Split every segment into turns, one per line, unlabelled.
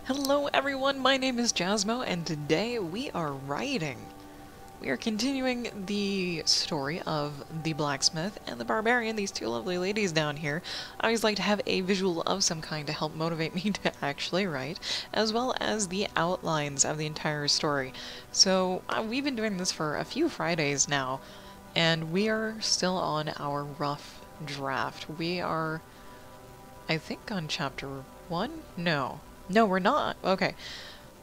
Hello everyone, my name is Jasmo, and today we are writing. We are continuing the story of the Blacksmith and the Barbarian, these two lovely ladies down here. I always like to have a visual of some kind to help motivate me to actually write, as well as the outlines of the entire story. So we've been doing this for a few Fridays now, and we are still on our rough draft. We are, I think, on chapter 1? No. No, we're not. Okay.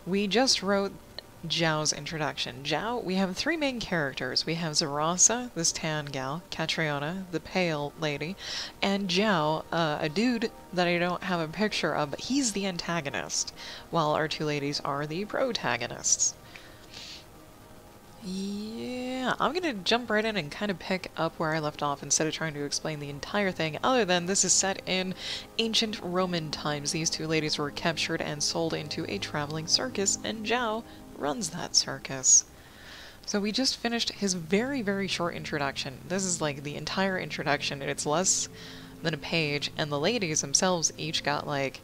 We just wrote Zhao's introduction. Zhao, we have three main characters. We have Zarasa, this tan gal, Catriona, the pale lady, and Zhao, a dude that I don't have a picture of, but he's the antagonist, while our two ladies are the protagonists. Yeah, I'm gonna jump right in and kind of pick up where I left off instead of trying to explain the entire thing, other than this is set in ancient Roman times. These two ladies were captured and sold into a traveling circus, and Zhao runs that circus. So we just finished his very, very short introduction. This is like the entire introduction, and it's less than a page, and the ladies themselves each got like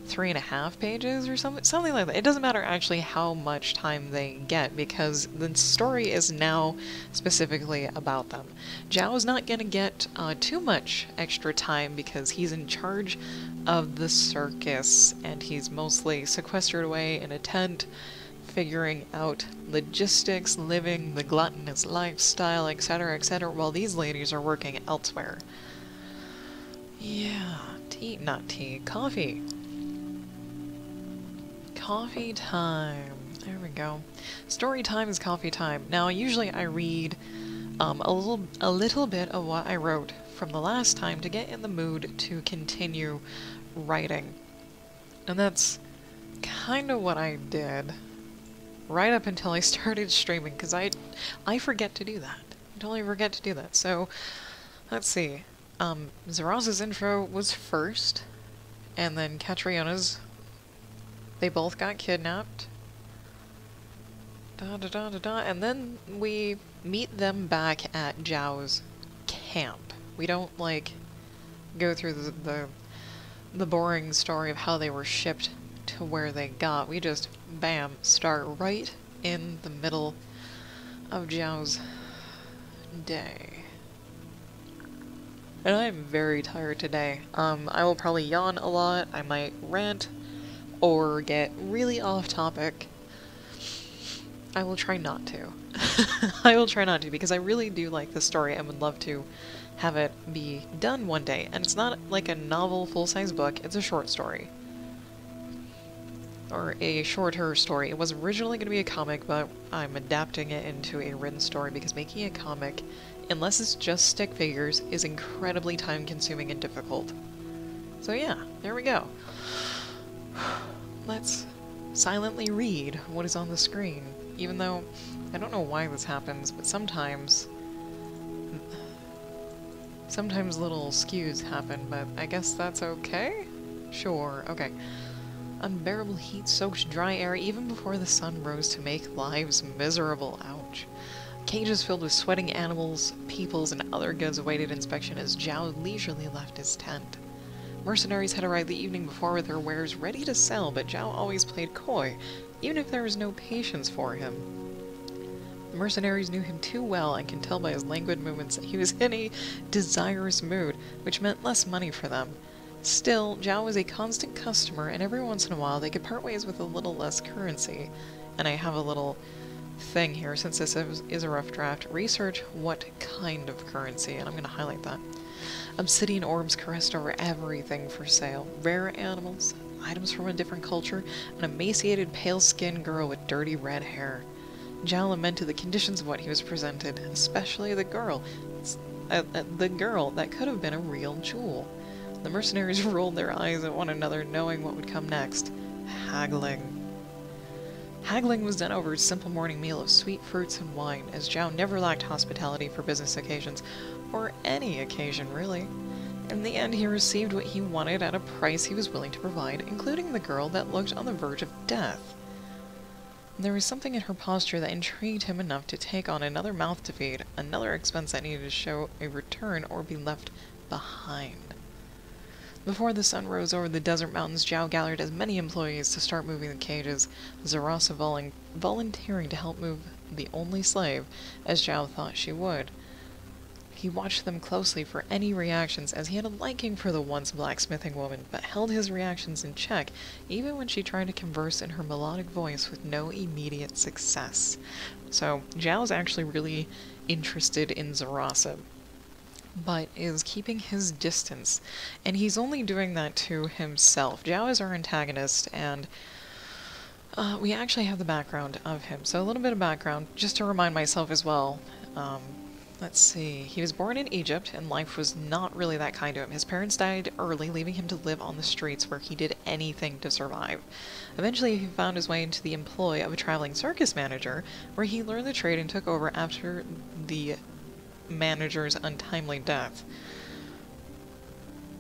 3.5 pages or something like that. It doesn't matter actually how much time they get, because the story is now specifically about them. Zhao's not gonna get too much extra time because he's in charge of the circus, and he's mostly sequestered away in a tent, figuring out logistics, living the gluttonous lifestyle, etc., while these ladies are working elsewhere. Yeah, coffee. Coffee time. There we go. Story time is coffee time. Now, usually I read a little bit of what I wrote from the last time to get in the mood to continue writing. And that's kind of what I did right up until I started streaming, because I forget to do that. I totally forget to do that. So, let's see. Zarasa's intro was first, and then Catriona's. They both got kidnapped. And then we meet them back at Zhao's camp. We don't, like, go through the boring story of how they were shipped to where they got. We just, bam, start right in the middle of Zhao's day. And I'm very tired today. I will probably yawn a lot. I might rant or get really off topic. I will try not to. I will try not to, because I really do like this story and would love to have it be done one day. And it's not like a novel full-size book, it's a short story. Or a shorter story. It was originally going to be a comic, but I'm adapting it into a written story because making a comic, unless it's just stick figures, is incredibly time-consuming and difficult. So yeah, there we go. Let's silently read what is on the screen, even though I don't know why this happens, but sometimes little skews happen, but I guess that's okay? Sure, okay. Unbearable heat soaked dry air even before the sun rose to make lives miserable. Ouch. Cages filled with sweating animals, peoples, and other goods awaited inspection as Zhao leisurely left his tent. Mercenaries had arrived the evening before with their wares ready to sell, but Zhao always played coy, even if there was no patience for him. The mercenaries knew him too well and can tell by his languid movements that he was in a desirous mood, which meant less money for them. Still, Zhao was a constant customer, and every once in a while they could part ways with a little less currency. And I have a little thing here, since this is a rough draft. Research what kind of currency, and I'm going to highlight that. Obsidian orbs caressed over everything for sale. Rare animals, items from a different culture, an emaciated, pale-skinned girl with dirty red hair. Zhao lamented the conditions of what he was presented, especially the girl. The girl that could have been a real jewel. The mercenaries rolled their eyes at one another, knowing what would come next. Haggling. Haggling was done over a simple morning meal of sweet fruits and wine, as Zhao never lacked hospitality for business occasions, or any occasion, really. In the end, he received what he wanted at a price he was willing to provide, including the girl that looked on the verge of death. There was something in her posture that intrigued him enough to take on another mouth to feed, another expense that needed to show a return or be left behind. Before the sun rose over the desert mountains, Zhao gathered as many employees to start moving the cages, Zarasa volunteering to help move the only slave, as Zhao thought she would. He watched them closely for any reactions, as he had a liking for the once blacksmithing woman, but held his reactions in check, even when she tried to converse in her melodic voice with no immediate success. So, Zhao's actually really interested in Zarasa, but is keeping his distance, and he's only doing that to himself. Zhao is our antagonist, and we actually have the background of him. So a little bit of background, just to remind myself as well. Let's see. He was born in Egypt, and life was not really that kind to him. His parents died early, leaving him to live on the streets where he did anything to survive. Eventually, he found his way into the employ of a traveling circus manager, where he learned the trade and took over after the manager's untimely death.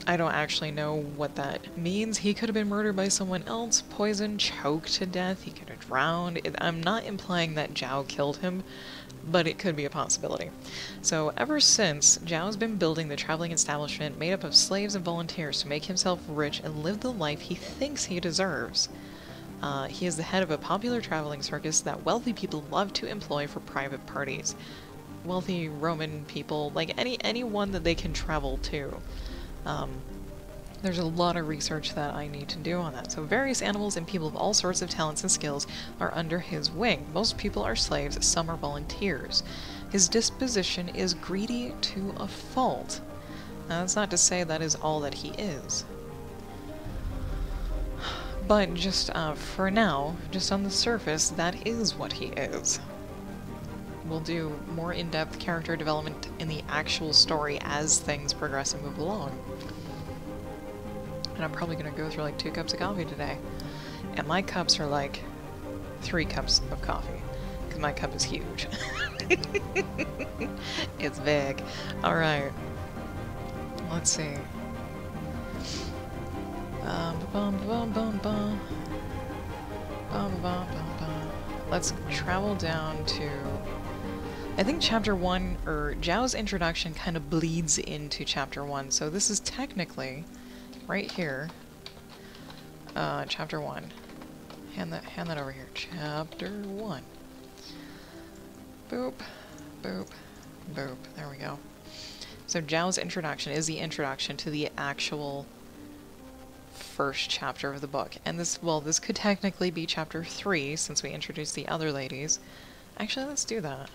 I don't actually know what that means. He could have been murdered by someone else, poisoned, choked to death, he could have drowned. I'm not implying that Zhao killed him, but it could be a possibility. So ever since, Zhao's been building the traveling establishment made up of slaves and volunteers to make himself rich and live the life he thinks he deserves. He is the head of a popular traveling circus that wealthy people love to employ for private parties. Wealthy Roman people, like anyone that they can travel to. There's a lot of research that I need to do on that. So various animals and people of all sorts of talents and skills are under his wing. Most people are slaves, some are volunteers. His disposition is greedy to a fault. Now, that's not to say that is all that he is. But just for now, just on the surface, that is what he is. We'll do more in-depth character development in the actual story as things progress and move along. And I'm probably going to go through like 2 cups of coffee today. And my cups are like 3 cups of coffee. Because my cup is huge. It's big. Alright. Let's see. Let's travel down to... I think chapter 1, or Zhao's introduction kind of bleeds into chapter 1. So this is technically... right here, chapter 1. Hand that over here. Chapter 1. Boop, boop, boop. There we go. So Zhao's introduction is the introduction to the actual first chapter of the book. And this, well, this could technically be chapter 3, since we introduced the other ladies. Actually, let's do that.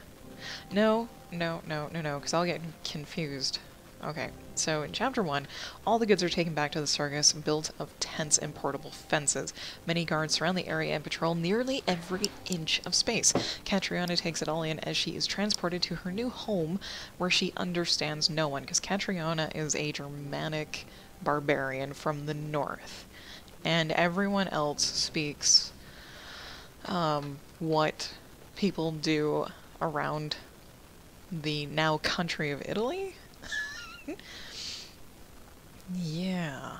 No, because I'll get confused. Okay, so in chapter 1, all the goods are taken back to the circus, built of tents and portable fences. Many guards surround the area and patrol nearly every inch of space. Catriona takes it all in as she is transported to her new home, where she understands no one, because Catriona is a Germanic barbarian from the north, and everyone else speaks what people do around the now country of Italy? Yeah.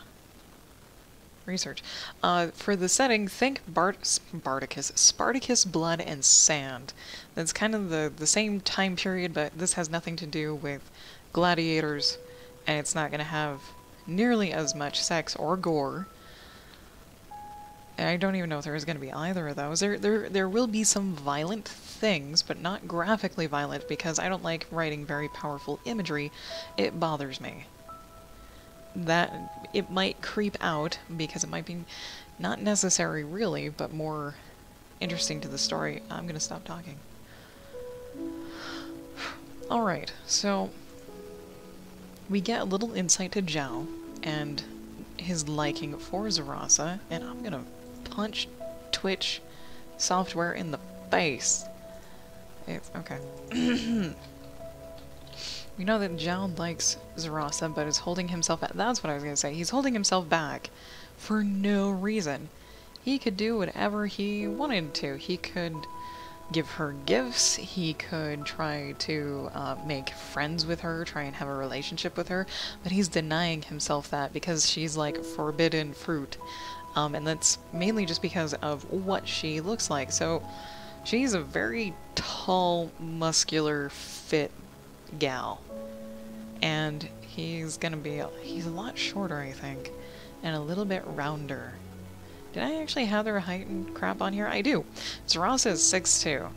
Research. For the setting, think Spartacus, Blood and Sand. That's kind of the same time period, but this has nothing to do with gladiators, and it's not going to have nearly as much sex or gore. And I don't even know if there is going to be either of those. There will be some violent things, but not graphically violent, because I don't like writing very powerful imagery. It bothers me. That it might creep out, because it might be not necessary really, but more interesting to the story. I'm going to stop talking. Alright, so we get a little insight to Zhao and his liking for Zarasa, and I'm going to punch Twitch software in the face. It's okay. We know that Zhao likes Zarasa, but is holding himself back. That's what I was going to say. He's holding himself back for no reason. He could do whatever he wanted to. He could give her gifts. He could try to make friends with her, try and have a relationship with her, but he's denying himself that because she's like forbidden fruit. And that's mainly just because of what she looks like. So she's a very tall, muscular, fit gal. And He's gonna be... He's a lot shorter, I think. And a little bit rounder. Did I actually have their height and crap on here? I do. Zarasa is 6'2".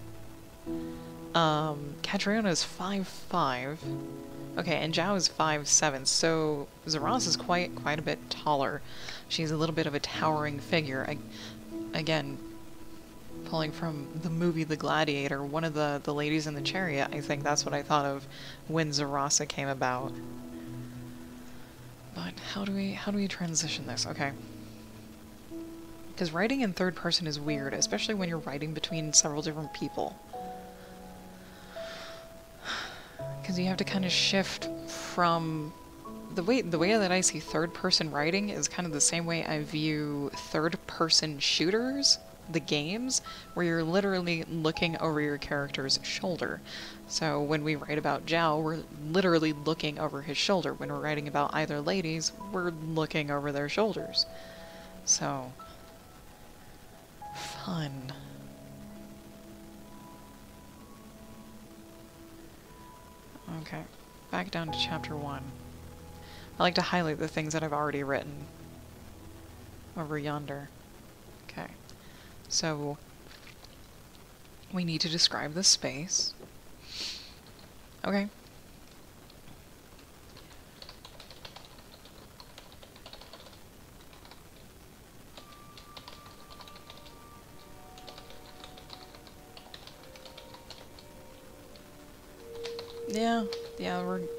Catriona is 5'5". Okay, and Zhao is 5'7", so Zarasa is quite a bit taller. She's a little bit of a towering figure. Again, pulling from the movie The Gladiator, one of the ladies in the chariot, I think that's what I thought of when Zarasa came about. But how do we transition this? Okay. Because writing in third person is weird, especially when you're writing between several different people. Because you have to kind of shift from... The way that I see third person writing is kind of the same way I view third person shooters, the games, where you're literally looking over your character's shoulder. So when we write about Zhao, we're literally looking over his shoulder. When we're writing about either ladies, we're looking over their shoulders. So... fun. Okay, back down to chapter 1. I like to highlight the things that I've already written over yonder. Okay, so we need to describe the space. Okay.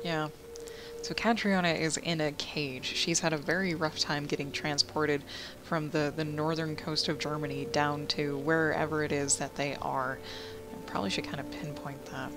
Yeah. So Catriona is in a cage. She's had a very rough time getting transported from the northern coast of Germany down to wherever it is that they are. I probably should kind of pinpoint that.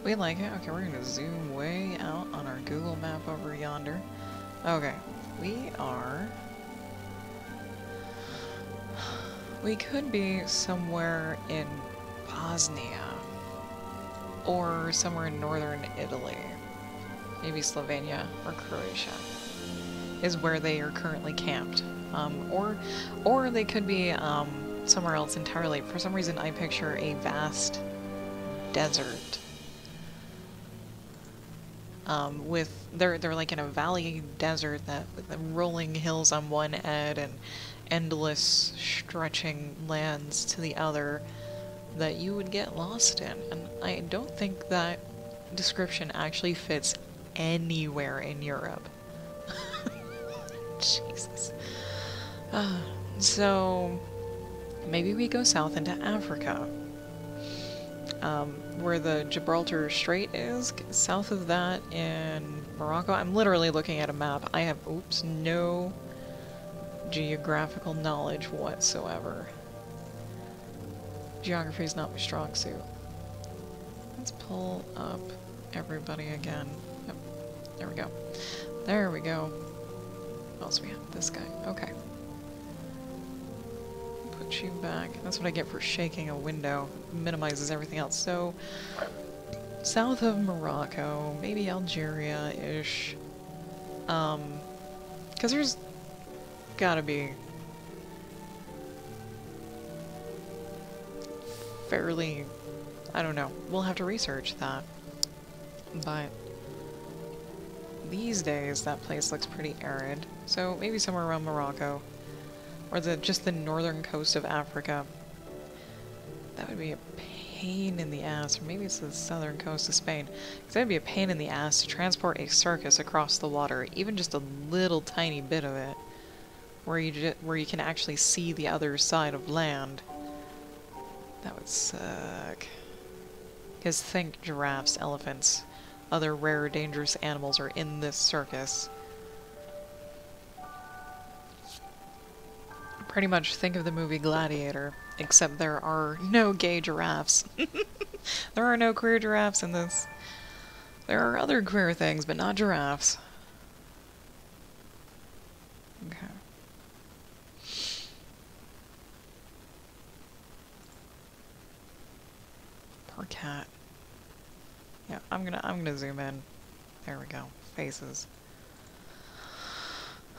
We like it. Okay, we're gonna zoom way out on our Google map over yonder. Okay, we could be somewhere in Bosnia, or somewhere in northern Italy. Maybe Slovenia or Croatia is where they are currently camped. Or they could be somewhere else entirely. For some reason I picture a vast desert. They're like in a valley desert with the rolling hills on one end and endless stretching lands to the other that you would get lost in. And I don't think that description actually fits anywhere in Europe. Jesus. So maybe we go south into Africa. Where the Gibraltar Strait is, south of that in Morocco. I'm literally looking at a map. I have, no geographical knowledge whatsoever. Geography is not my strong suit. Let's pull up everybody again. Yep, there we go. There we go. What else we have? This guy. Okay. Put you back. That's what I get for shaking a window. Minimizes everything else. So, south of Morocco, maybe Algeria-ish. Because there's gotta be fairly... I don't know. We'll have to research that. But these days, that place looks pretty arid. So, maybe somewhere around Morocco. Or just the northern coast of Africa. That would be a pain in the ass. Or maybe it's the southern coast of Spain. Because that would be a pain in the ass to transport a circus across the water. Even just a little tiny bit of it. Where you can actually see the other side of land. That would suck. Because think giraffes, elephants, other rare, dangerous animals are in this circus. Pretty much think of the movie Gladiator, except there are no gay giraffes. There are no queer giraffes in this. There are other queer things, but not giraffes. Okay. Poor cat. Yeah, I'm gonna zoom in. There we go. Faces.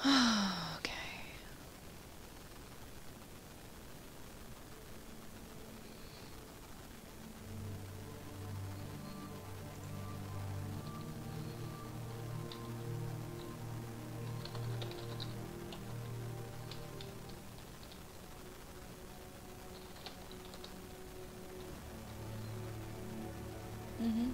Okay. Mm-hmm.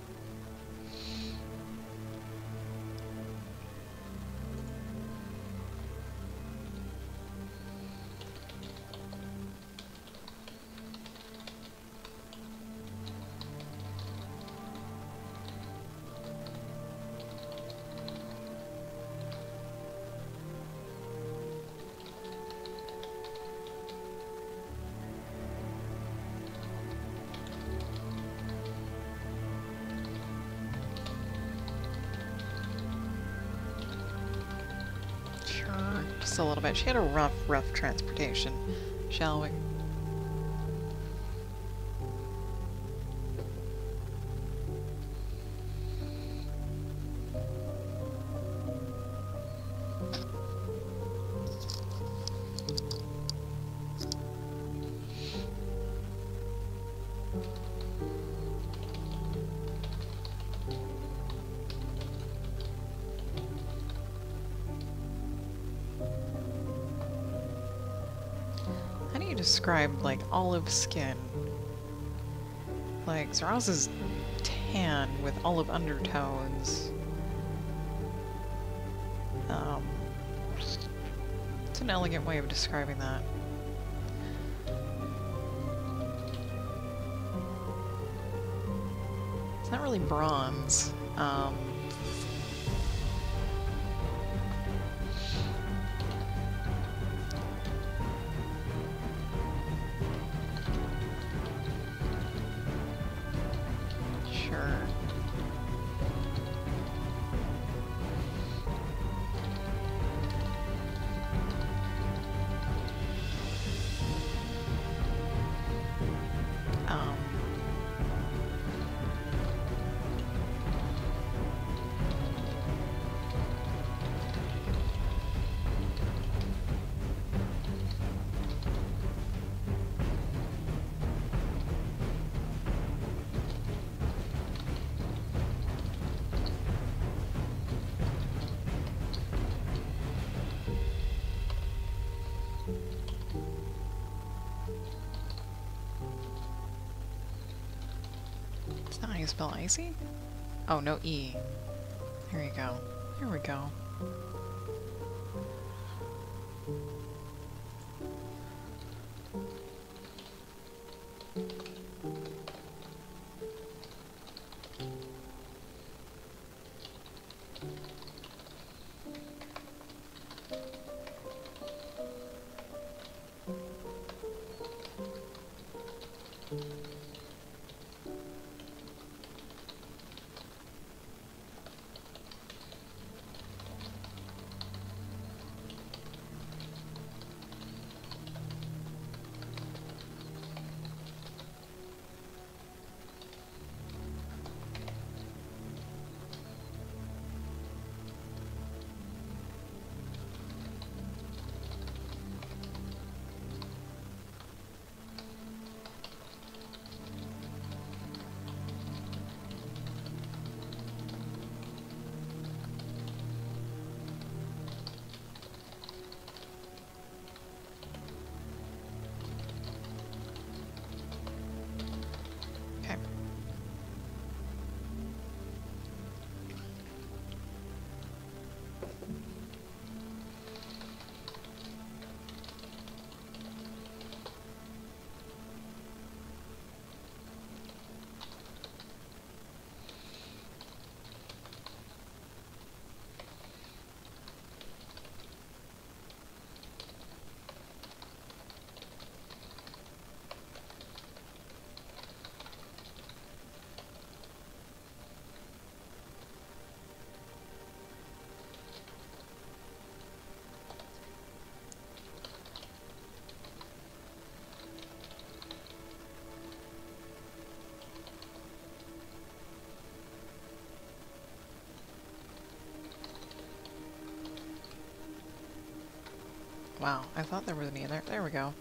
Sure, just a little bit. She had a rough transportation, shall we? How do you describe, like, olive skin? Like, Zaraz is tan with olive undertones. It's an elegant way of describing that. It's not really bronze. Sure. Um, it's not how you spell icy? Oh, no E. Here you go. Here we go. Wow, I thought there was any in there. There we go.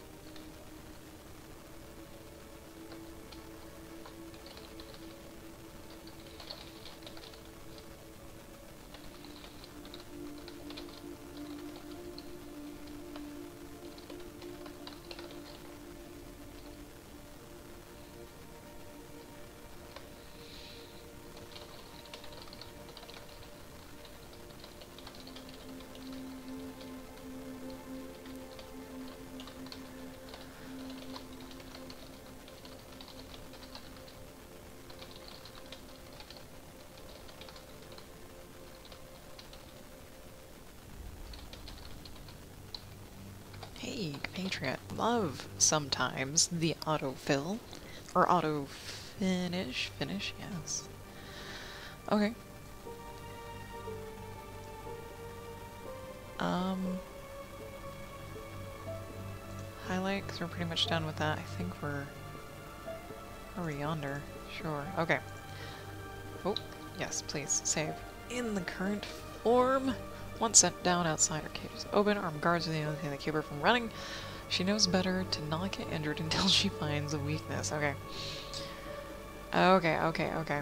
Hey, Patriot. Love, sometimes, the autofill. Or auto-finish. Finish, yes. Okay. Highlight, because we're pretty much done with that. I think we're yonder. Sure. Okay. Oh, yes, please. Save. In the current form. Once sent down outside her cage is open, armed guards are the only thing that keep her from running. She knows better to not get injured until she finds a weakness. Okay. Okay. Okay.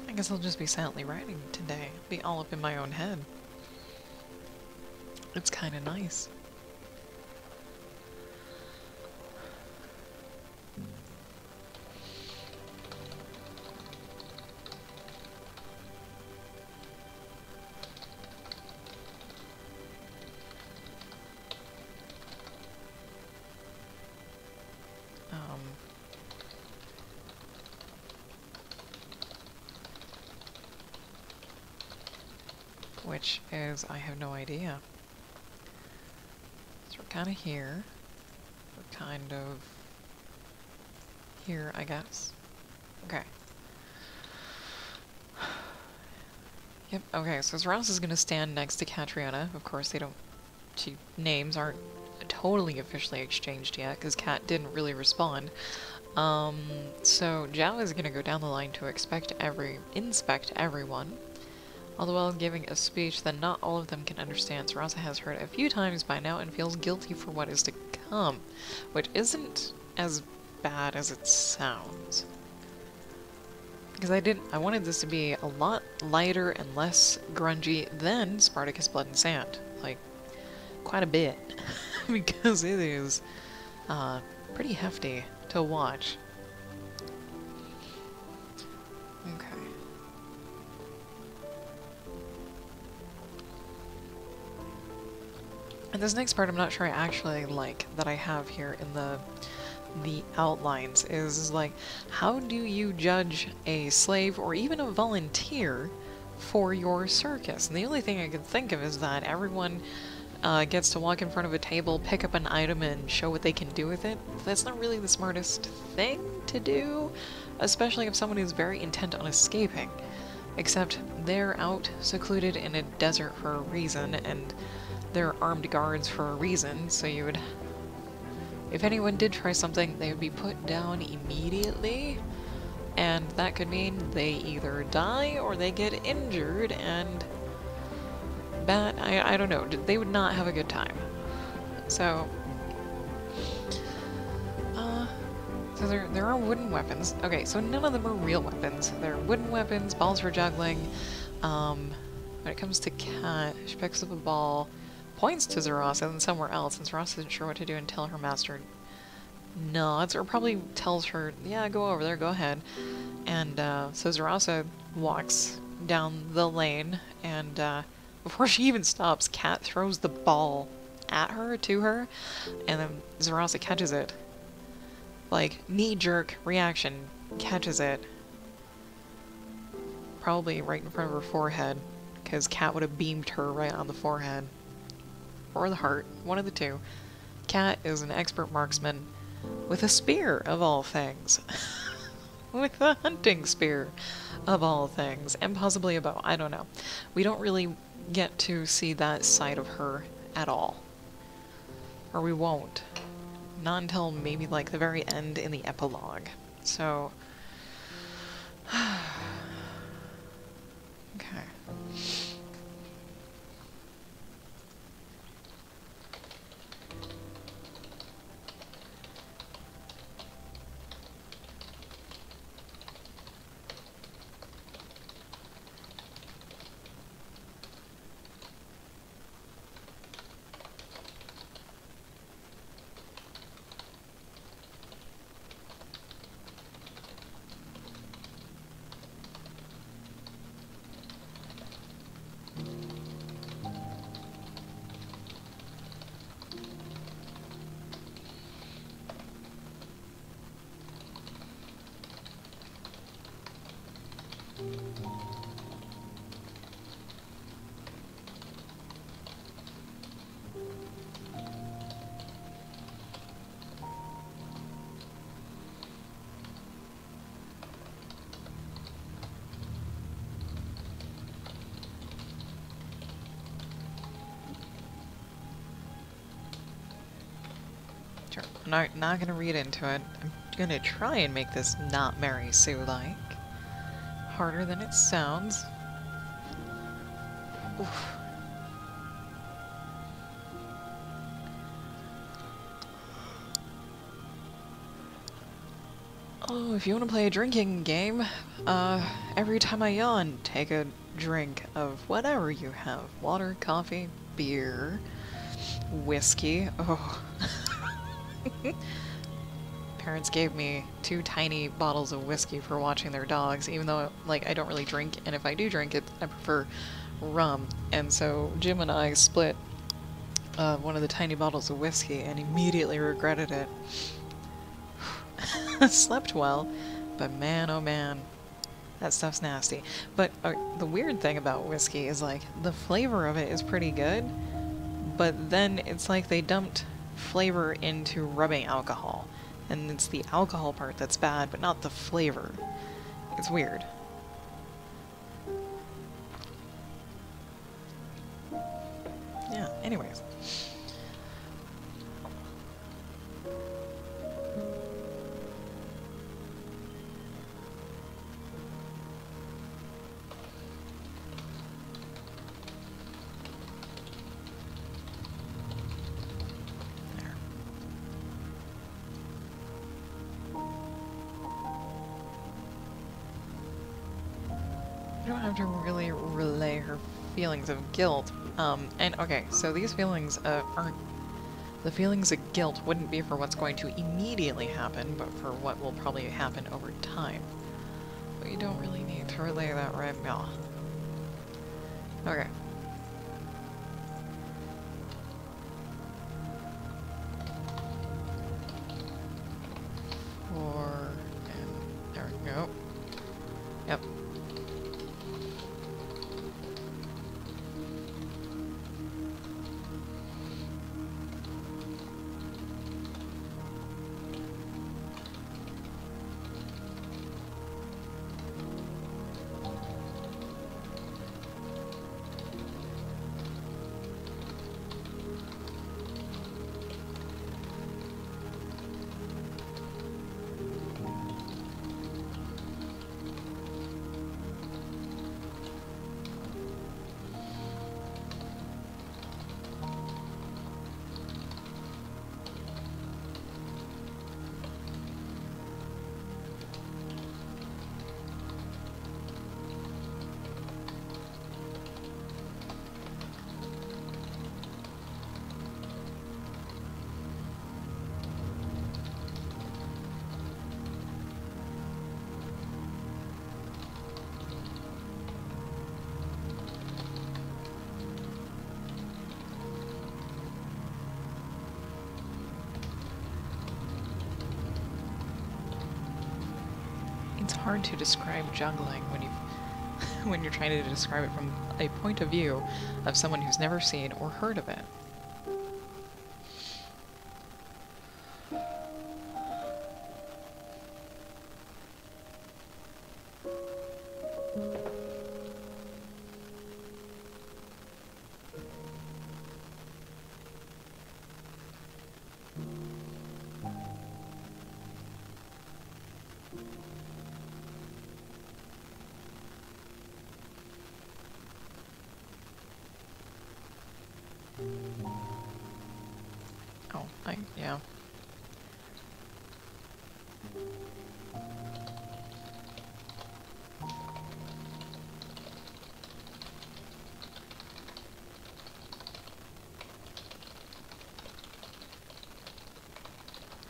I guess I'll just be silently writing today. Be all up in my own head. It's kind of nice. Which is, I have no idea. So we're kind of here. We're kind of here, I guess. Okay. Yep, okay, so Rouse is gonna stand next to Catriona. Of course, names aren't totally officially exchanged yet, because Cat didn't really respond. So Zhao is gonna go down the line to inspect everyone. Although while giving a speech that not all of them can understand, Sarasa has heard a few times by now and feels guilty for what is to come, which isn't as bad as it sounds. Because I wanted this to be a lot lighter and less grungy than Spartacus Blood and Sand. Like, quite a bit. Because it is, pretty hefty to watch. Okay. And this next part I'm not sure I actually like that I have here in the outlines is like, how do you judge a slave or even a volunteer for your circus? And the only thing I can think of is that everyone gets to walk in front of a table, pick up an item, and show what they can do with it. That's not really the smartest thing to do, especially if someone is very intent on escaping. Except they're out secluded in a desert for a reason, and they're armed guards for a reason, so you would... If anyone did try something, they would be put down immediately, and that could mean they either die or they get injured, and... I don't know, they would not have a good time. So... So there are wooden weapons. Okay, so none of them are real weapons. They're wooden weapons, balls for juggling. When it comes to Cat, she picks up a ball, points to Zarasa and somewhere else, and Zarasa isn't sure what to do until her master nods, or probably tells her, yeah, go over there, go ahead. And so Zarasa walks down the lane, and before she even stops, Cat throws the ball at her, to her, and then Zarasa catches it. Like, knee-jerk reaction, catches it. Probably right in front of her forehead, because Cat would have beamed her right on the forehead. Or the heart, one of the two. Cat is an expert marksman with a spear, of all things. With a hunting spear, of all things. And possibly a bow, I don't know. We don't really get to see that side of her at all. Or we won't. Not until maybe like the very end in the epilogue. So... okay. I'm not gonna read into it. I'm gonna try and make this not Mary Sue-like. Harder than it sounds. Oof. Oh, if you want to play a drinking game, every time I yawn, take a drink of whatever you have. Water, coffee, beer, whiskey. Oh. Parents gave me 2 tiny bottles of whiskey for watching their dogs, even though, like, I don't really drink, and if I do drink it, I prefer rum. And so Jim and I split one of the tiny bottles of whiskey and immediately regretted it. Slept well, but man, oh man, that stuff's nasty. But the weird thing about whiskey is, like, the flavor of it is pretty good, but then it's like they dumped flavor into rubbing alcohol. And it's the alcohol part that's bad, but not the flavor. It's weird. Yeah, anyways. You don't have to really relay her feelings of guilt. And okay, so these feelings aren't... The feelings of guilt wouldn't be for what's going to immediately happen, but for what will probably happen over time. But you don't really need to relay that right now. Okay. And there we go. Yep. hard to describe juggling when you when you're trying to describe it from a point of view of someone who's never seen or heard of it. Oh, yeah.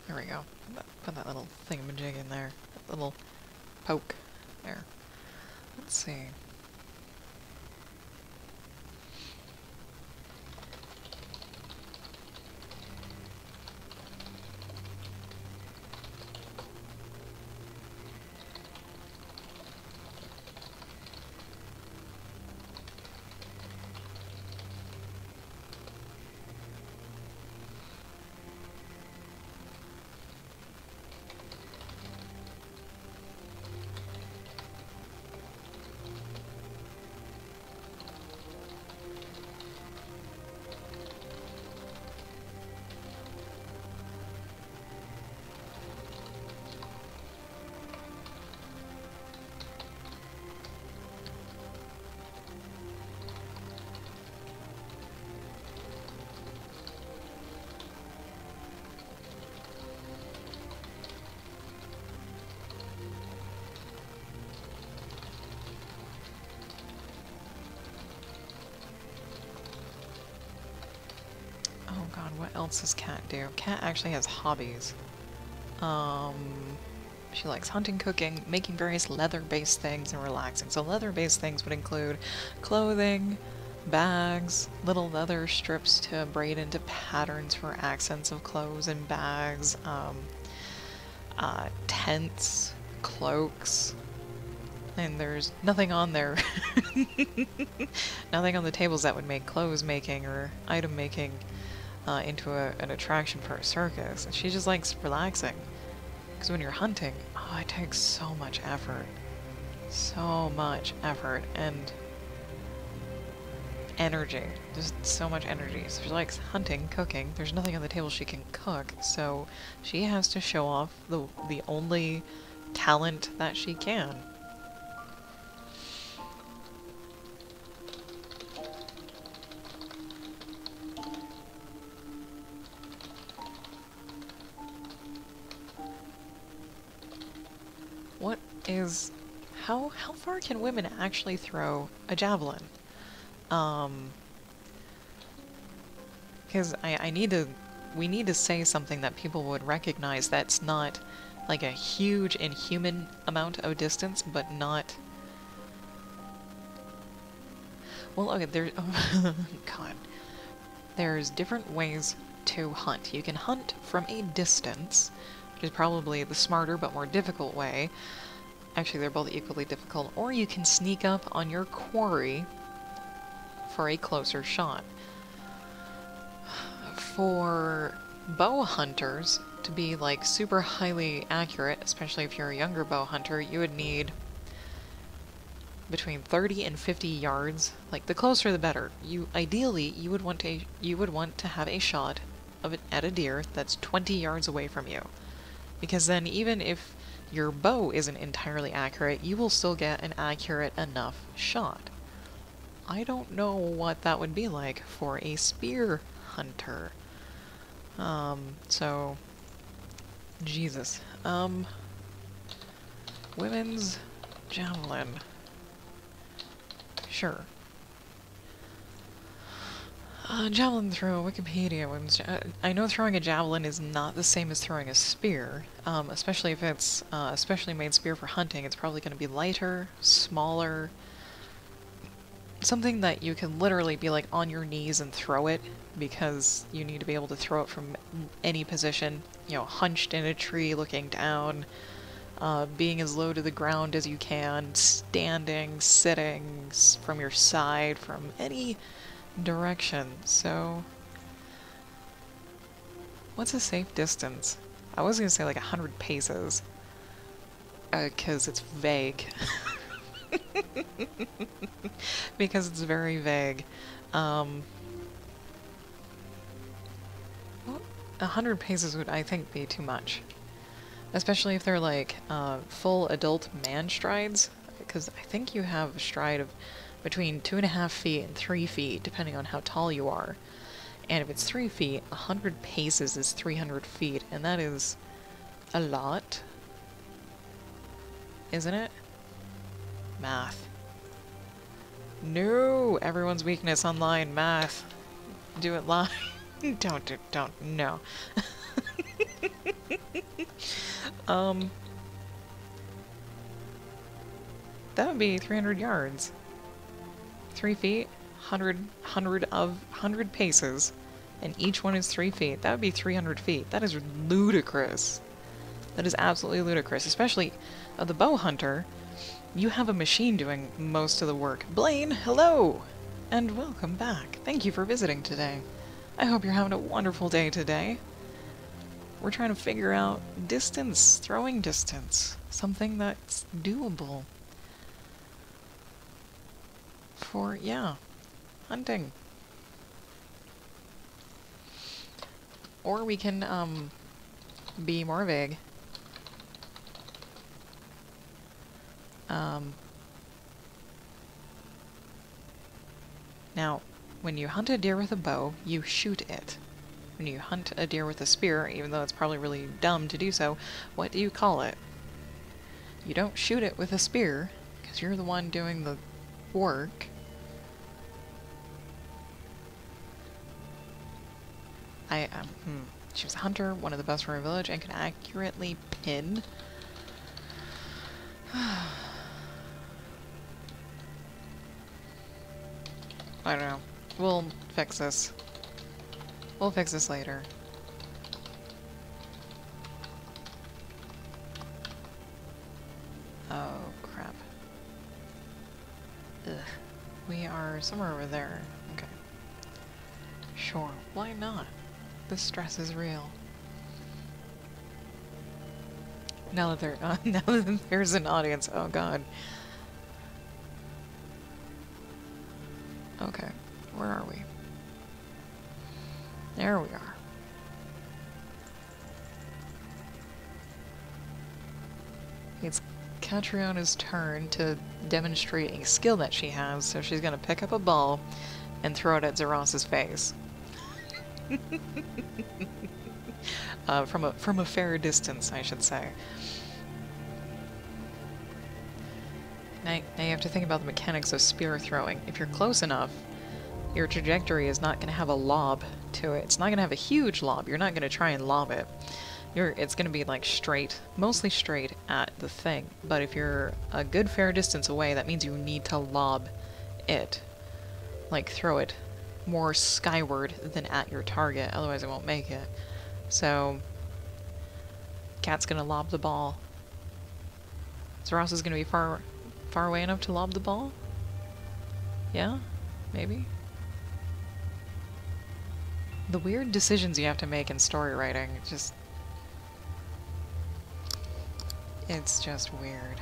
There we go. Put that little thingamajig in there. That little poke. There. Let's see. Oh god, what else does Cat do? Cat actually has hobbies. She likes hunting, cooking, making various leather-based things, and relaxing. So leather-based things would include clothing, bags, little leather strips to braid into patterns for accents of clothes and bags, tents, cloaks, and there's nothing on there. Nothing on the tables that would make clothes making or item making into an attraction for a circus. And she just likes relaxing. Because when you're hunting, oh, it takes so much effort. So much effort and energy. Just so much energy. So she likes hunting, cooking. There's nothing on the table she can cook, so she has to show off the only talent that she can. What is... How far can women actually throw a javelin? Because we need to say something that people would recognize that's not like a huge inhuman amount of distance, but not... Well, okay, God. There's different ways to hunt. You can hunt from a distance, which is probably the smarter but more difficult way. Actually, they're both equally difficult. Or you can sneak up on your quarry for a closer shot. For bow hunters to be like super highly accurate, especially if you're a younger bow hunter, you would need between 30 and 50 yards. Like the closer the better. Ideally you would want to have a shot of it at a deer that's 20 yards away from you. Because then even if your bow isn't entirely accurate, you will still get an accurate enough shot. I don't know what that would be like for a spear hunter. So, Jesus. Women's javelin. Sure. Javelin throw, Wikipedia. I know throwing a javelin is not the same as throwing a spear, especially if it's a specially made spear for hunting. It's probably going to be lighter, smaller, something that you can literally be like on your knees and throw it, because you need to be able to throw it from any position, you know, hunched in a tree looking down, being as low to the ground as you can, standing, sitting, from your side, from any direction. So, what's a safe distance? I was gonna say like 100 paces, because it's vague. Because it's very vague. Well, 100 paces would, I think, be too much. Especially if they're like full adult man strides, because I think you have a stride of between 2.5 feet and 3 feet, depending on how tall you are. And if it's 3 feet, 100 paces is 300 feet, and that is a lot. Isn't it? Math. No! Everyone's weakness online, math. Do it live. Don't, no. That would be 300 yards. 3 feet, 100 paces, and each one is 3 feet. That would be 300 feet. That is ludicrous. That is absolutely ludicrous, especially the bow hunter. You have a machine doing most of the work. Blaine, hello! And welcome back. Thank you for visiting today. I hope you're having a wonderful day today. We're trying to figure out distance, throwing distance. Something that's doable. For, yeah, hunting. Or we can, be more vague. Now, when you hunt a deer with a bow, you shoot it. When you hunt a deer with a spear, even though it's probably really dumb to do so, what do you call it? You don't shoot it with a spear, because you're the one doing the work. She was a hunter, one of the best from her village, and could accurately pin. I don't know. We'll fix this. We'll fix this later. Oh, crap. Ugh. We are somewhere over there. Okay. Sure, why not? The stress is real. Now that now that there's an audience, oh god. Okay, where are we? There we are. It's Catriona's turn to demonstrate a skill that she has, so she's gonna pick up a ball and throw it at Zeras's face. From a fair distance, I should say. Now you have to think about the mechanics of spear throwing. If you're close enough, your trajectory is not going to have a lob to it. It's not going to have a huge lob. You're not going to try and lob it. It's going to be like straight, mostly straight at the thing. But if you're a good fair distance away, that means you need to lob it. Like throw it more skyward than at your target, otherwise it won't make it. So, Cat's gonna lob the ball. Zeros is gonna be far away enough to lob the ball? Yeah? Maybe? The weird decisions you have to make in story writing, it's just weird.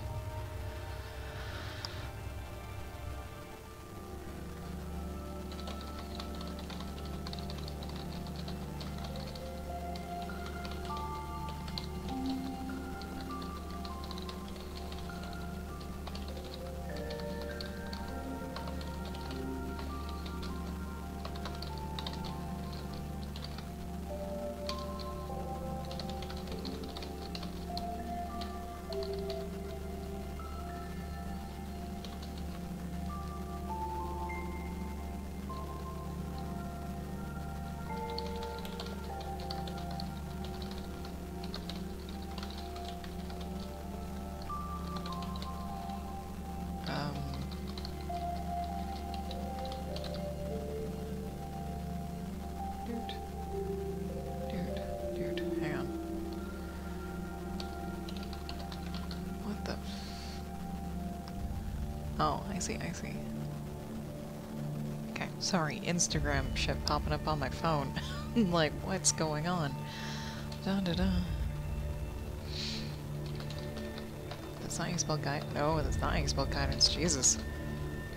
Oh, I see, I see. Okay, sorry, Instagram shit popping up on my phone. Like, what's going on? Da da da. That's not how you spell guide. No, that's not how you spell guidance. Jesus.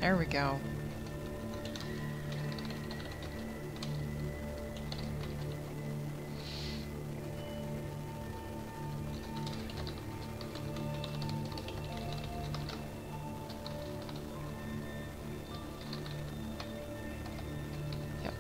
There we go. Yep.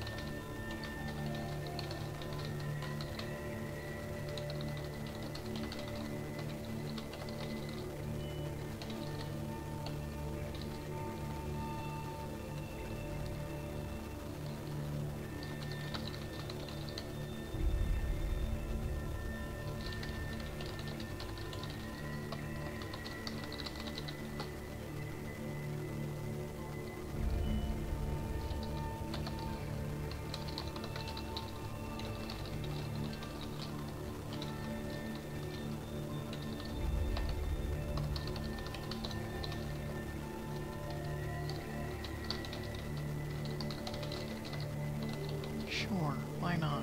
Sure, why not?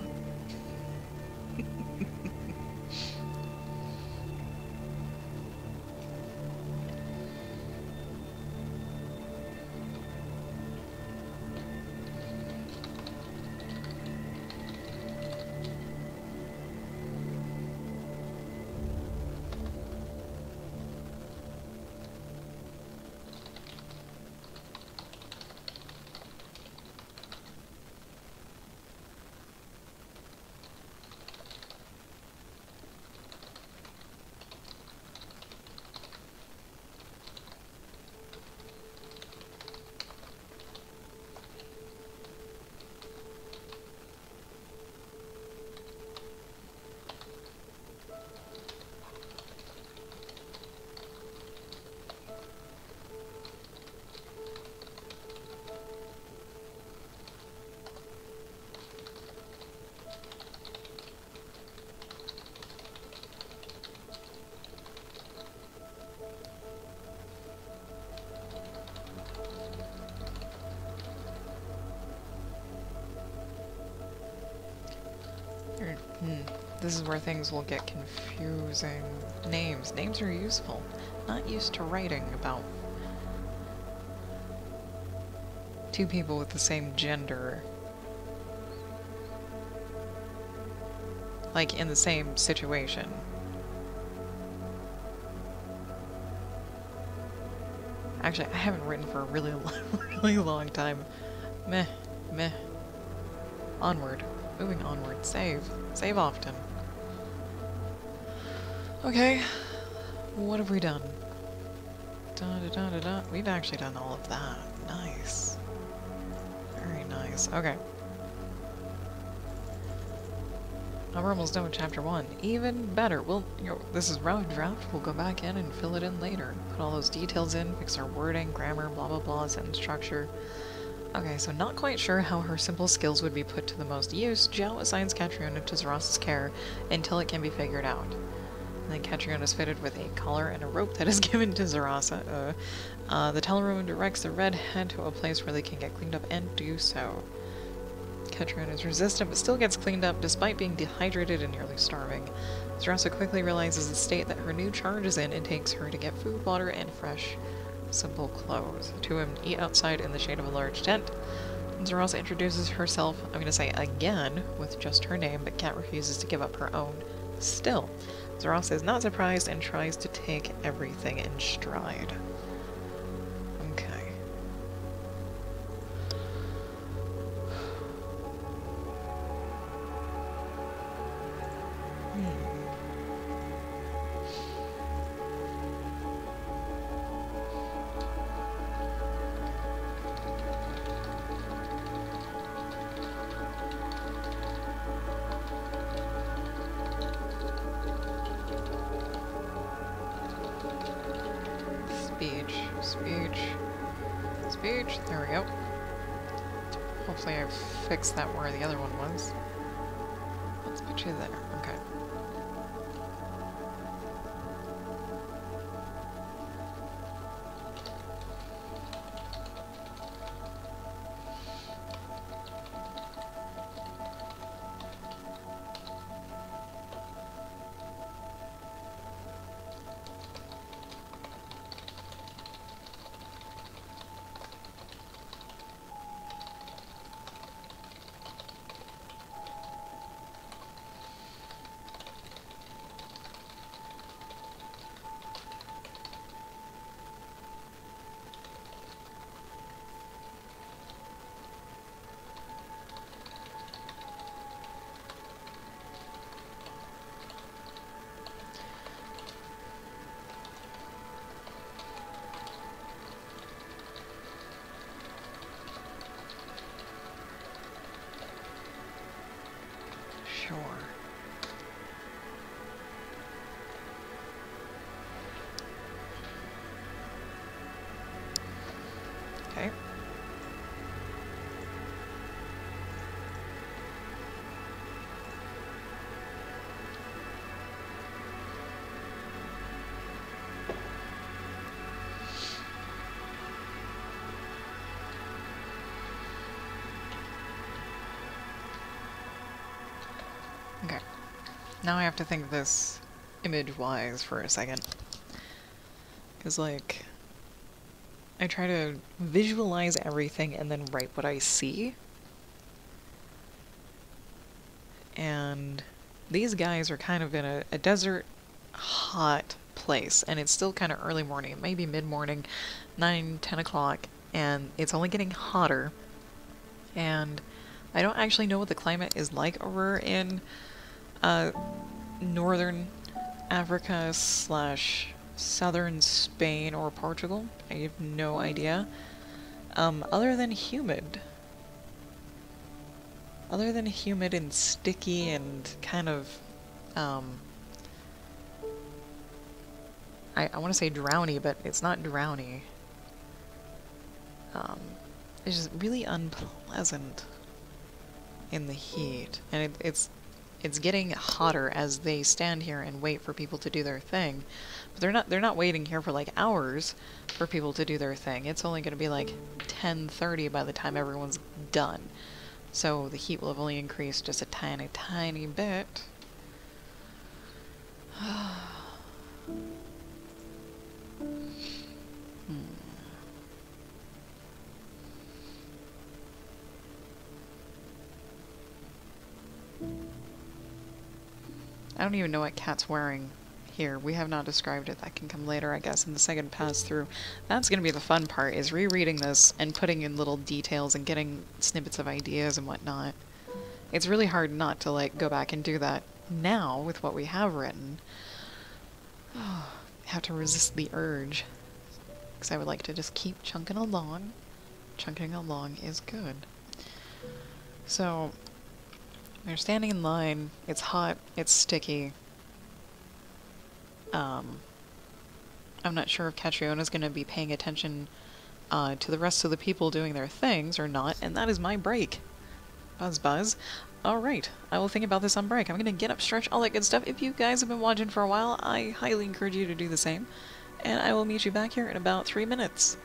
This is where things will get confusing. Names. Names are useful. Not used to writing about two people with the same gender. Like, in the same situation. Actually, I haven't written for a really, really long time. Meh. Meh. Onward. Moving onward. Save. Save often. Okay. What have we done? Da da da da da. We've actually done all of that. Nice. Very nice. Okay. We're almost done with chapter 1. Even better. Well, you know, this is rough draft. We'll go back in and fill it in later. Put all those details in, fix our wording, grammar, blah blah blah, sentence structure. Okay, so not quite sure how her simple skills would be put to the most use. Jiao assigns Catriona to Zarasa's care until it can be figured out. And then Catriona is fitted with a collar and a rope that is given to Zarasa. The teleroom directs the redhead to a place where they can get cleaned up and do so. Catriona is resistant but still gets cleaned up despite being dehydrated and nearly starving. Zarasa quickly realizes the state that her new charge is in and takes her to get food, water, and fresh, simple clothes. The two women eat outside in the shade of a large tent. Zarasa introduces herself, I'm going to say again, with just her name, but Cat refuses to give up her own. Still, Zarasa is not surprised and tries to take everything in stride. Okay. Speech. There we go. Hopefully I fixed that where the other one was. Let's put you there. Okay. Sure. Okay. Okay. Now I have to think this image-wise for a second. Because, like, I try to visualize everything and then write what I see. And these guys are kind of in a desert, hot place. And it's still kind of early morning. It may be mid-morning, 9, 10 o'clock. And it's only getting hotter. And I don't actually know what the climate is like over in northern Africa / southern Spain or Portugal. I have no idea. Other than humid. Other than humid and sticky and kind of, I want to say drowny, but it's not drowny. It's just really unpleasant in the heat. And it's getting hotter as they stand here and wait for people to do their thing. But they're not waiting here for like hours for people to do their thing. It's only going to be like 10:30 by the time everyone's done. So the heat will have only increased just a tiny, tiny bit. I don't even know what Cat's wearing here. We have not described it. That can come later, I guess, in the second pass through. That's going to be the fun part, is rereading this and putting in little details and getting snippets of ideas and whatnot. It's really hard not to, like, go back and do that now with what we have written. I have to resist the urge, because I would like to just keep chunking along. Chunking along is good. So, they're standing in line. It's hot. It's sticky. I'm not sure if Catriona's going to be paying attention to the rest of the people doing their things or not, and that is my break. Buzz buzz. Alright, I will think about this on break. I'm going to get up, stretch, all that good stuff. If you guys have been watching for a while, I highly encourage you to do the same. And I will meet you back here in about 3 minutes.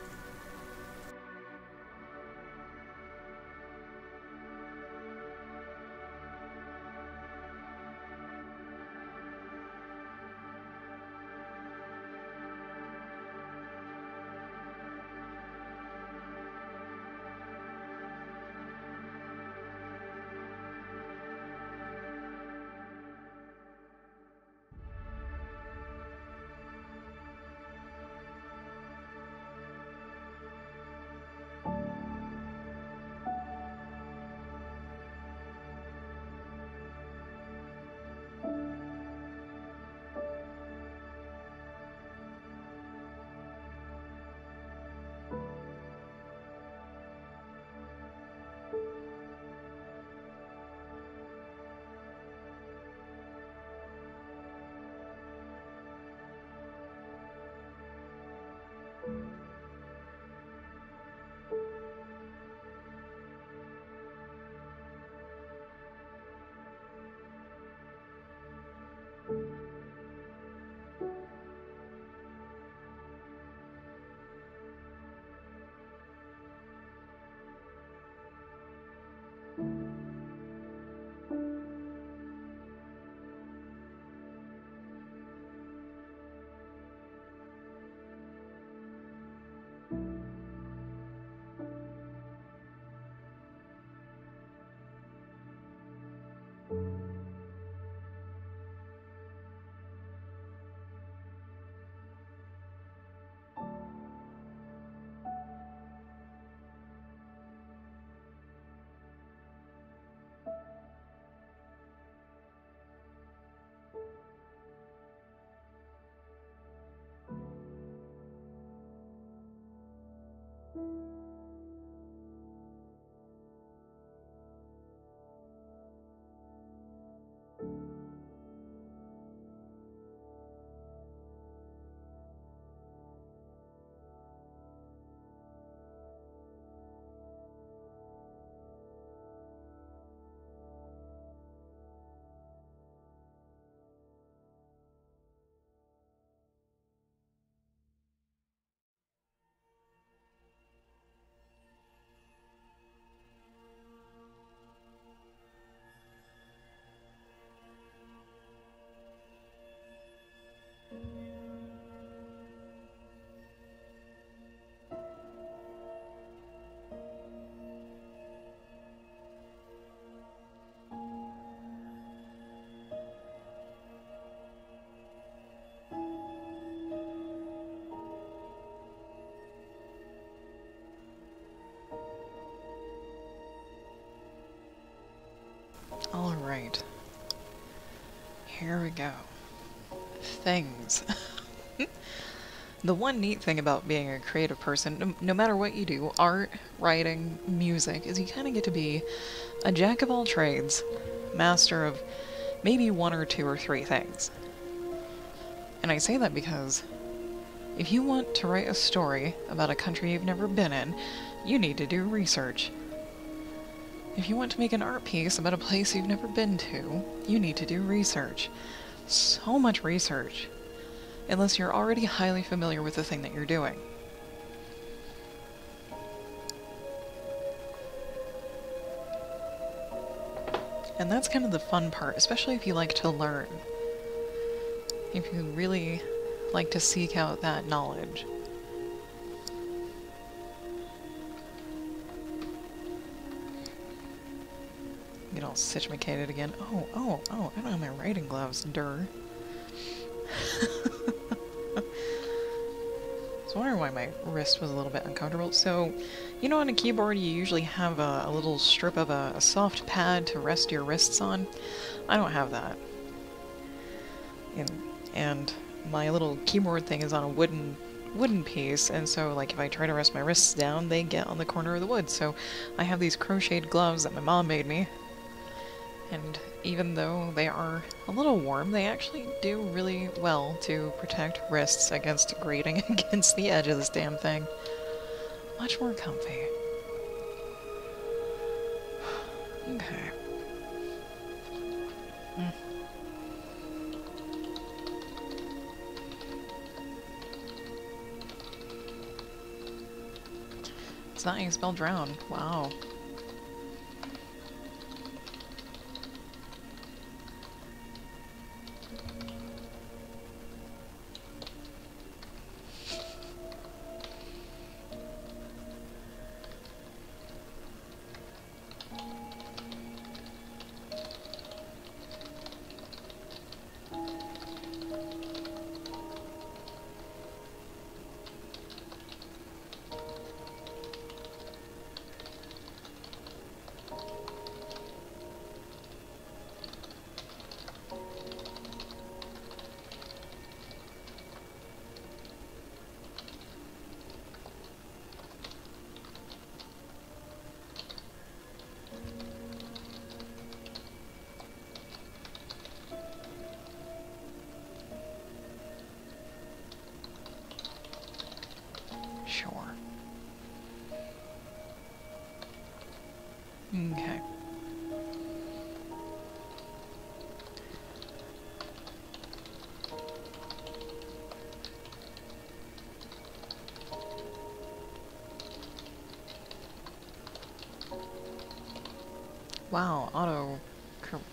Alright. Here we go. Things. The one neat thing about being a creative person, no matter what you do, art, writing, music, is you kind of get to be a jack of all trades, master of maybe one or two or three things. And I say that because if you want to write a story about a country you've never been in, you need to do research. If you want to make an art piece about a place you've never been to, you need to do research. So much research. Unless you're already highly familiar with the thing that you're doing. And that's kind of the fun part, especially if you like to learn. If you really like to seek out that knowledge. Get all situated again. Oh, I don't have my writing gloves, durr. I was wondering why my wrist was a little bit uncomfortable. So, you know on a keyboard you usually have a little strip of a soft pad to rest your wrists on? I don't have that. And my little keyboard thing is on a wooden piece, and so like if I try to rest my wrists down, they get on the corner of the wood. So I have these crocheted gloves that my mom made me. And even though they are a little warm, they actually do really well to protect wrists against grating against the edge of this damn thing. Much more comfy. Okay. It's not how you spell drown. Wow. Sure. Okay. Wow,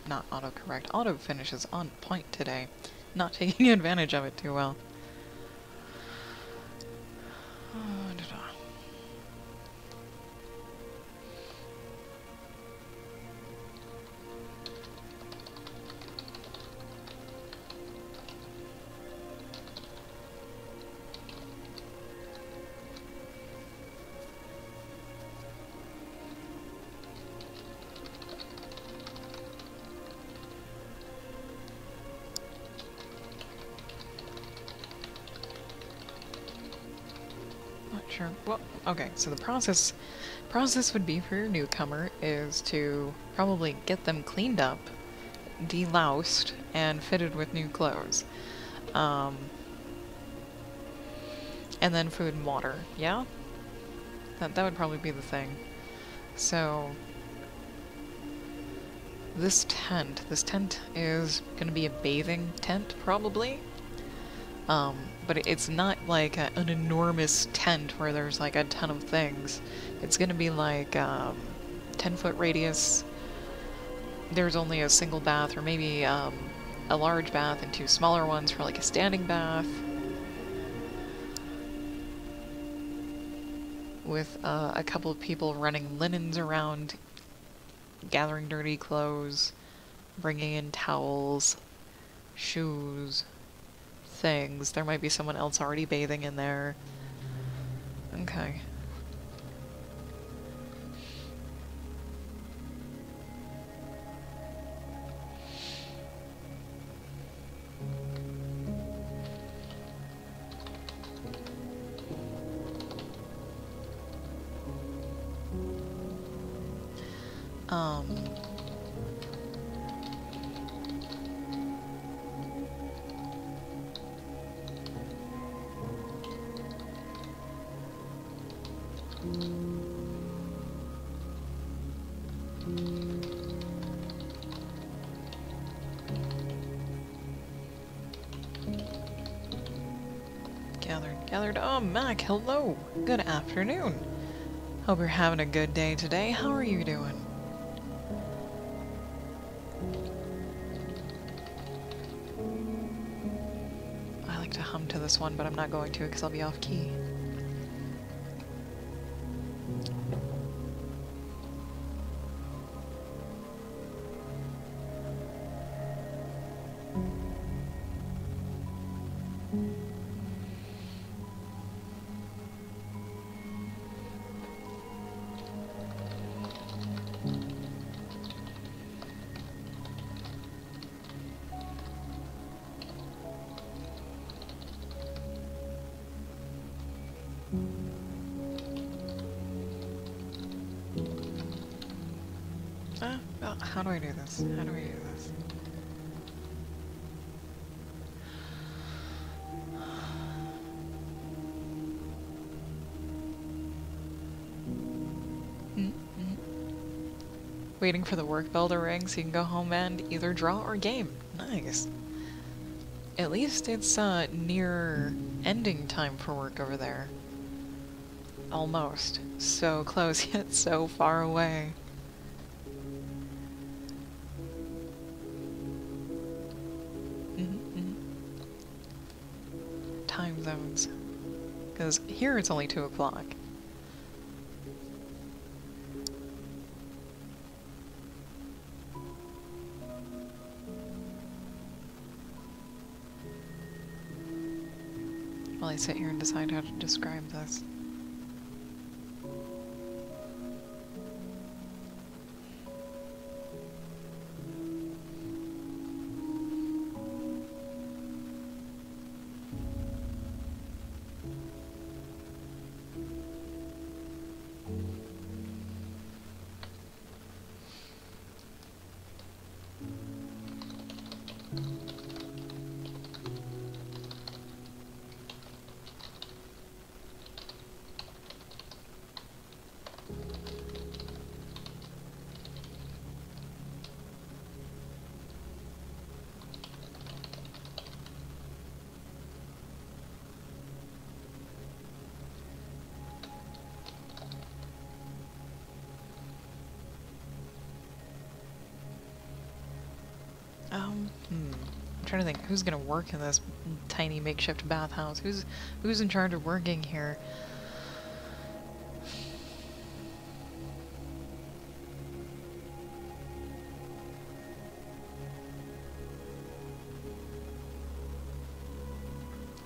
not autocorrect, auto finish is on point today. Not taking advantage of it too well. Sure. Well, okay, so the process would be for your newcomer is to probably get them cleaned up, deloused, and fitted with new clothes. And then food and water, yeah? That would probably be the thing. So this tent is gonna be a bathing tent, probably. But it's not like an enormous tent where there's like a ton of things. It's gonna be like 10-foot radius. There's only a single bath, or maybe a large bath and two smaller ones for like a standing bath. With a couple of people running linens around, gathering dirty clothes, bringing in towels, shoes, things. There might be someone else already bathing in there. Okay. Um... Gathered. Oh, Mac, hello. Good afternoon. Hope you're having a good day today. How are you doing? I like to hum to this one, but I'm not going to because I'll be off key. Well, how do I do this? How do I do this? Waiting for the work bell to ring so you can go home and either draw or game. Nice. At least it's near ending time for work over there. Almost. So close yet so far away. Time zones. Because here it's only 2 o'clock. While I sit here and decide how to describe this. I'm trying to think who's gonna work in this tiny makeshift bathhouse. Who's in charge of working here?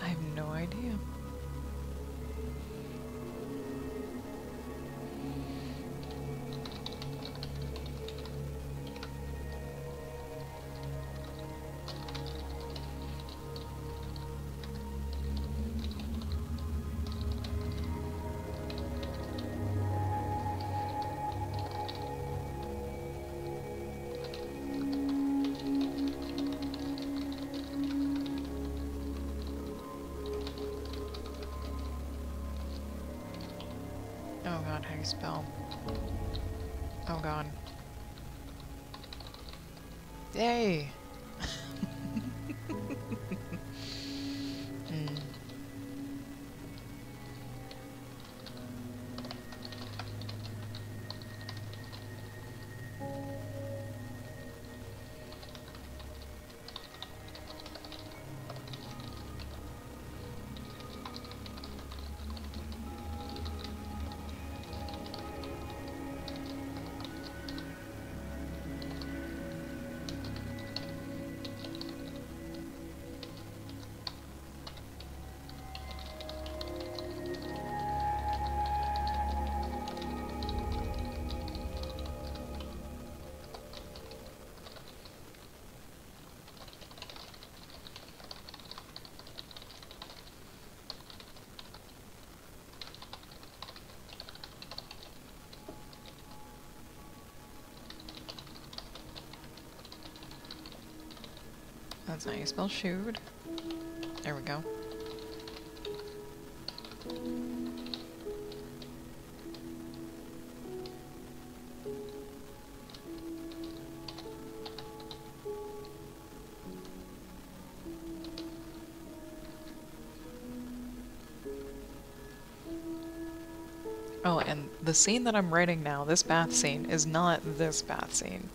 I have no idea. Oh god, how do you spell? Oh god. Yay! That's how you spell shoot. There we go. Oh, and the scene that I'm writing now, this bath scene, is not this bath scene.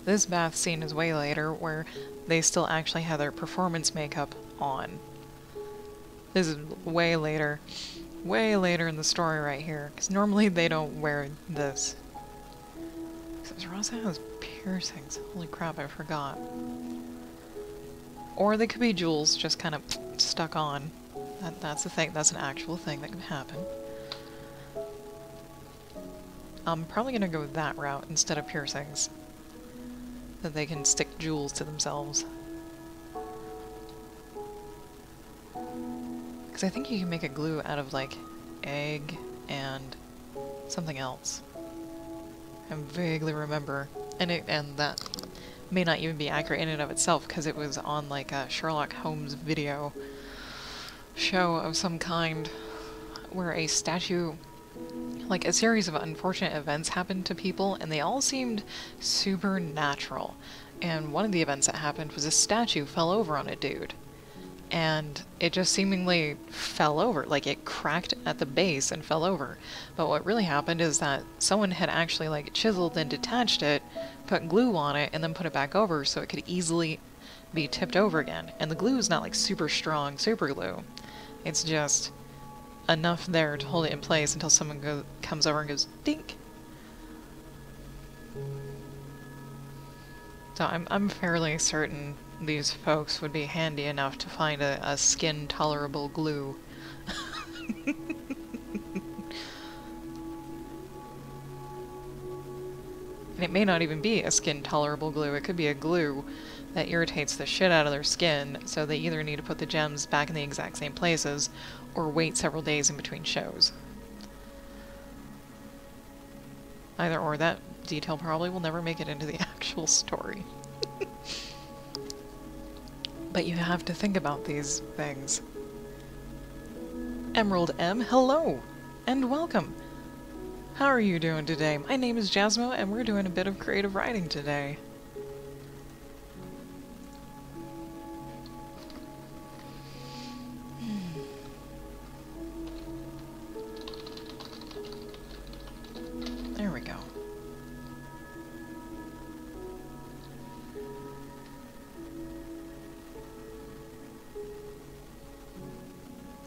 This bath scene is way later, where they still actually have their performance makeup on. This is way later in the story right here, because normally they don't wear this. Because Rosa has piercings. Holy crap, I forgot. Or they could be jewels just kind of stuck on. That's a thing. That's an actual thing that can happen. I'm probably gonna go that route instead of piercings. That they can stick jewels to themselves. Because I think you can make a glue out of, like, egg and something else. I vaguely remember. And that may not even be accurate in and of itself, because it was on, like, a Sherlock Holmes video show of some kind, where a statue... Like, a series of unfortunate events happened to people, and they all seemed supernatural. And one of the events that happened was a statue fell over on a dude. And it just seemingly fell over. Like, it cracked at the base and fell over. But what really happened is that someone had actually, like, chiseled and detached it, put glue on it, and then put it back over so it could easily be tipped over again. And the glue is not, like, super strong super glue. It's just... enough there to hold it in place until someone comes over and goes dink. So I'm fairly certain these folks would be handy enough to find a skin tolerable glue. And it may not even be a skin tolerable glue, it could be a glue that irritates the shit out of their skin, so they either need to put the gems back in the exact same places, or wait several days in between shows. Either or, that detail probably will never make it into the actual story. But you have to think about these things. Emerald M, hello! And welcome! How are you doing today? My name is Jasmo, and we're doing a bit of creative writing today. There we go.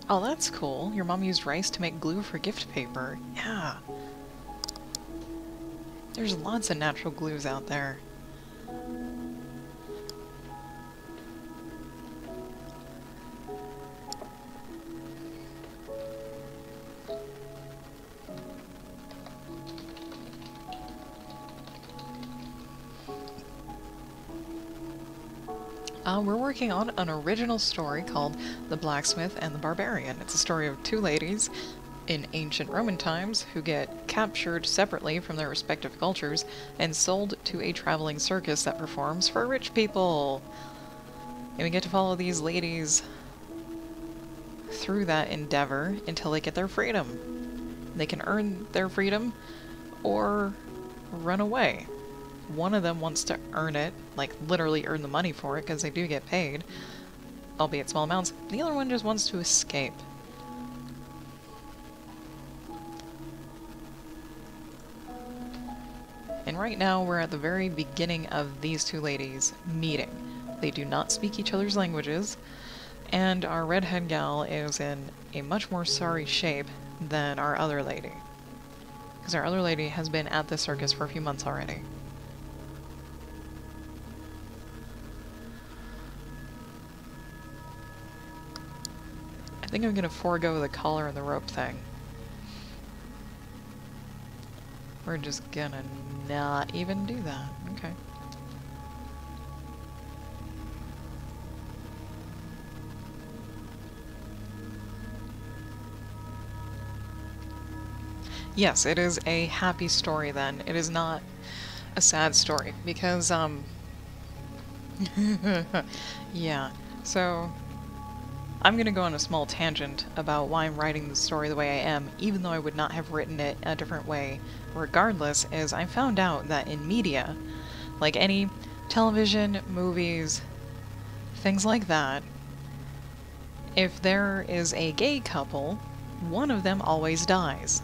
Oh, that's cool. Your mom used rice to make glue for gift paper. Yeah. There's lots of natural glues out there. We're working on an original story called The Blacksmith and the Barbarian. It's a story of two ladies in ancient Roman times who get captured separately from their respective cultures and sold to a traveling circus that performs for rich people. And we get to follow these ladies through that endeavor until they get their freedom. They can earn their freedom or run away. One of them wants to earn it, like literally earn the money for it, because they do get paid, albeit small amounts. The other one just wants to escape. And right now we're at the very beginning of these two ladies meeting. They do not speak each other's languages, and our redhead gal is in a much more sorry shape than our other lady. Because our other lady has been at the circus for a few months already. I think I'm gonna forego the collar and the rope thing. We're just gonna not even do that. Okay. Yes, it is a happy story then. It is not a sad story, because, Yeah, so I'm gonna go on a small tangent about why I'm writing the story the way I am, even though I would not have written it a different way regardless, is I found out that in media, like any television, movies, things like that, if there is a gay couple, one of them always dies.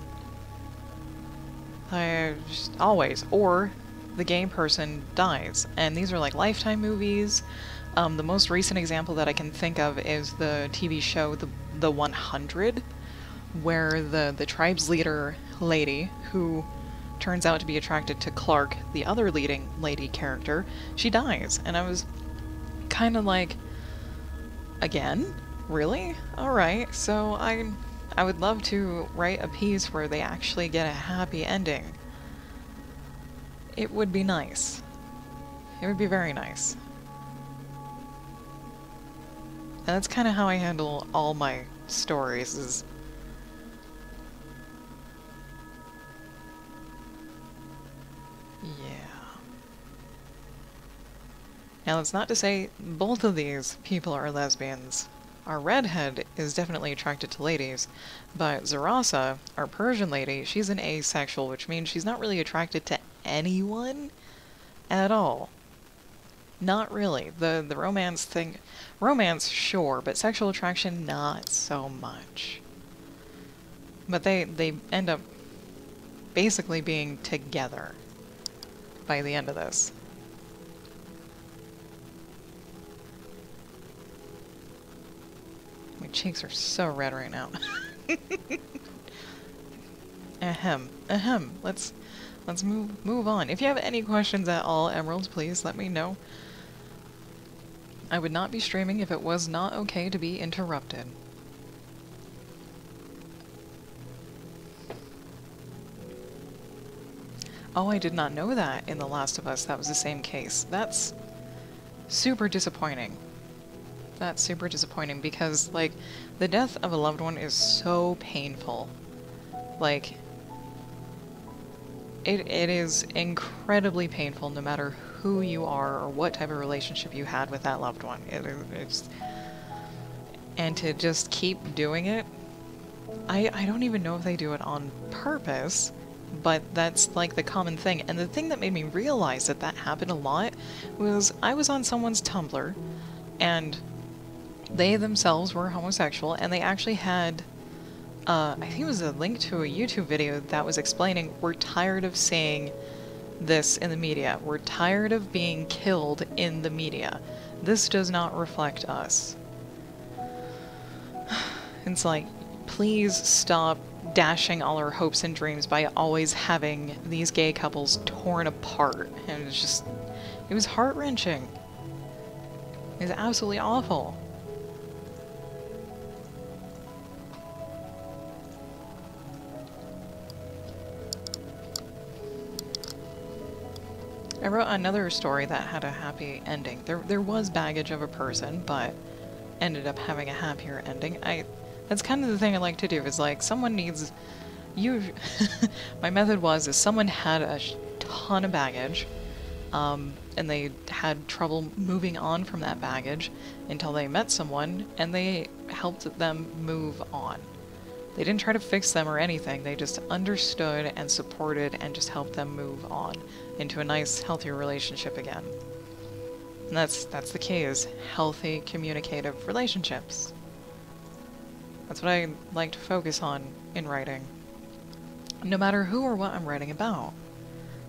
Just always. Or the gay person dies. And these are like Lifetime movies. The most recent example that I can think of is the TV show The 100, where the tribe's leader lady, who turns out to be attracted to Clark, the other leading lady character, she dies. And I was kind of like, again? Really? Alright, so I would love to write a piece where they actually get a happy ending. It would be nice. It would be very nice. And that's kind of how I handle all my stories, is... Yeah. Now, that's not to say both of these people are lesbians. Our redhead is definitely attracted to ladies, but Zarasa, our Persian lady, she's an asexual, which means she's not really attracted to anyone at all. Not really. The romance thing... Romance, sure, but sexual attraction, not so much. But they end up basically being together by the end of this. My cheeks are so red right now. Ahem. Ahem. Let's move on. If you have any questions at all, Emeralds, please let me know. I would not be streaming if it was not okay to be interrupted. Oh, I did not know that in The Last of Us that was the same case. That's super disappointing. That's super disappointing because, like, the death of a loved one is so painful. Like, it is incredibly painful no matter who you are or what type of relationship you had with that loved one. It's... And to just keep doing it, I don't even know if they do it on purpose, but that's like the common thing. And the thing that made me realize that that happened a lot was I was on someone's Tumblr, and they themselves were homosexual, and they actually had, I think it was a link to a YouTube video that was explaining, we're tired of seeing this in the media. We're tired of being killed in the media. This does not reflect us. It's like, please stop dashing all our hopes and dreams by always having these gay couples torn apart. And it's just, it was heart-wrenching. It was absolutely awful. I wrote another story that had a happy ending. There was baggage of a person, but ended up having a happier ending. That's kind of the thing I like to do, is like, someone needs... My method is someone had a ton of baggage, and they had trouble moving on from that baggage until they met someone, and they helped them move on. They didn't try to fix them or anything, they just understood and supported and just helped them move on into a nice, healthy relationship again. And that's the key, is healthy, communicative relationships. That's what I like to focus on in writing. No matter who or what I'm writing about.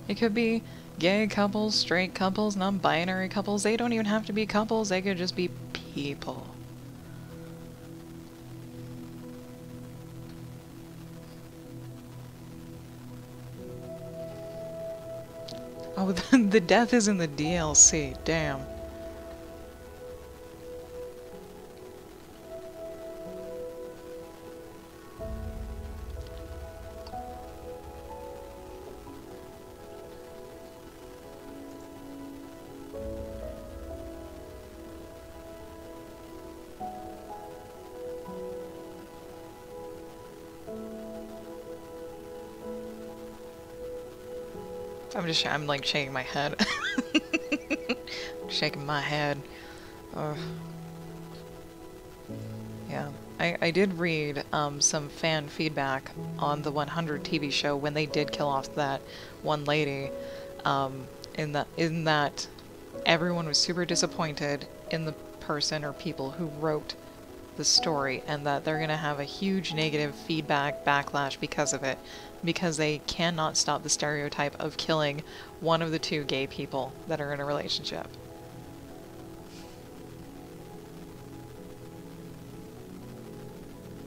It could be gay couples, straight couples, non-binary couples. They don't even have to be couples, they could just be people. Oh, the death is in the DLC, damn. I'm like shaking my head. shaking my head. Ugh. Yeah. I did read some fan feedback on the 100 TV show when they did kill off that one lady, in that everyone was super disappointed in the person or people who wrote the story, and that they're gonna have a huge negative feedback backlash because of it, because they cannot stop the stereotype of killing one of the two gay people that are in a relationship.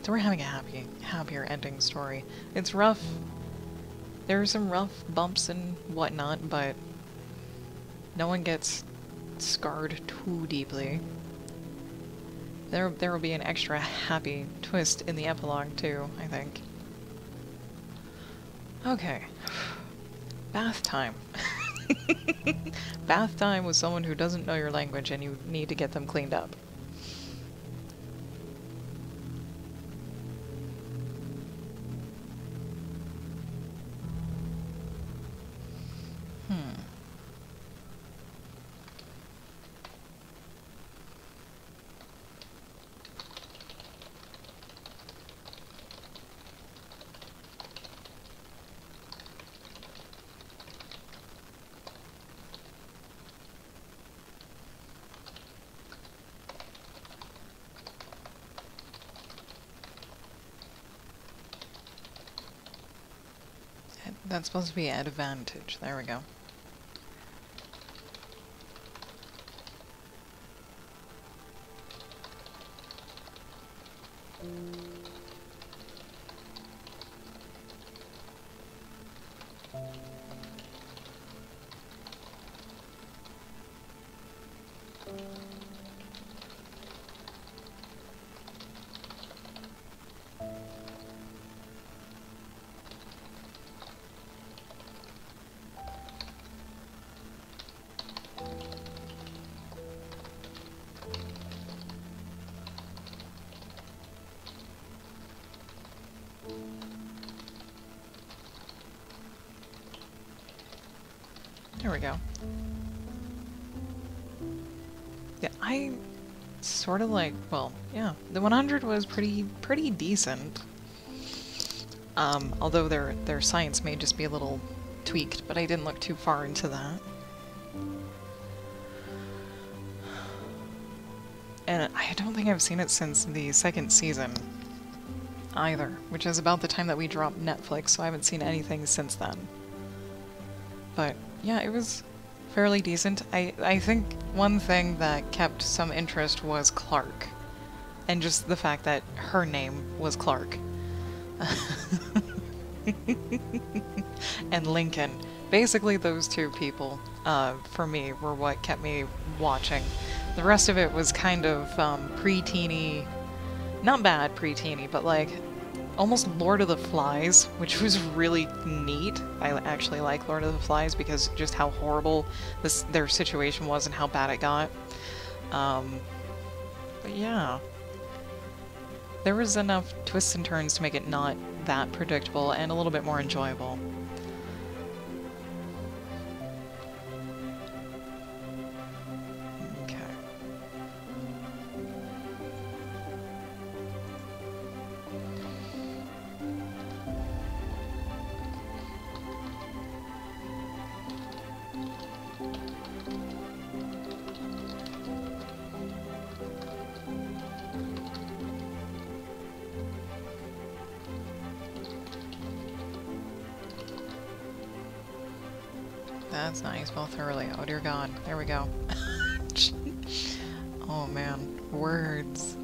So we're having a happier ending story. It's rough. There are some rough bumps and whatnot, but no one gets scarred too deeply. There will be an extra happy twist in the epilogue too, I think. Okay. Bath time. Bath time with someone who doesn't know your language and you need to get them cleaned up. That's supposed to be advantage. There we go. There we go. Yeah, I sort of like, well, yeah, the 100 was pretty decent. Although their science may just be a little tweaked, but I didn't look too far into that. And I don't think I've seen it since the second season either, which is about the time that we dropped Netflix, so I haven't seen anything since then. But yeah, it was fairly decent. I think one thing that kept some interest was Clark, and just the fact that her name was Clark. And Lincoln. Basically those two people, for me, were what kept me watching. The rest of it was kind of pre-teeny, not bad pre-teeny, but like almost Lord of the Flies, which was really neat. I actually like Lord of the Flies because just how horrible their situation was and how bad it got. But yeah. There was enough twists and turns to make it not that predictable and a little bit more enjoyable. Okay. That's nice. Well, thoroughly. Oh dear God. There we go. Oh man. Words.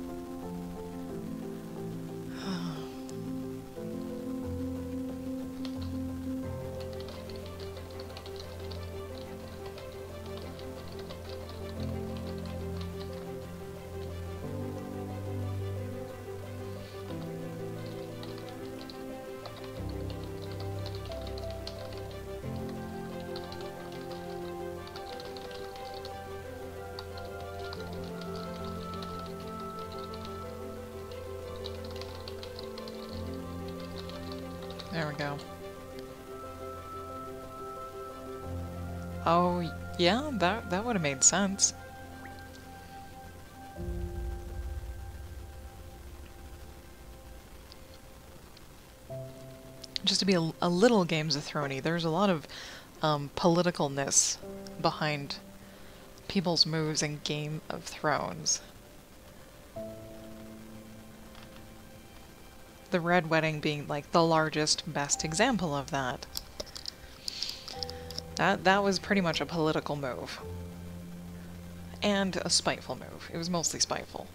There we go. Oh, Yeah, that would have made sense. Just to be a little Games of Thrones-y, there's a lot of politicalness behind people's moves in Game of Thrones. The Red Wedding being like the largest, best example of that. That was pretty much a political move. And a spiteful move. It was mostly spiteful.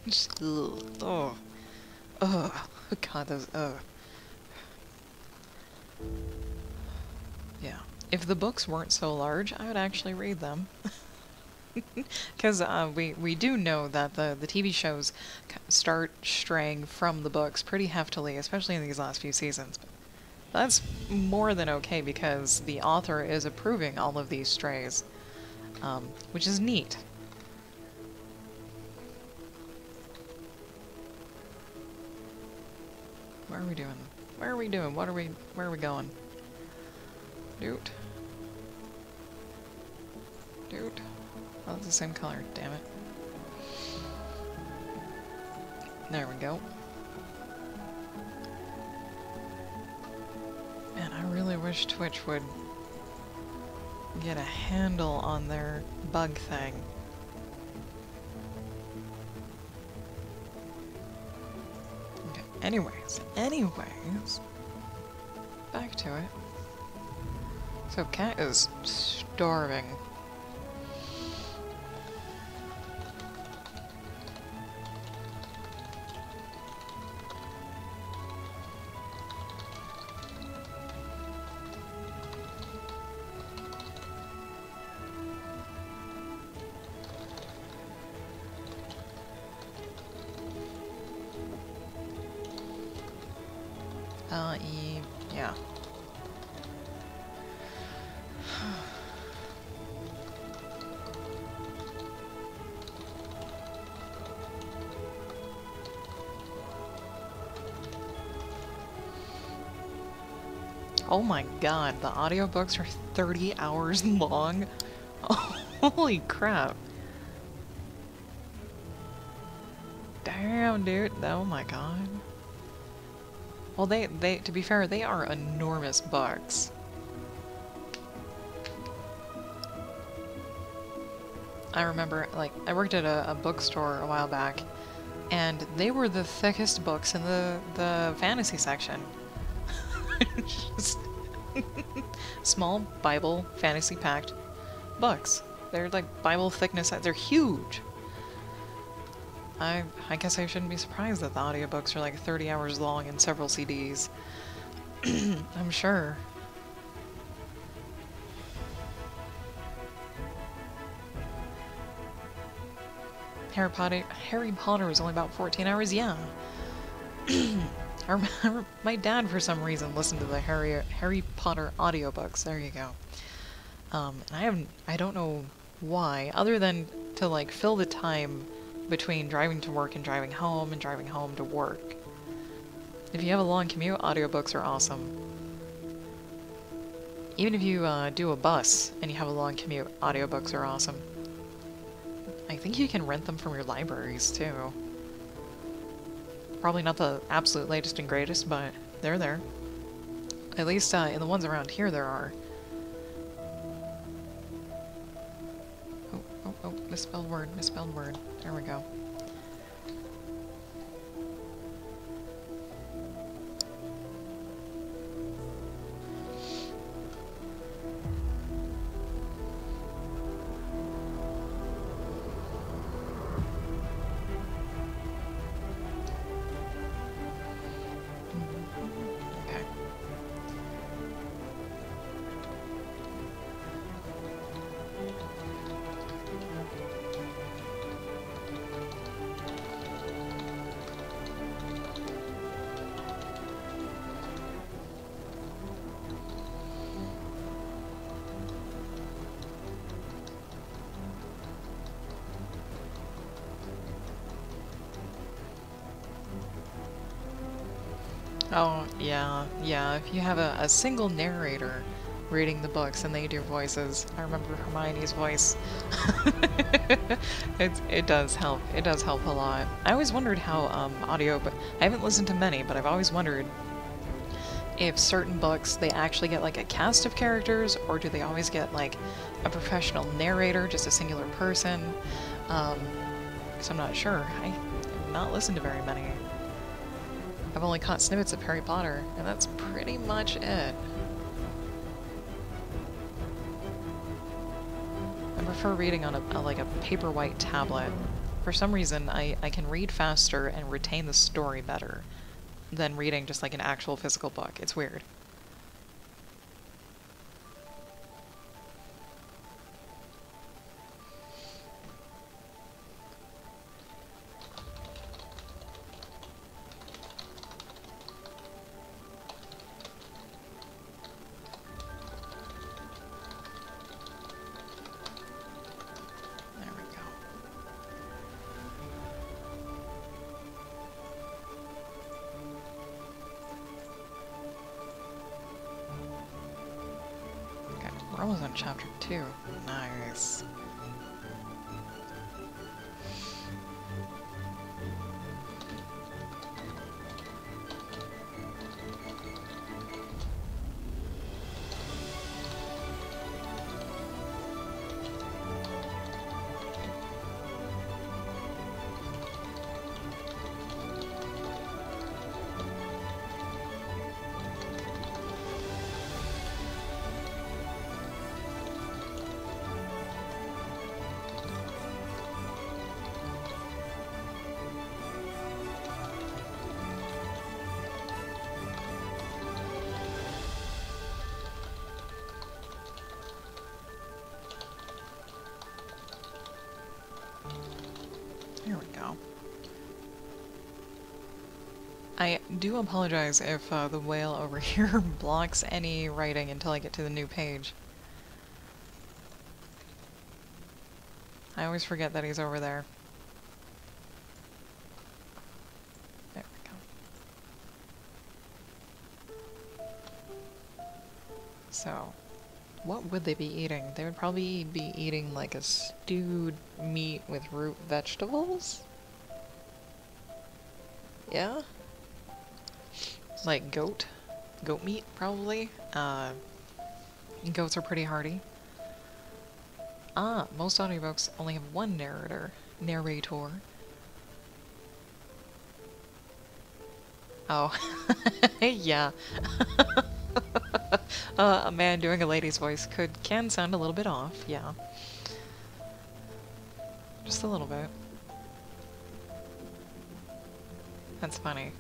Just, ugh. Oh. Ugh. God, those, ugh. Yeah. If the books weren't so large, I would actually read them. Because we do know that the TV shows start straying from the books pretty heftily, especially in these last few seasons. But that's more than okay because the author is approving all of these strays, which is neat. What are we doing? Where are we doing? Where are we going? Dude. Dude. Oh, it's the same color, damn it. There we go. Man, I really wish Twitch would get a handle on their bug thing. Okay, anyways, back to it. So Cat is starving. Yeah. Oh my god, the audiobooks are 30 hours long? Holy crap. Damn, dude. Oh my god. Well, they, to be fair, they are enormous books. I remember, like, I worked at a bookstore a while back, and they were the thickest books in the fantasy section. Just small Bible fantasy-packed books. They're like Bible thickness. They're huge. I guess I shouldn't be surprised that the audiobooks are like 30 hours long and several CDs. I'm sure. Harry Potter is only about 14 hours, yeah. I remember my dad, for some reason, listened to the Harry Potter audiobooks. There you go. And I don't know why, other than to like fill the time between driving to work and driving home to work. If you have a long commute, audiobooks are awesome. Even if you do a bus and you have a long commute, audiobooks are awesome. I think you can rent them from your libraries too. Probably not the absolute latest and greatest, but they're there. At least in the ones around here there are. Oh, misspelled word. There we go. Okay. Oh, yeah, if you have a single narrator, reading the books and they do voices. I remember Hermione's voice. It does help. It does help a lot. I always wondered how but I haven't listened to many, but I've always wondered if certain books they actually get like a cast of characters, or do they always get like a professional narrator, just a singular person? So I'm not sure. I have not listened to very many. I've only caught snippets of Harry Potter, and that's pretty much it. I prefer reading on like a paper white tablet. For some reason, I can read faster and retain the story better than reading just like an actual physical book. It's weird. We're almost on chapter 2. Nice. Here we go. I do apologize if the whale over here blocks any writing until I get to the new page. I always forget that he's over there. There we go. So, what would they be eating? They would probably be eating like a stewed meat with root vegetables? Yeah? Like goat? Goat meat, probably? Goats are pretty hardy. Ah, most audiobooks only have one narrator. Oh. Yeah. A man doing a lady's voice can sound a little bit off, yeah. Just a little bit. That's funny.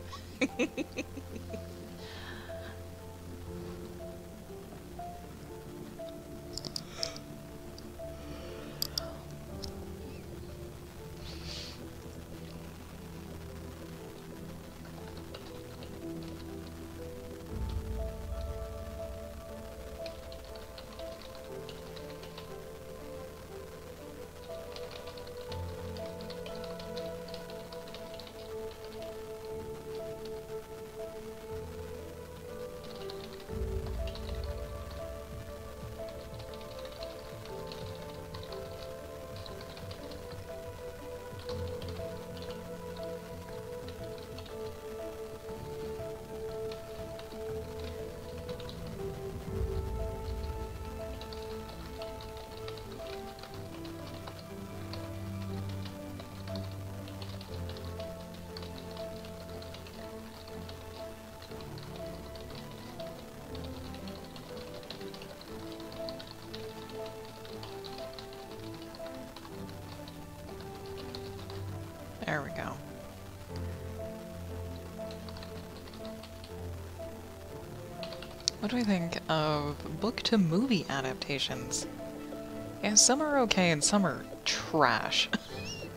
There we go. What do I think of book-to-movie adaptations? Yeah, some are okay and some are trash.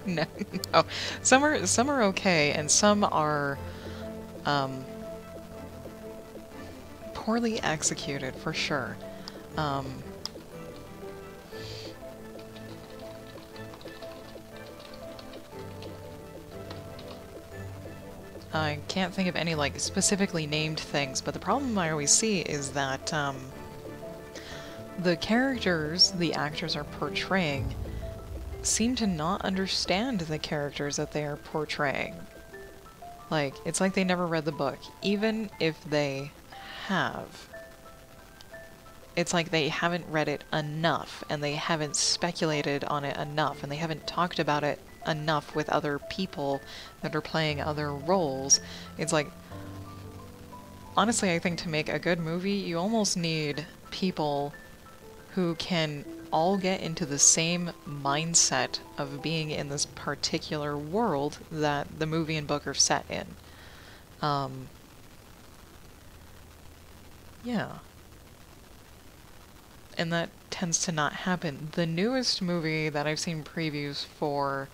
No, no. Some are okay and some are poorly executed for sure. I can't think of any like specifically named things, but the problem I always see is that the characters the actors are portraying seem to not understand the characters that they are portraying. Like, it's like they never read the book, even if they have. It's like they haven't read it enough, and they haven't speculated on it enough, and they haven't talked about it enough with other people that are playing other roles. It's like, honestly, I think to make a good movie, you almost need people who can all get into the same mindset of being in this particular world that the movie and book are set in. Yeah. And that tends to not happen. The newest movie that I've seen previews for,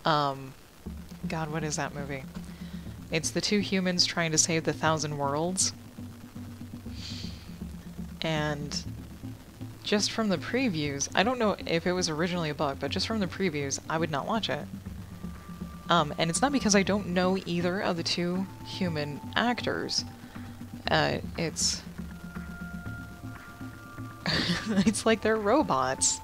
God, what is that movie? It's the two humans trying to save the 1,000 worlds. And just from the previews, I don't know if it was originally a book, but just from the previews, I would not watch it. And it's not because I don't know either of the two human actors. It's it's like they're robots.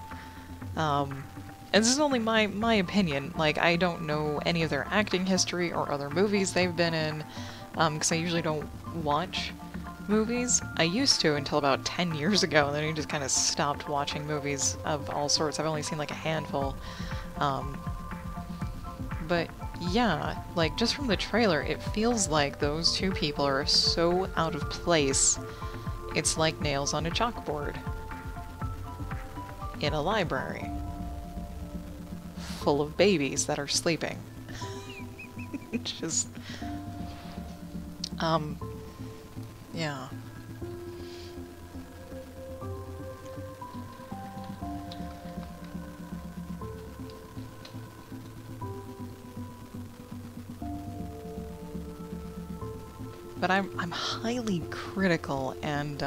And this is only my opinion. Like, I don't know any of their acting history or other movies they've been in, because I usually don't watch movies. I used to until about 10 years ago, and then I just kind of stopped watching movies of all sorts. I've only seen like a handful. But yeah, like, just from the trailer, it feels like those two people are so out of place. It's like nails on a chalkboard in a library full of babies that are sleeping. Just, yeah. But I'm highly critical and,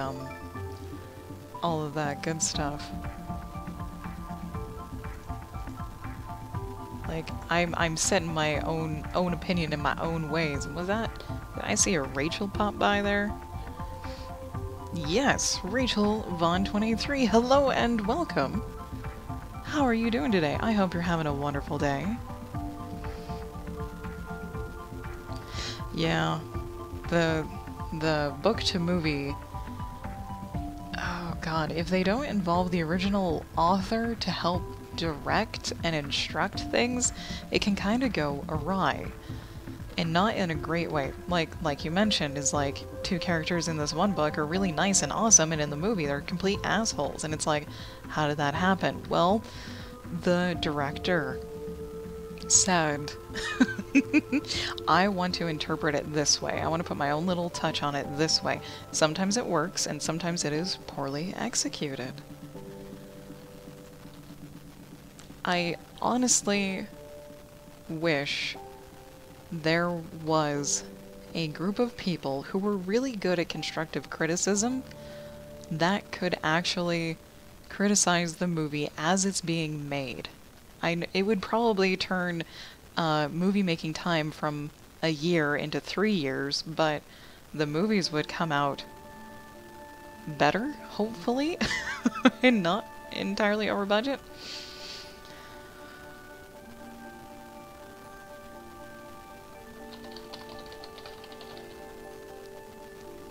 all of that good stuff. Like, I'm set in my own opinion in my own ways. Was that... Did I see a Rachel pop by there? Yes, Rachel Von23. Hello and welcome. How are you doing today? I hope you're having a wonderful day. Yeah, the book to movie... Oh god, if they don't involve the original author to help direct and instruct things, it can kind of go awry. And not in a great way. Like you mentioned, is like, two characters in this one book are really nice and awesome, and in the movie they're complete assholes. And it's like, how did that happen? Well, the director said, I want to interpret it this way. I want to put my own little touch on it this way. Sometimes it works, and sometimes it is poorly executed. I honestly wish there was a group of people who were really good at constructive criticism that could actually criticize the movie as it's being made. It would probably turn movie making time from a year into 3 years, but the movies would come out better, hopefully, and not entirely over budget.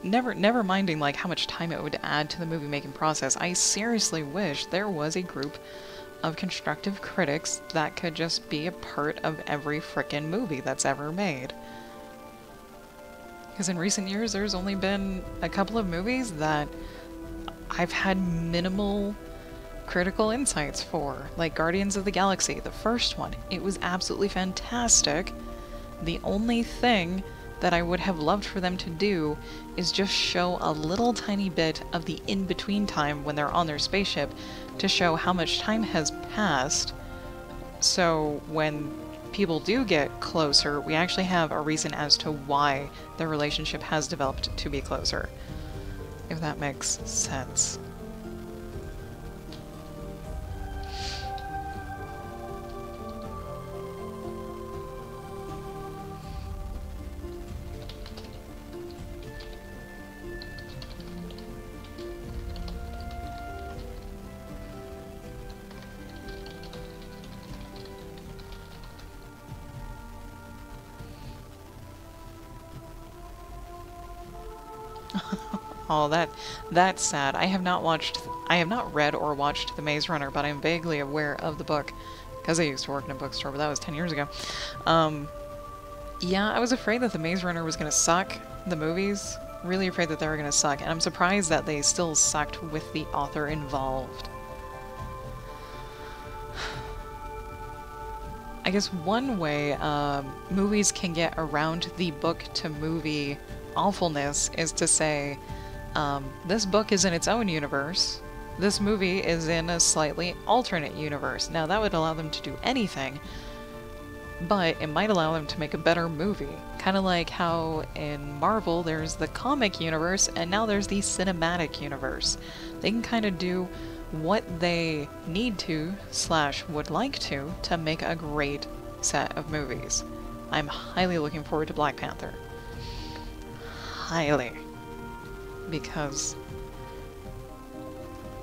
Never minding like how much time it would add to the movie making process, I seriously wish there was a group of constructive critics that could just be a part of every frickin' movie that's ever made. Because in recent years, there's only been a couple of movies that I've had minimal critical insights for, like Guardians of the Galaxy, the first one. It was absolutely fantastic. The only thing that I would have loved for them to do is just show a little tiny bit of the in-between time when they're on their spaceship to show how much time has passed, so when people do get closer, we actually have a reason as to why their relationship has developed to be closer. If that makes sense. Oh, that's sad. I have not read or watched The Maze Runner, but I'm vaguely aware of the book because I used to work in a bookstore, but that was 10 years ago. Yeah, I was afraid that The Maze Runner was gonna suck, the movies. Really afraid that they were gonna suck, and I'm surprised that they still sucked with the author involved. I guess one way movies can get around the book-to-movie awfulness is to say, this book is in its own universe, this movie is in a slightly alternate universe. Now, that would allow them to do anything, but it might allow them to make a better movie. Kind of like how in Marvel there's the comic universe, and now there's the cinematic universe. They can kind of do what they need to / would like to make a great set of movies. I'm highly looking forward to Black Panther. Highly. Because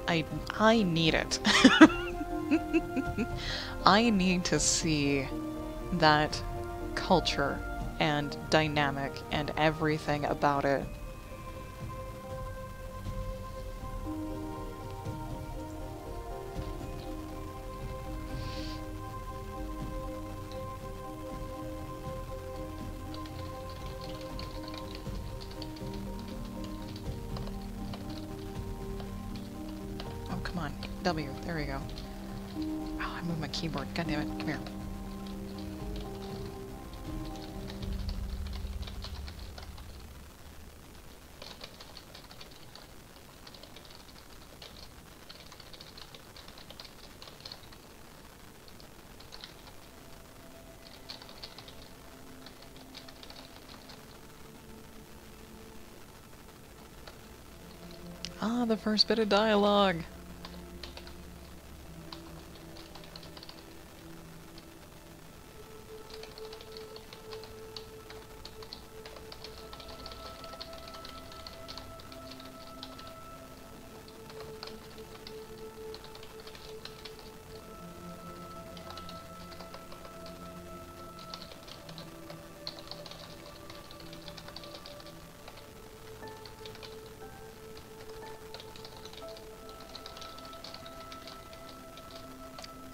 I need it. I need to see that culture and dynamic and everything about it. W, there we go. Oh, I moved my keyboard. God damn it. Come here. Ah, the first bit of dialogue.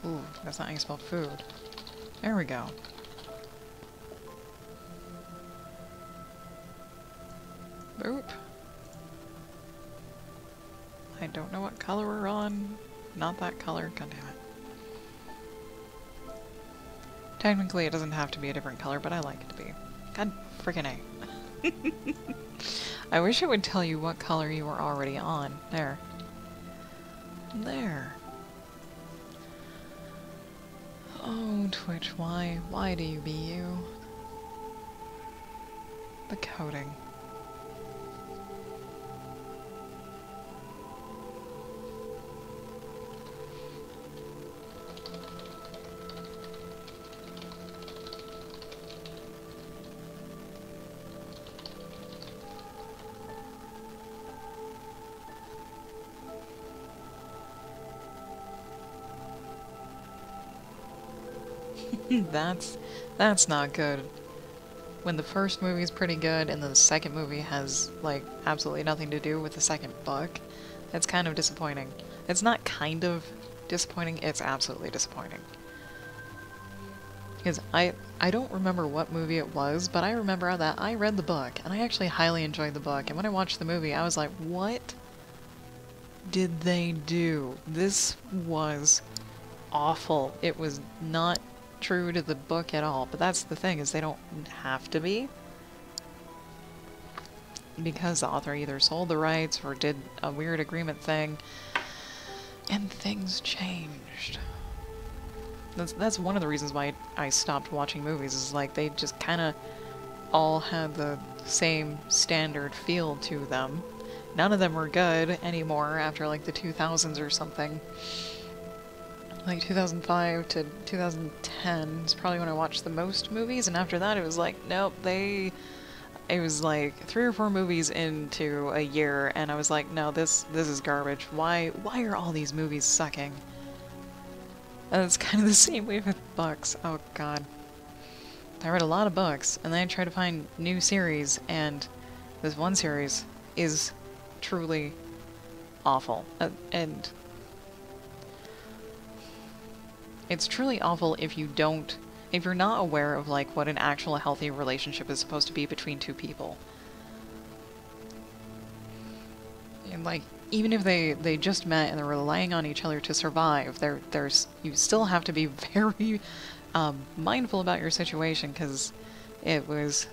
Ooh, that's not how you spell food. There we go. Boop. I don't know what color we're on. Not that color. God damn it. Technically, it doesn't have to be a different color, but I like it to be. God freaking A. I wish it would tell you what color you were already on. There. There. Oh, Twitch, why? Why do you be you? The coding. That's not good. When the first movie's pretty good and then the second movie has, like, absolutely nothing to do with the second book, that's kind of disappointing. It's not kind of disappointing, it's absolutely disappointing. Because I don't remember what movie it was, but I remember that I read the book, and I actually highly enjoyed the book, and when I watched the movie, I was like, what did they do? This was awful. It was not true to the book at all, but that's the thing, is they don't have to be, because the author either sold the rights or did a weird agreement thing, and things changed. That's one of the reasons why I stopped watching movies, is like they just kind of all had the same standard feel to them. None of them were good anymore after like the 2000s or something. Like 2005 to 2010 is probably when I watched the most movies, and after that it was like, nope, it was like 3 or 4 movies into a year, and I was like, no, this is garbage. Why are all these movies sucking? And it's kind of the same way with books. Oh god. I read a lot of books, and then I tried to find new series, and this one series is truly awful. And it's truly awful if you're not aware of, like, what an actual healthy relationship is supposed to be between two people. And, like, even if they just met and they're relying on each other to survive, you still have to be very mindful about your situation, because it was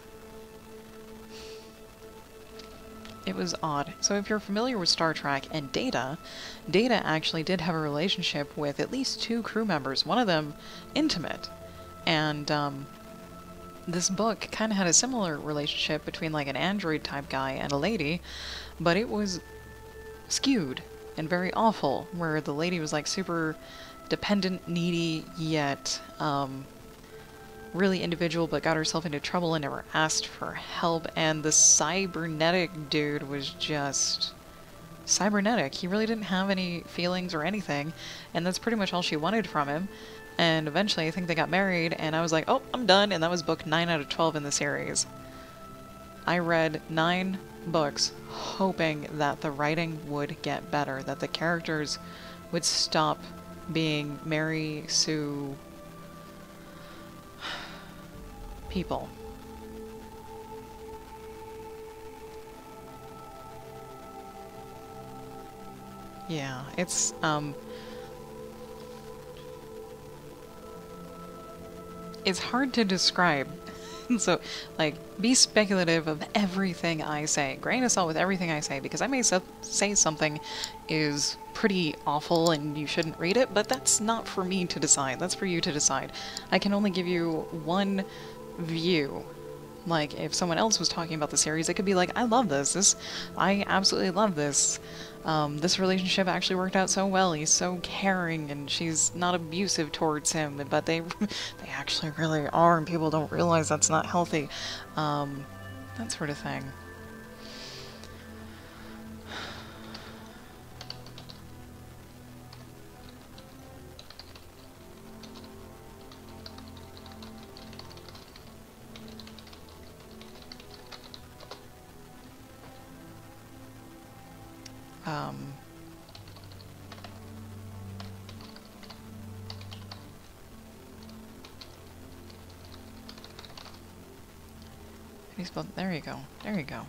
odd. So if you're familiar with Star Trek and Data actually did have a relationship with at least 2 crew members, one of them intimate. And this book kind of had a similar relationship between, like, an android type guy and a lady, but it was skewed and very awful, where the lady was, like, super dependent, needy, yet really individual, but got herself into trouble and never asked for help. And the cybernetic dude was just cybernetic. He really didn't have any feelings or anything, and that's pretty much all she wanted from him. And eventually I think they got married, and I was like, oh, I'm done, and that was book 9 out of 12 in the series. I read 9 books hoping that the writing would get better, that the characters would stop being Mary Sue people. Yeah, it's hard to describe. So, like, be speculative of everything I say. Grain of salt with everything I say, because I may say something is pretty awful and you shouldn't read it, but that's not for me to decide. That's for you to decide. I can only give you one view. Like, if someone else was talking about the series, it could be like, I love this. I absolutely love this. This relationship actually worked out so well. He's so caring, and she's not abusive towards him, but they actually really are, and people don't realize that's not healthy. That sort of thing. There you go. There you go.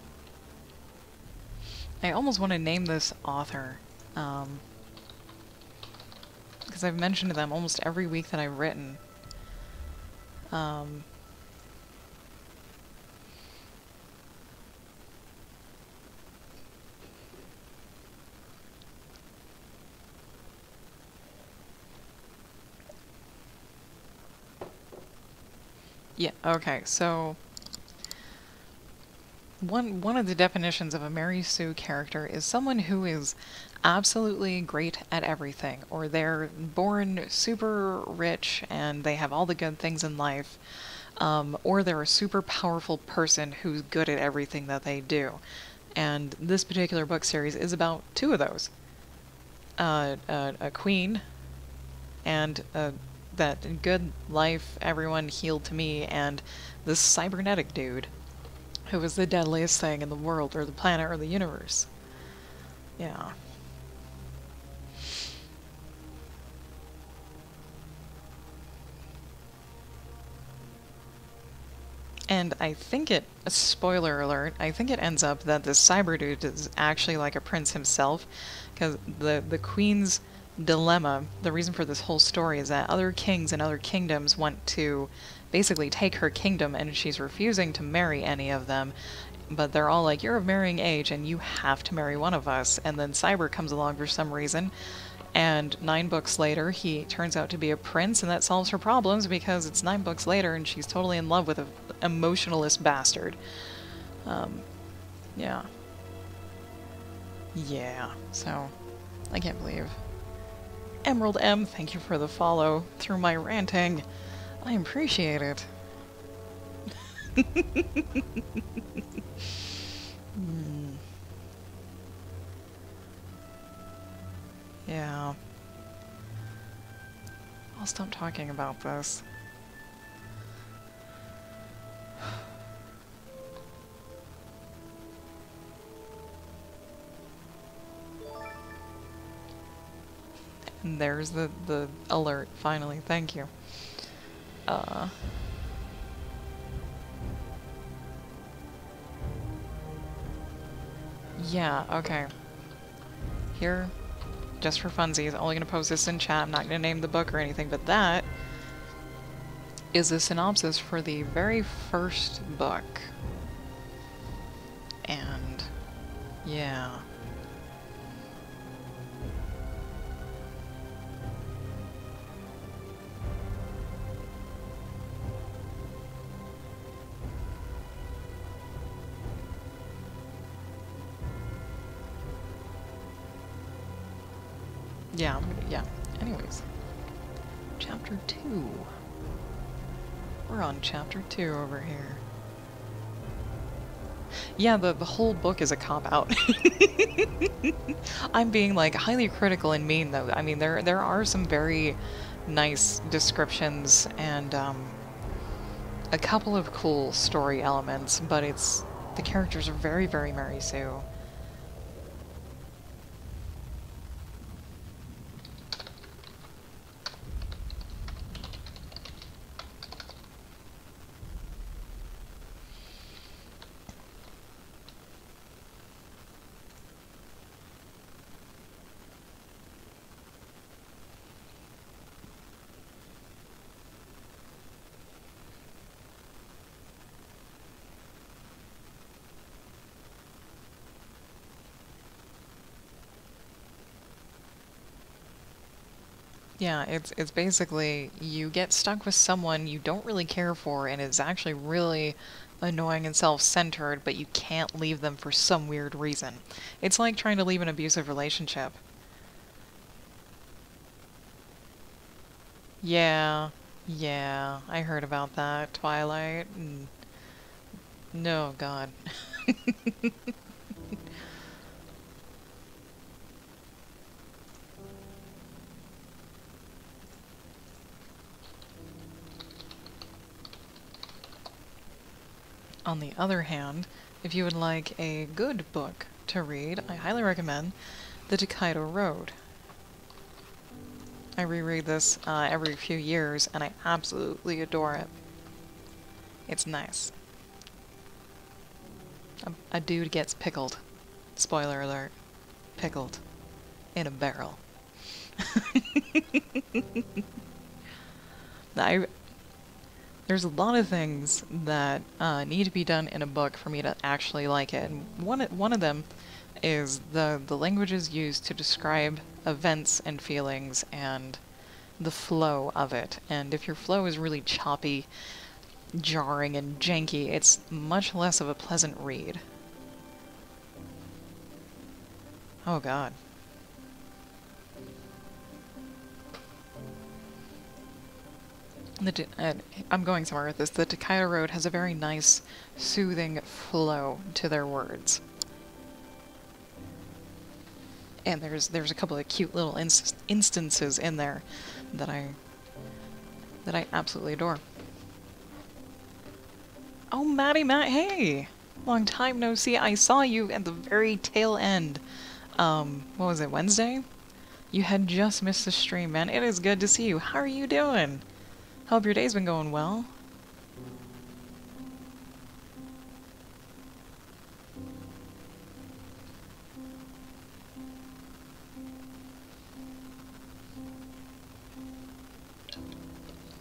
I almost want to name this author, because I've mentioned them almost every week that I've written. Yeah, okay, so one of the definitions of a Mary Sue character is someone who is absolutely great at everything, or they're born super rich and they have all the good things in life, or they're a super powerful person who's good at everything that they do. And this particular book series is about 2 of those. A queen and that good life, everyone healed to me, and this cybernetic dude who was the deadliest thing in the world, or the planet, or the universe. Yeah. And I think spoiler alert, I think it ends up that this cyber dude is actually like a prince himself, because the queen's dilemma, the reason for this whole story, is that other kings and other kingdoms want to basically take her kingdom, and she's refusing to marry any of them, but they're all like, you're of marrying age and you have to marry one of us. And then Cyber comes along for some reason, and 9 books later he turns out to be a prince, and that solves her problems because it's 9 books later and she's totally in love with an emotionalist bastard. Yeah. Yeah, so I can't believe. Emerald M, thank you for the follow through my ranting. I appreciate it. Yeah. I'll stop talking about this. There's the alert, finally. Thank you. Yeah, okay. Here, just for funsies, only gonna post this in chat. I'm not gonna name the book or anything, but that is a synopsis for the very first book. And, yeah. Yeah. Anyways. Chapter 2. We're on chapter 2 over here. Yeah, the whole book is a cop-out. I'm being, like, highly critical and mean, though. I mean, there are some very nice descriptions and, a couple of cool story elements, but the characters are very, very Mary Sue. Yeah, it's basically you get stuck with someone you don't really care for and it's actually really annoying and self-centered, but you can't leave them for some weird reason. It's like trying to leave an abusive relationship. Yeah, yeah, I heard about that, Twilight. No, God. On the other hand, if you would like a good book to read, I highly recommend The Tokaido Road. I reread this every few years, and I absolutely adore it. It's nice. A dude gets pickled. Spoiler alert. Pickled. In a barrel. There's a lot of things that need to be done in a book for me to actually like it. And one of them is the languages used to describe events and feelings and the flow of it. And if your flow is really choppy, jarring, and janky, it's much less of a pleasant read. Oh God. I'm going somewhere with this. The Tokaido Road has a very nice, soothing flow to their words. And there's a couple of cute little instances in there that I absolutely adore. Oh, Matt, hey! Long time no see. I saw you at the very tail end. What was it, Wednesday? You had just missed the stream, man. It is good to see you. How are you doing? Hope your day's been going well.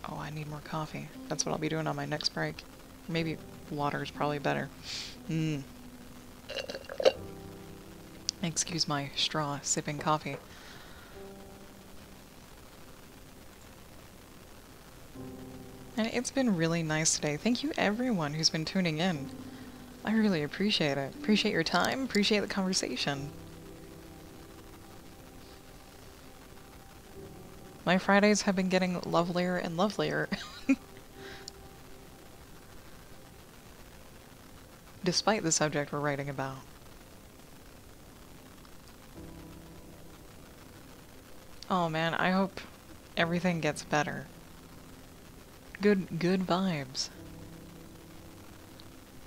Oh, I need more coffee. That's what I'll be doing on my next break. Maybe water is probably better. Excuse my straw sipping coffee. And it's been really nice today. Thank you everyone who's been tuning in. I really appreciate it. Appreciate your time, appreciate the conversation. My Fridays have been getting lovelier and lovelier. Despite the subject we're writing about. Oh man, I hope everything gets better. Good vibes.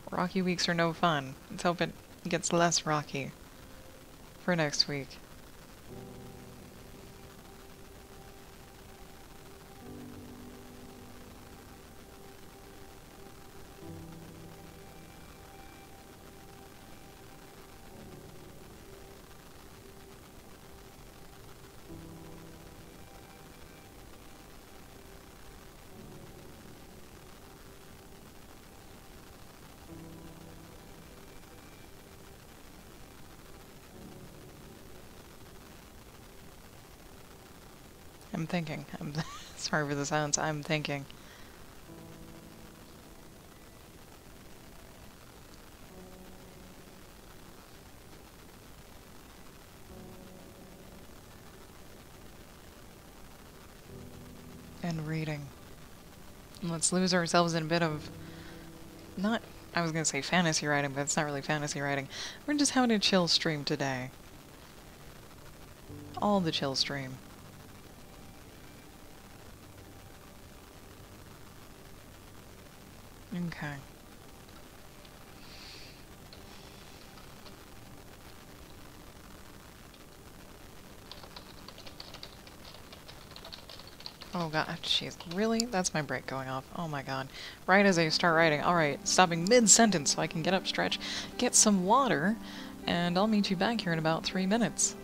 Rocky weeks are no fun. Let's hope it gets less rocky for next week. I'm thinking. I'm sorry for the silence. I'm thinking. And reading. Let's lose ourselves in a bit of... not... I was gonna say fantasy writing, but it's not really fantasy writing. We're just having a chill stream today. All the chill stream. Okay. Oh god, jeez, really? That's my break going off. Oh my god. Right as I start writing. Alright, stopping mid-sentence so I can get up, stretch, get some water, and I'll meet you back here in about 3 minutes.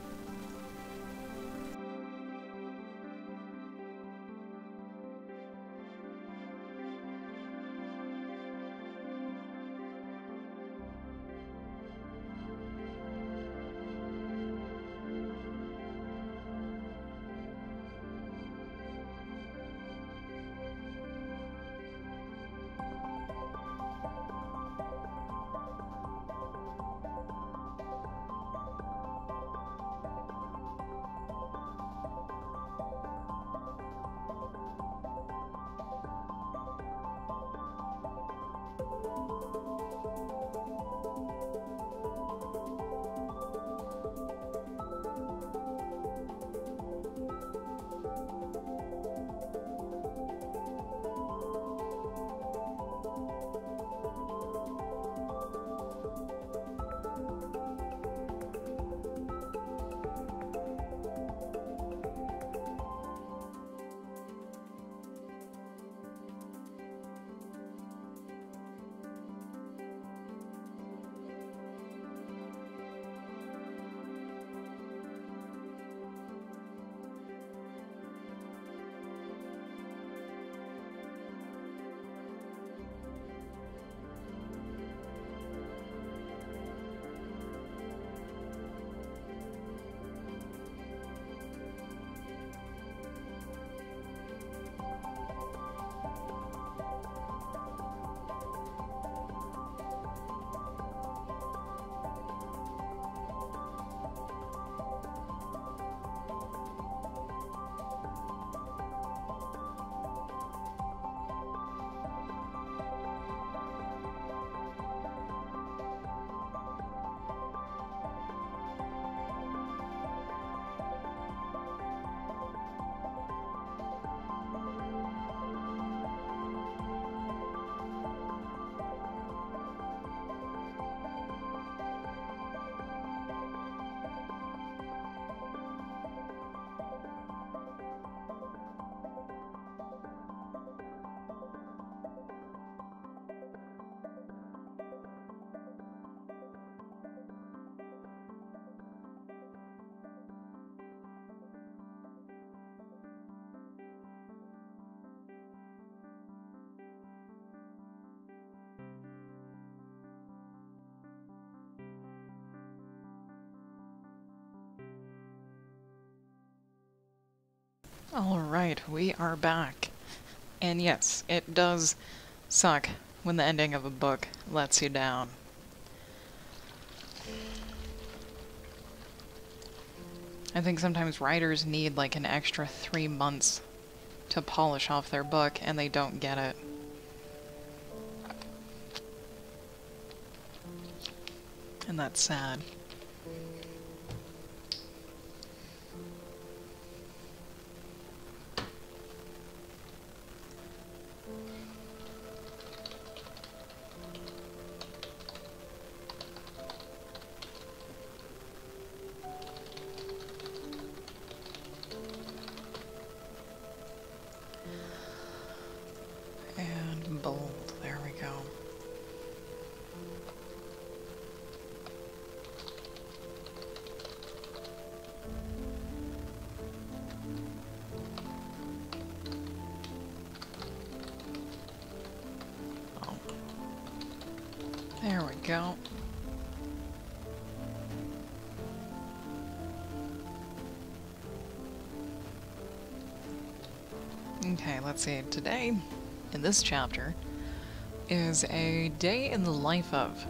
Alright, we are back. And yes, it does suck when the ending of a book lets you down. I think sometimes writers need like an extra 3 months to polish off their book, and they don't get it. And that's sad. And bold, there we go. Oh. There we go. Okay, let's see. Today, in this chapter, is a day in the life of.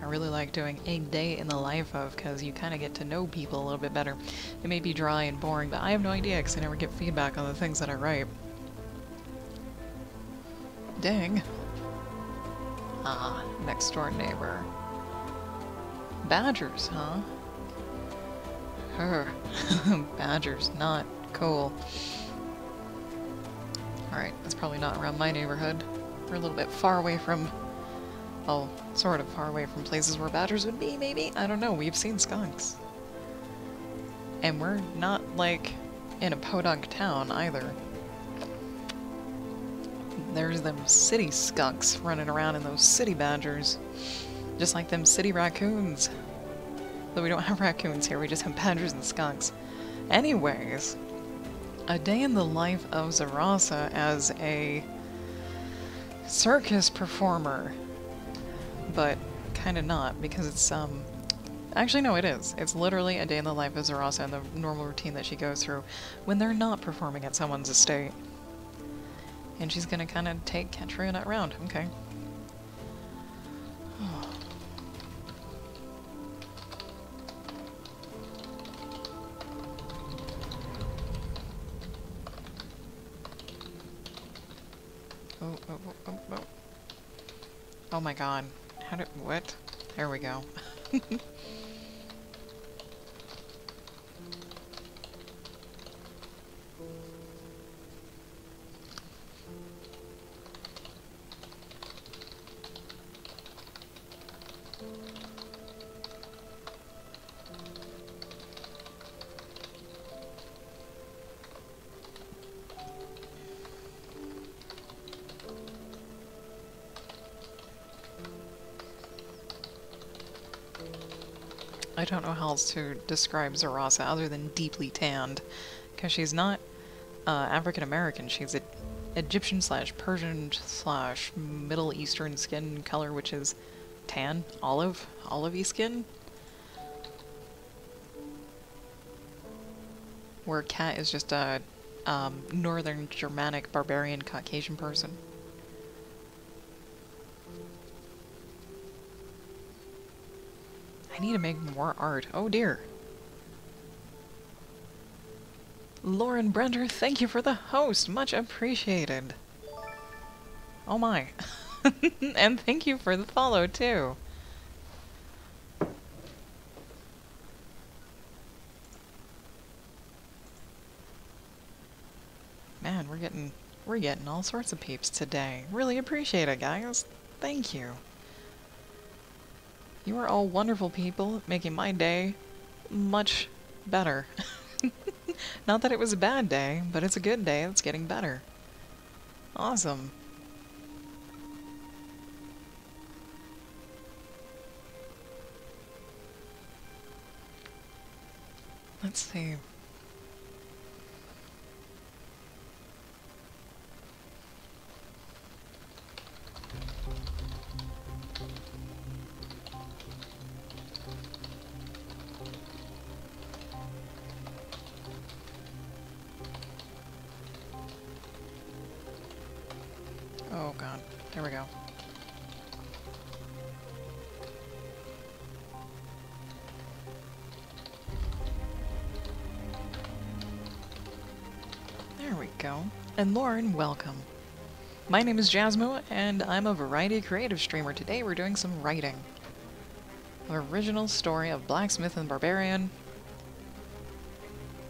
I really like doing a day in the life of because you kind of get to know people a little bit better. It may be dry and boring, but I have no idea because I never get feedback on the things that I write. Dang. Ah, next door neighbor. Badgers, huh? Badgers, not cool. Alright, that's probably not around my neighborhood. We're a little bit far away from... well, sort of far away from places where badgers would be, maybe? I don't know, we've seen skunks. And we're not, like, in a podunk town, either. There's them city skunks running around in those city badgers. Just like them city raccoons. Though we don't have raccoons here, we just have badgers and skunks. Anyways, a day in the life of Zarasa as a circus performer. But kinda not, because it's, actually no, it is. It's literally a day in the life of Zarasa and the normal routine that she goes through when they're not performing at someone's estate. And she's gonna kinda take Katrina around, okay. Oh my god. How did... what? There we go. I don't know how else to describe Zarasa other than deeply tanned, because she's not African American. She's Egyptian / Persian / Middle Eastern skin color, which is tan, olivey skin. Where Cat is just a Northern Germanic Barbarian Caucasian person. I need to make more art. Oh dear. Lauren Brender, thank you for the host. Much appreciated. Oh my. And thank you for the follow too. Man, we're getting all sorts of peeps today. Really appreciate it, guys. Thank you. You are all wonderful people, making my day much better. Not that it was a bad day, but it's a good day. It's getting better. Awesome. Let's see. Oh god, there we go. There we go. And Lauren, welcome. My name is Jasmo, and I'm a variety creative streamer. Today we're doing some writing. The original story of Blacksmith and Barbarian.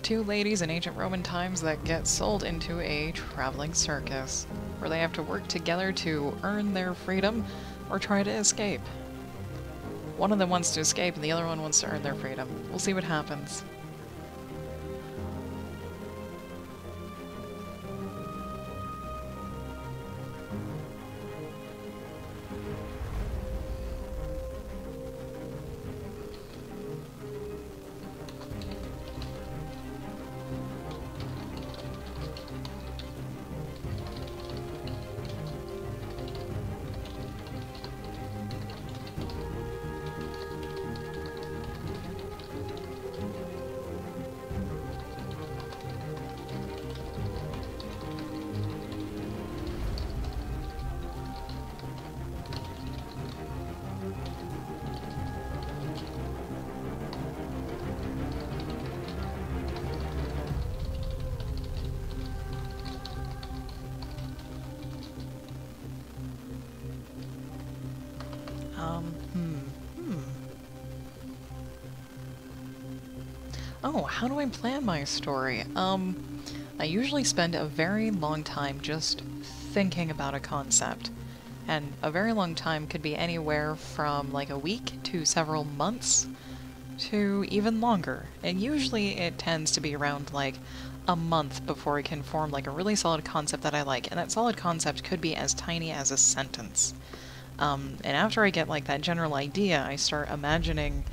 Two ladies in ancient Roman times that get sold into a traveling circus, where they have to work together to earn their freedom or try to escape. One of them wants to escape and the other one wants to earn their freedom. We'll see what happens. Oh, how do I plan my story? I usually spend a very long time just thinking about a concept. And a very long time could be anywhere from like a week to several months to even longer. And usually it tends to be around like a month before I can form like a really solid concept that I like. And that solid concept could be as tiny as a sentence. And after I get like that general idea, I start imagining.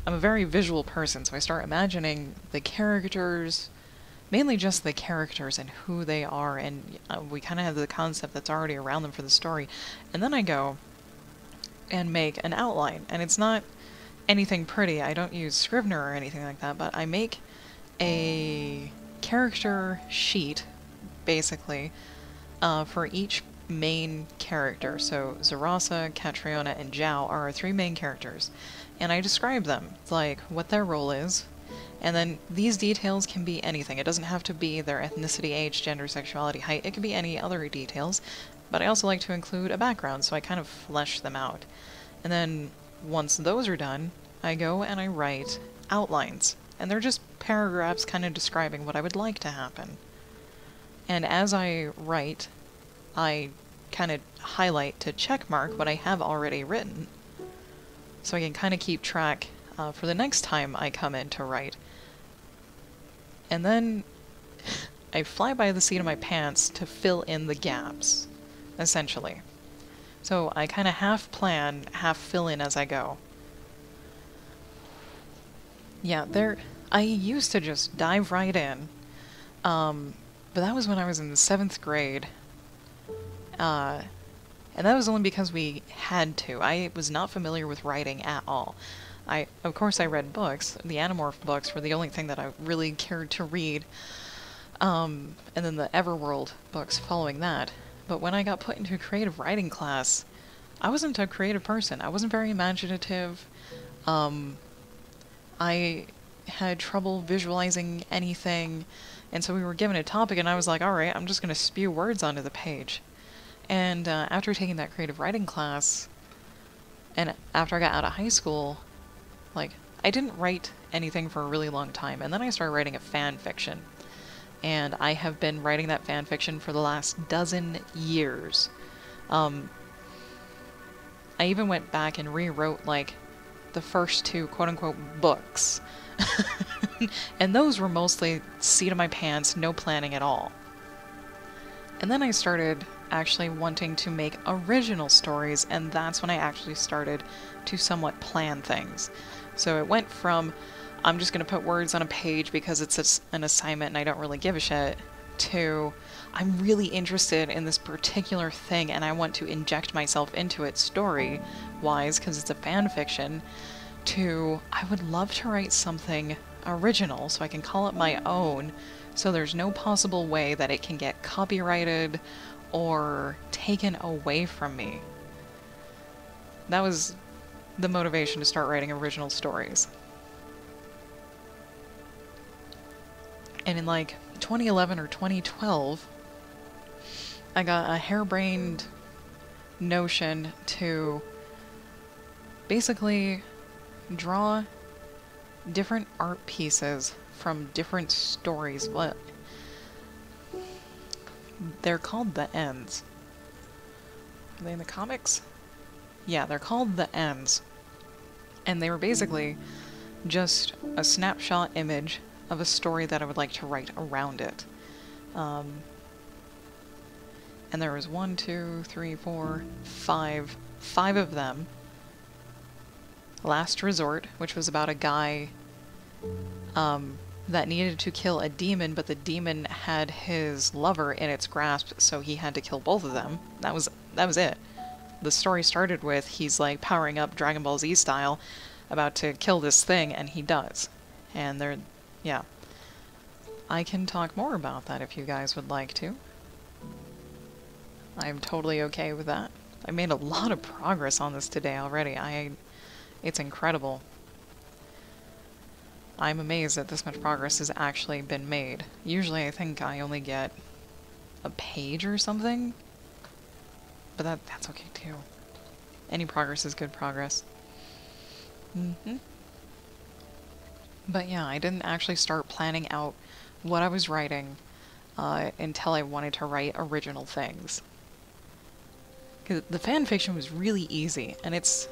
I'm a very visual person, so I start imagining the characters, mainly just the characters and who they are, and we kind of have the concept that's already around them for the story. And then I go and make an outline, and it's not anything pretty. I don't use Scrivener or anything like that, but I make a character sheet, basically, for each main character. So Zarasa, Catriona, and Zhao are our three main characters. And I describe them, like what their role is. And then these details can be anything. It doesn't have to be their ethnicity, age, gender, sexuality, height. It could be any other details. But I also like to include a background, so I kind of flesh them out. And then once those are done, I go and I write outlines. And they're just paragraphs kind of describing what I would like to happen. And as I write, I kind of highlight to checkmark what I have already written, so I can kind of keep track for the next time I come in to write. And then I fly by the seat of my pants to fill in the gaps, essentially. So I kind of half plan, half fill in as I go. Yeah, I used to just dive right in, but that was when I was in the 7th grade. And that was only because we had to. I was not familiar with writing at all. Of course I read books. The Animorph books were the only thing that I really cared to read. And then the Everworld books following that. But when I got put into a creative writing class, I wasn't a creative person. I wasn't very imaginative. I had trouble visualizing anything. And so we were given a topic and I was like, alright, I'm just going to spew words onto the page. And after taking that creative writing class, and after I got out of high school, like, I didn't write anything for a really long time, and then I started writing a fan fiction. And I have been writing that fan fiction for the last dozen years. I even went back and rewrote, like, the first 2 quote-unquote books. And those were mostly seat of my pants, no planning at all. And then I started actually wanting to make original stories, and that's when I actually started to somewhat plan things. So it went from, I'm just going to put words on a page because it's an assignment and I don't really give a shit, to, I'm really interested in this particular thing and I want to inject myself into it story-wise because it's a fan fiction, to, I would love to write something original so I can call it my own, so there's no possible way that it can get copyrighted or taken away from me. That was the motivation to start writing original stories. And in like 2011 or 2012, I got a harebrained notion to basically draw different art pieces from different stories. What? They're called the ends. Are they in the comics? Yeah, they're called the ends. And they were basically just a snapshot image of a story that I would like to write around it. And there was 1, 2, 3, 4, 5 of them. Last Resort, which was about a guy that needed to kill a demon, but the demon had his lover in its grasp, so he had to kill both of them. That was it. The story started with he's like powering up Dragon Ball Z style, about to kill this thing, and he does. And yeah. I can talk more about that if you guys would like to. I'm totally okay with that. I made a lot of progress on this today already. It's incredible. I'm amazed that this much progress has actually been made. Usually I think I only get a page or something, but that's okay too. Any progress is good progress. But yeah, I didn't actually start planning out what I was writing until I wanted to write original things. 'Cause the fan fiction was really easy, and it's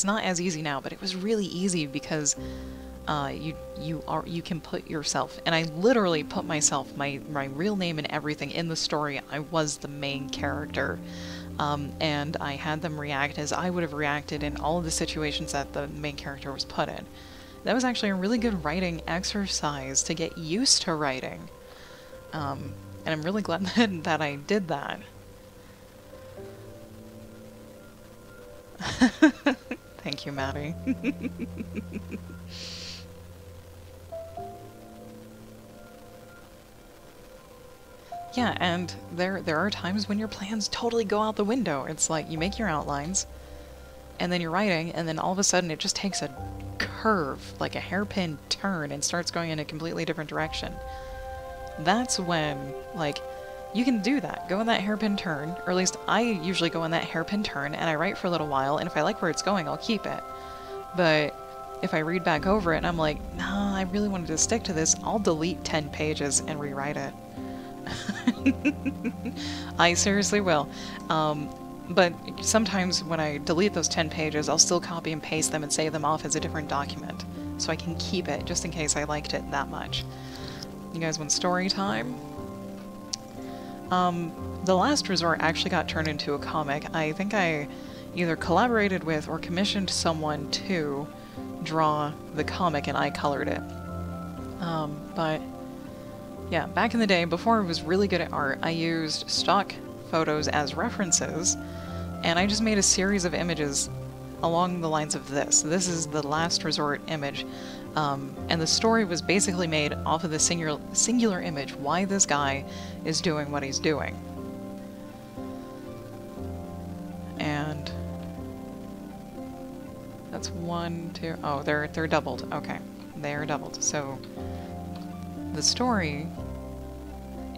not as easy now, but it was really easy because you can put yourself, and I literally put myself, my real name and everything in the story. I was the main character, and I had them react as I would have reacted in all of the situations that the main character was put in. That was actually a really good writing exercise to get used to writing, and I'm really glad that I did that. Thank you, Maddie. Yeah, and there are times when your plans totally go out the window. It's like you make your outlines, and then you're writing, and then all of a sudden it just takes a curve, like a hairpin turn, and starts going in a completely different direction. That's when, like, you can do that. Go in that hairpin turn, or at least I usually go in that hairpin turn, and I write for a little while, and if I like where it's going, I'll keep it. But if I read back over it, and I'm like, nah, I really wanted to stick to this, I'll delete 10 pages and rewrite it. I seriously will. But sometimes when I delete those 10 pages, I'll still copy and paste them and save them off as a different document, so I can keep it just in case I liked it that much. You guys want story time? The Last Resort actually got turned into a comic. I think I either collaborated with or commissioned someone to draw the comic and I colored it. But yeah, back in the day, before I was really good at art, I used stock photos as references, and I just made a series of images along the lines of this. This is the Last Resort image, and the story was basically made off of the singular image, why this guy is doing what he's doing. And that's 1, 2, oh, they're doubled. Okay, they're doubled. So the story,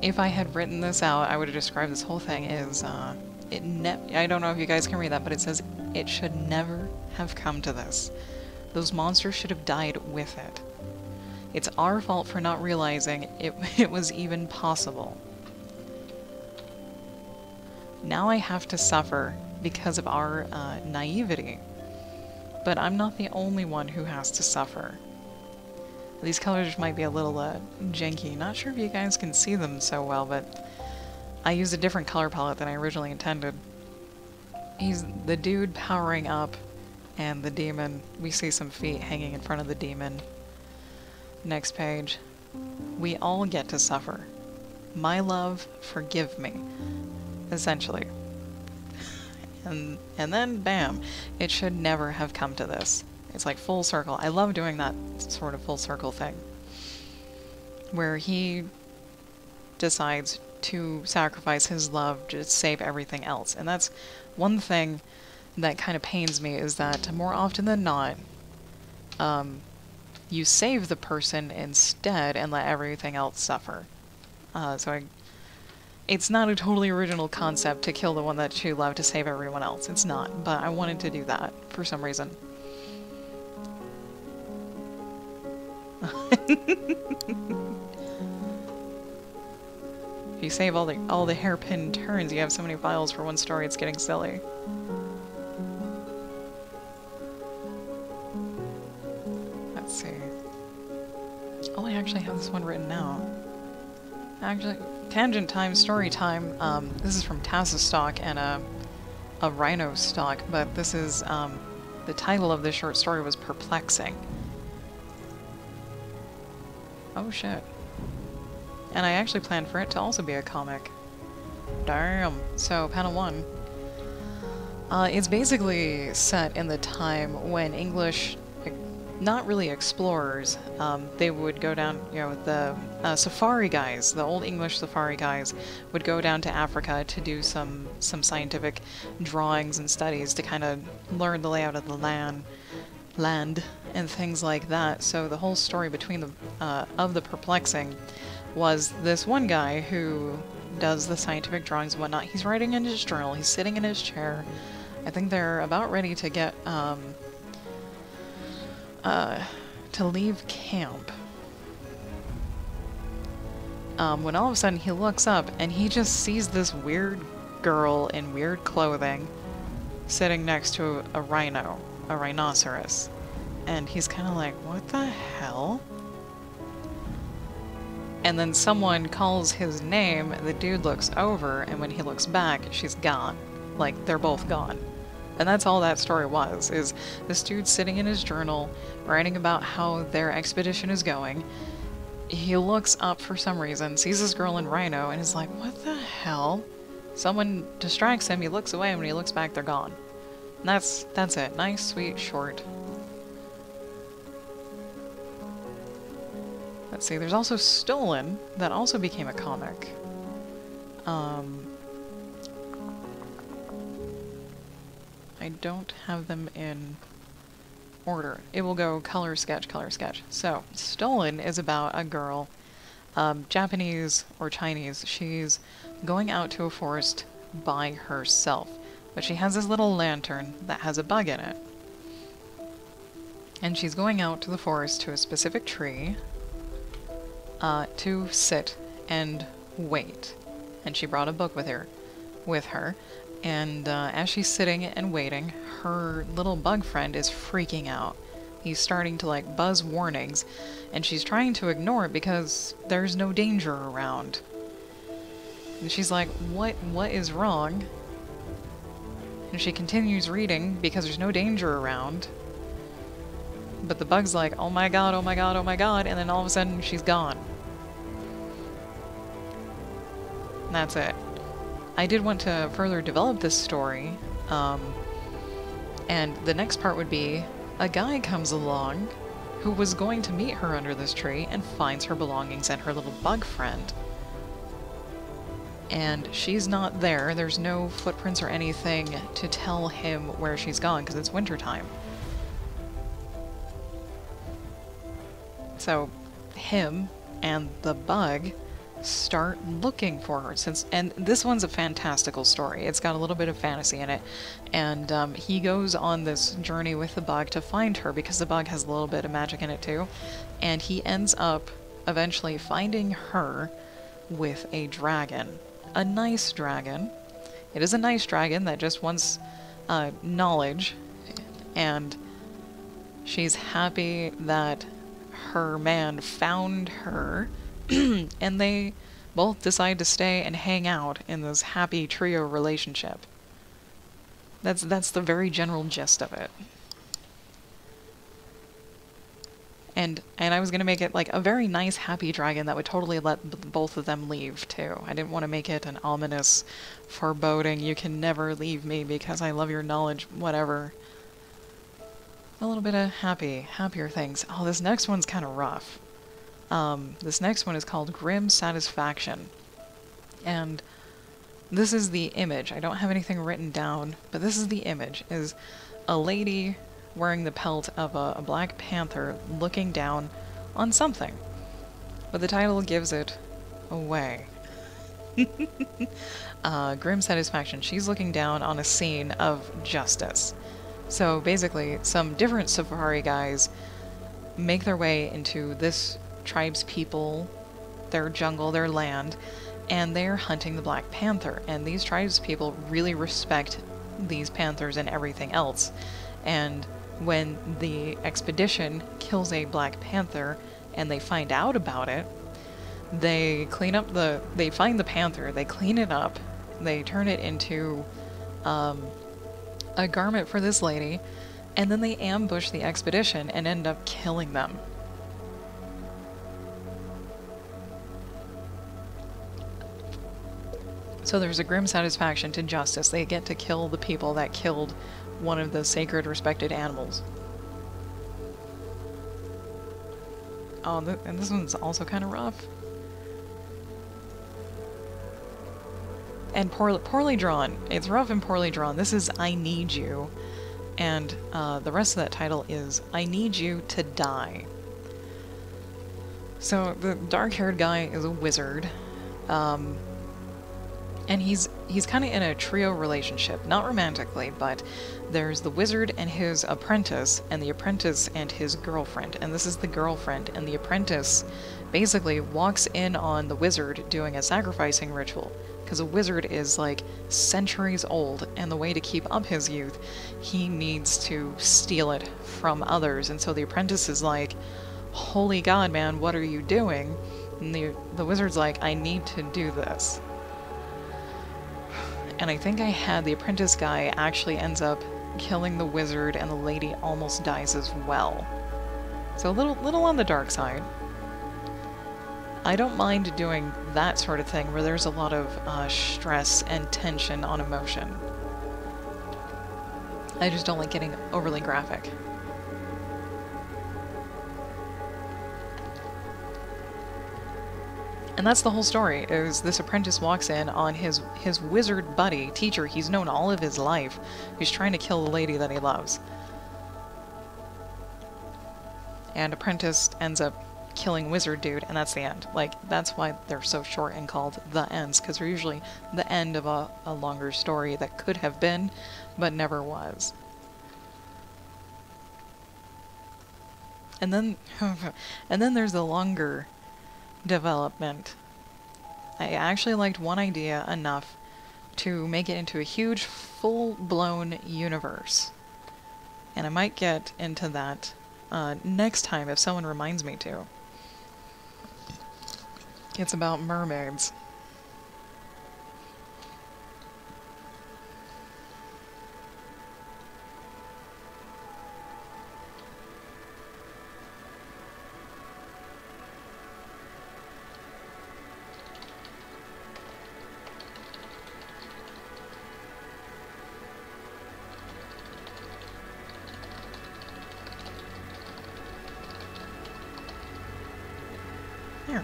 if I had written this out, I would have described this whole thing as, I don't know if you guys can read that, but it says, it should never have come to this. Those monsters should have died with it. It's our fault for not realizing it was even possible. Now I have to suffer because of our naivety. But I'm not the only one who has to suffer. These colors might be a little janky. Not sure if you guys can see them so well, but I used a different color palette than I originally intended. He's the dude powering up, and the demon. We see some feet hanging in front of the demon. Next page. We all get to suffer. My love, forgive me. Essentially. And then, bam, it should never have come to this. It's like full circle. I love doing that sort of full circle thing, where he decides to sacrifice his love to save everything else. And that's one thing that kind of pains me, is that more often than not, you save the person instead and let everything else suffer. It's not a totally original concept to kill the one that you love to save everyone else. It's not, but I wanted to do that for some reason. If you save all the hairpin turns, you have so many files for one story, it's getting silly. Let's see. Oh, I actually have this one written now. Actually, tangent time, story time. This is from Taz's stock and a Rhino stock, but this is, the title of this short story was Perplexing. Oh shit. And I actually planned for it to also be a comic. Damn. So, panel 1. It's basically set in the time when English, not really explorers, they would go down, you know, the safari guys, the old English safari guys, would go down to Africa to do some scientific drawings and studies to kind of learn the layout of the land and things like that. So the whole story between the Perplexing was this one guy who does the scientific drawings and whatnot. He's writing in his journal, he's sitting in his chair. I think they're about ready to get to leave camp, when all of a sudden he looks up and he just sees this weird girl in weird clothing sitting next to a rhinoceros. And he's kind of like, what the hell? And then someone calls his name, the dude looks over, and when he looks back, she's gone. Like, they're both gone. And that's all that story was, is this dude sitting in his journal, writing about how their expedition is going. He looks up for some reason, sees this girl in rhino, and is like, what the hell? Someone distracts him, he looks away, and when he looks back, they're gone. And that's it. Nice, sweet, short. Let's see, there's also Stolen, that also became a comic. I don't have them in order. It will go color, sketch, color, sketch. So, Stolen is about a girl, Japanese or Chinese. She's going out to a forest by herself, but she has this little lantern that has a bug in it. And she's going out to the forest to a specific tree to sit and wait. And she brought a book with her. And as she's sitting and waiting, her little bug friend is freaking out. He's starting to like buzz warnings, and she's trying to ignore it because there's no danger around. And she's like, what is wrong? And she continues reading because there's no danger around. But the bug's like, oh my god, oh my god, oh my god, and then all of a sudden she's gone. And that's it. I did want to further develop this story, and the next part would be a guy comes along who was going to meet her under this tree and finds her belongings and her little bug friend. And she's not there. There's no footprints or anything to tell him where she's gone because it's wintertime. So him and the bug start looking for her, and this one's a fantastical story. It's got a little bit of fantasy in it, and he goes on this journey with the bug to find her because the bug has a little bit of magic in it too, and he ends up eventually finding her with a dragon. A nice dragon. It is a nice dragon that just wants knowledge, and she's happy that her man found her. And they both decide to stay and hang out in this happy trio relationship. That's the very general gist of it. And I was gonna make it like a very nice happy dragon that would totally let both of them leave too. I didn't want to make it an ominous, foreboding, you can never leave me because I love your knowledge, whatever. A little bit of happier things. Oh, this next one's kind of rough. This next one is called Grim Satisfaction. And this is the image. I don't have anything written down, but this is the image. Is a lady wearing the pelt of a black panther looking down on something. But the title gives it away. Grim Satisfaction. She's looking down on a scene of justice. So basically, some different safari guys make their way into this tribe's people, their jungle, their land, and they're hunting the Black Panther. And these tribes people really respect these panthers and everything else. And when the expedition kills a Black Panther and they find out about it, they find the panther, they clean it up, they turn it into a garment for this lady, and then they ambush the expedition and end up killing them. So there's a grim satisfaction to justice. They get to kill the people that killed one of the sacred, respected animals. Oh, and this one's also kind of rough. And poorly drawn. It's rough and poorly drawn. This is I Need You. And the rest of that title is I Need You to Die. So the dark-haired guy is a wizard. And he's kind of in a trio relationship, not romantically, but there's the wizard and his apprentice, and the apprentice and his girlfriend. And this is the girlfriend, and the apprentice basically walks in on the wizard doing a sacrificing ritual. Because a wizard is like centuries old, and the way to keep up his youth, he needs to steal it from others. And so the apprentice is like, holy god, man, what are you doing? And the wizard's like, I need to do this. And I think I had the apprentice guy actually ends up killing the wizard, and the lady almost dies as well. So a little on the dark side. I don't mind doing that sort of thing where there's a lot of stress and tension on emotion. I just don't like getting overly graphic. And that's the whole story, is this apprentice walks in on his wizard buddy, teacher he's known all of his life, who's trying to kill the lady that he loves. And apprentice ends up killing wizard dude, and that's the end. Like, that's why they're so short and called the ends, because they're usually the end of a longer story that could have been, but never was. And then, and then there's the longer development. I actually liked one idea enough to make it into a huge, full-blown universe. And I might get into that next time if someone reminds me to. It's about mermaids. Here.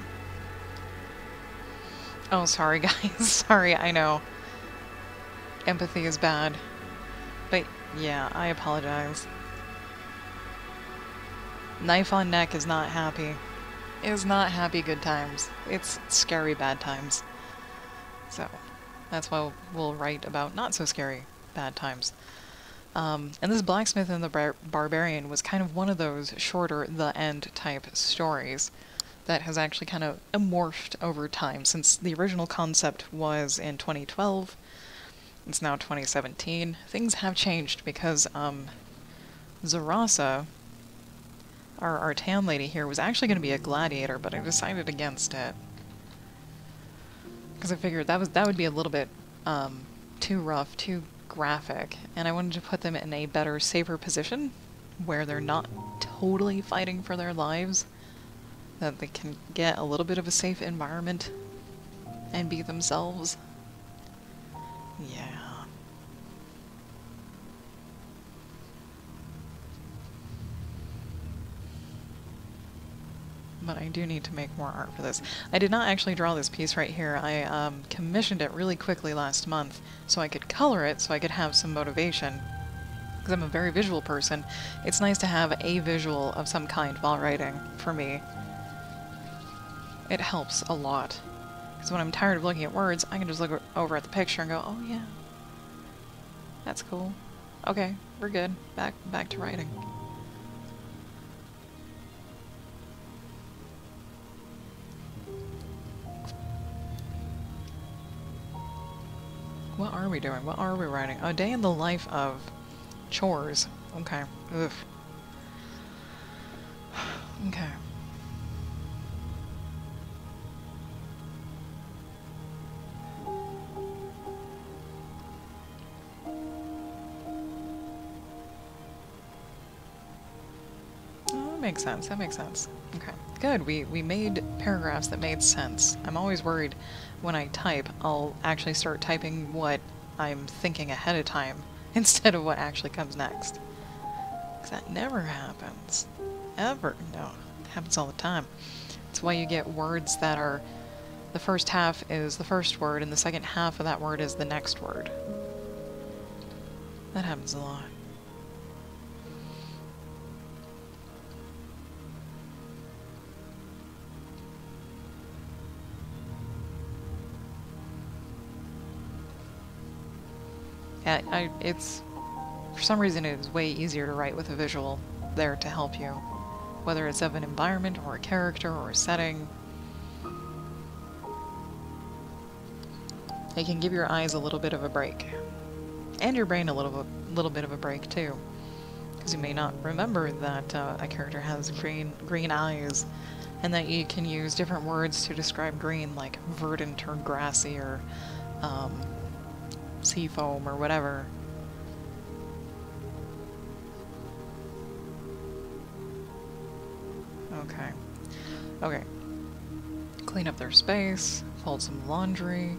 Oh, sorry guys. Sorry, I know. Empathy is bad. But yeah, I apologize. Knife on neck is not happy. Is not happy good times. It's scary bad times. So, that's why we'll write about not so scary bad times. And this Blacksmith and the Barbarian was kind of one of those shorter the end type stories that has actually kind of morphed over time, since the original concept was in 2012. It's now 2017. Things have changed because Zarasa, our tan lady here, was actually going to be a gladiator, but I decided against it. Because I figured that would be a little bit too rough, too graphic, and I wanted to put them in a better, safer position where they're not totally fighting for their lives, that they can get a little bit of a safe environment and be themselves. Yeah. But I do need to make more art for this. I did not actually draw this piece right here. I commissioned it really quickly last month so I could color it, so I could have some motivation. Because I'm a very visual person, it's nice to have a visual of some kind while writing, for me. It helps a lot. Because when I'm tired of looking at words, I can just look over at the picture and go, oh yeah, that's cool. Okay, we're good. Back to writing. What are we doing? What are we writing? A day in the life of chores. Okay. Ugh. Okay. Oh, that makes sense. That makes sense. Okay. Good. We made paragraphs that made sense. I'm always worried when I type, I'll actually start typing what I'm thinking ahead of time instead of what actually comes next. Because that never happens. Ever. No. It happens all the time. It's why you get words that are... the first half is the first word, and the second half of that word is the next word. That happens a lot. It's, for some reason, it is way easier to write with a visual there to help you, whether it's of an environment or a character or a setting. It can give your eyes a little bit of a break, and your brain a little bit of a break too, because you may not remember that a character has green eyes, and that you can use different words to describe green, like verdant or grassy or sea foam or whatever. Okay. Okay. Clean up their space, fold some laundry,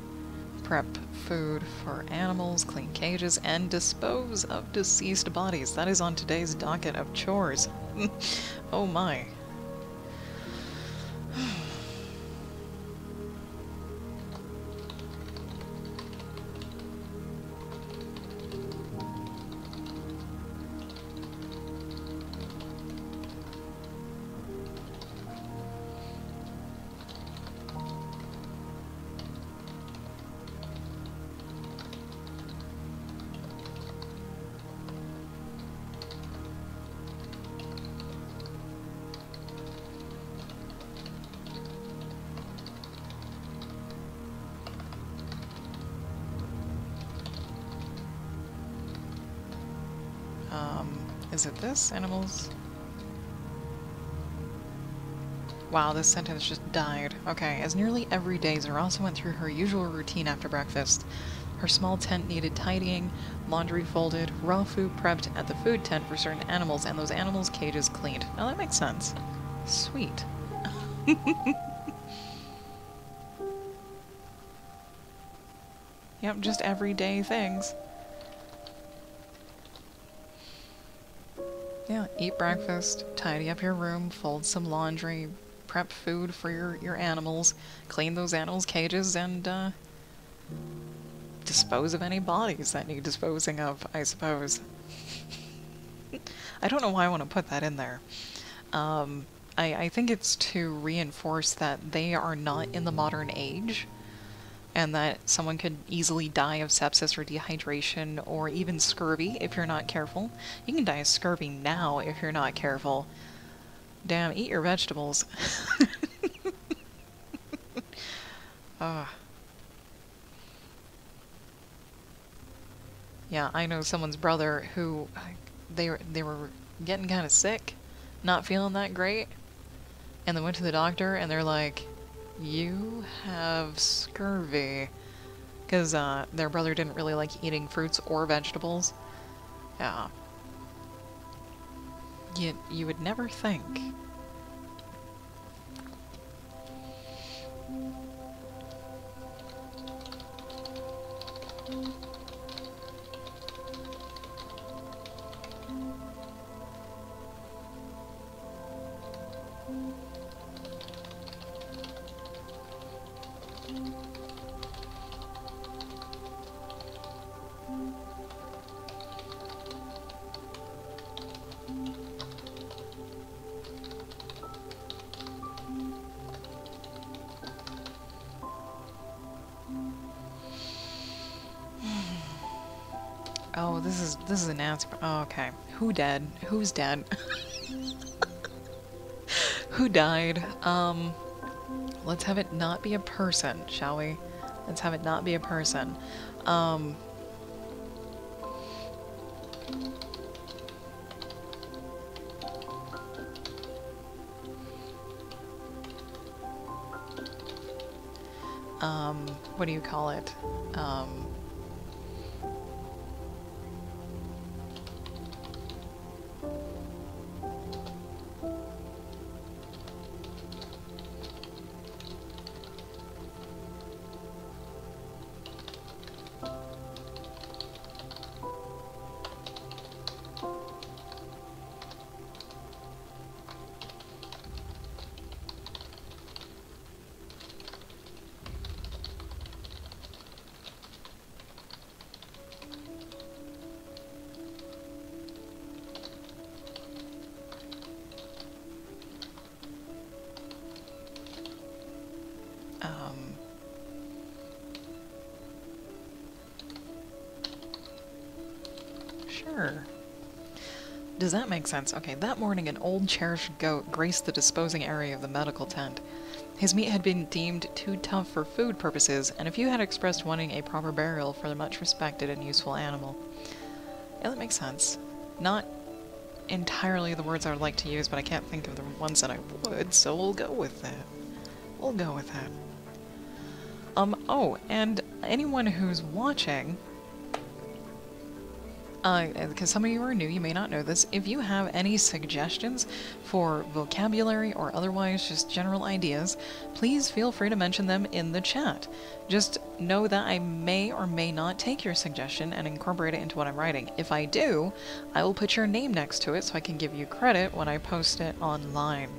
prep food for animals, clean cages, and dispose of deceased bodies. That is on today's docket of chores. Oh my. Is it this? Animals? Wow, this sentence just died. Okay, as nearly every day, Zara also went through her usual routine after breakfast. Her small tent needed tidying, laundry folded, raw food prepped at the food tent for certain animals, and those animals' cages cleaned. Now that makes sense. Sweet. Yep, just everyday things. Yeah, eat breakfast, tidy up your room, fold some laundry, prep food for your animals, clean those animals' cages, and dispose of any bodies that need disposing of, I suppose. I don't know why I want to put that in there. I think it's to reinforce that they are not in the modern age, and that someone could easily die of sepsis or dehydration or even scurvy if you're not careful. You can die of scurvy now if you're not careful. Damn, eat your vegetables. Yeah, I know someone's brother who they were getting kind of sick, not feeling that great, and they went to the doctor and they're like, "You have scurvy," because their brother didn't really like eating fruits or vegetables. Yeah, you would never think. Oh, this is an answer. Oh, okay. Who dead? Who's dead? Who died? Let's have it not be a person, shall we? Let's have it not be a person. What do you call it? Sure. Does that make sense? Okay, that morning an old cherished goat graced the disposing area of the medical tent. His meat had been deemed too tough for food purposes, and a few had expressed wanting a proper burial for the much respected and useful animal. Yeah, that makes sense. Not entirely the words I would like to use, but I can't think of the ones that I would, so we'll go with that. We'll go with that. Oh, and anyone who's watching, because some of you are new, you may not know this, if you have any suggestions for vocabulary or otherwise just general ideas, please feel free to mention them in the chat. Just know that I may or may not take your suggestion and incorporate it into what I'm writing. If I do, I will put your name next to it so I can give you credit when I post it online.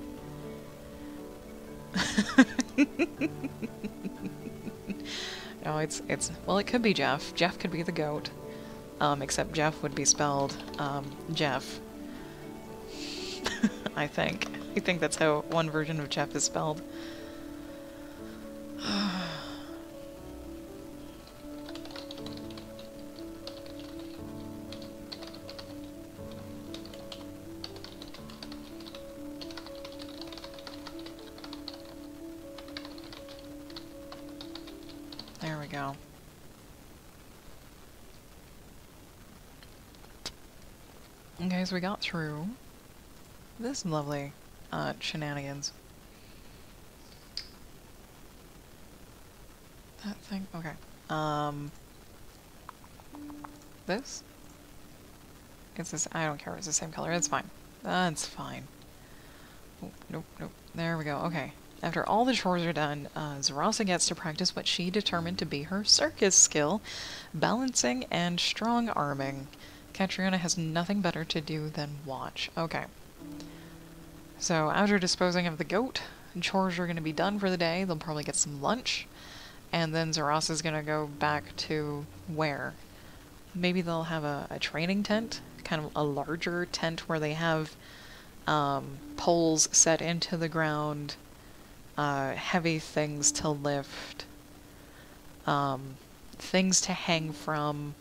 No, well, it could be Jeff. Jeff could be the goat. Except Jeff would be spelled, Jeff. I think. I think that's how one version of Jeff is spelled. There we go. Okay, so we got through this lovely shenanigans. That thing? Okay. This? It's this, I don't care if it's the same color, it's fine. That's fine. Oh, nope, nope. There we go, okay. After all the chores are done, Zarasa gets to practice what she determined to be her circus skill, balancing and strong arming. Catriona has nothing better to do than watch. Okay. So after disposing of the goat, chores are going to be done for the day. They'll probably get some lunch. And then Zarasa's going to go back to where? Maybe they'll have a training tent, kind of a larger tent where they have poles set into the ground, heavy things to lift, things to hang from,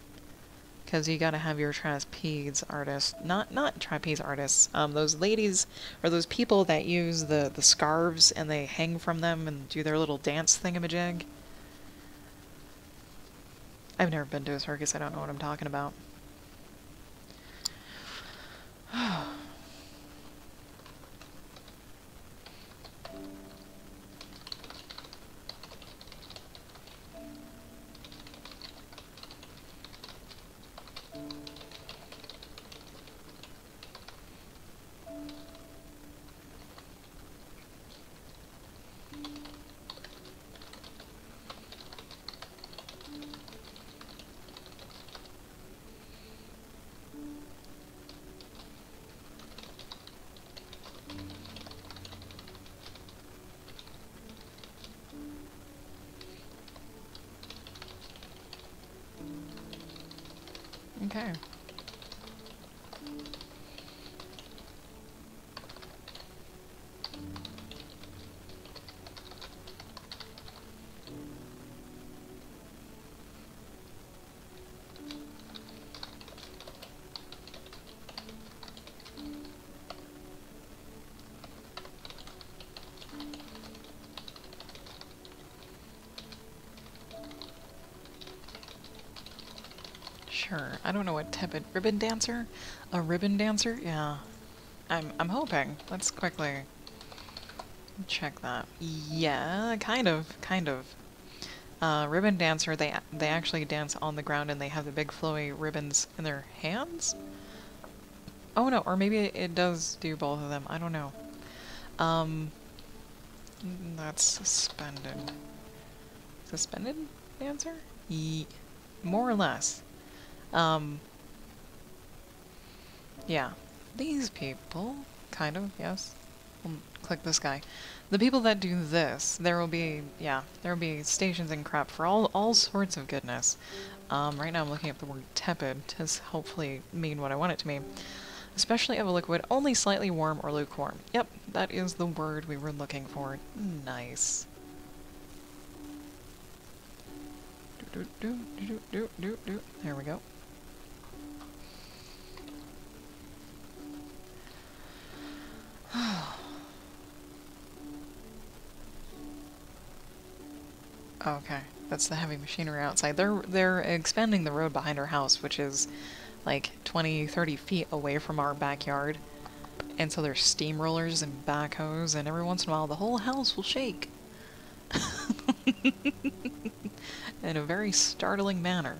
because you gotta have your trapeze artists, not trapeze artists, those ladies, or those people that use the scarves and they hang from them and do their little dance thingamajig. I've never been to a circus, I don't know what I'm talking about. Okay. Sure. I don't know what type of ribbon dancer? A ribbon dancer? Yeah. I'm hoping. Let's quickly check that. Yeah, kind of. Ribbon dancer, they actually dance on the ground and they have the big flowy ribbons in their hands? Oh no, or maybe it does do both of them. I don't know. That's suspended. Suspended dancer? More or less. Yeah. These people, kind of, yes. We'll click this guy. The people that do this, there will be stations and crap for all sorts of goodness. Right now I'm looking up the word tepid to hopefully mean what I want it to mean. Especially of a liquid only slightly warm or lukewarm. Yep, that is the word we were looking for. Nice. There we go. Okay, that's the heavy machinery outside. They're expanding the road behind our house, which is like 20, 30 feet away from our backyard. And so there's steamrollers and backhoes, and every once in a while the whole house will shake. In a very startling manner.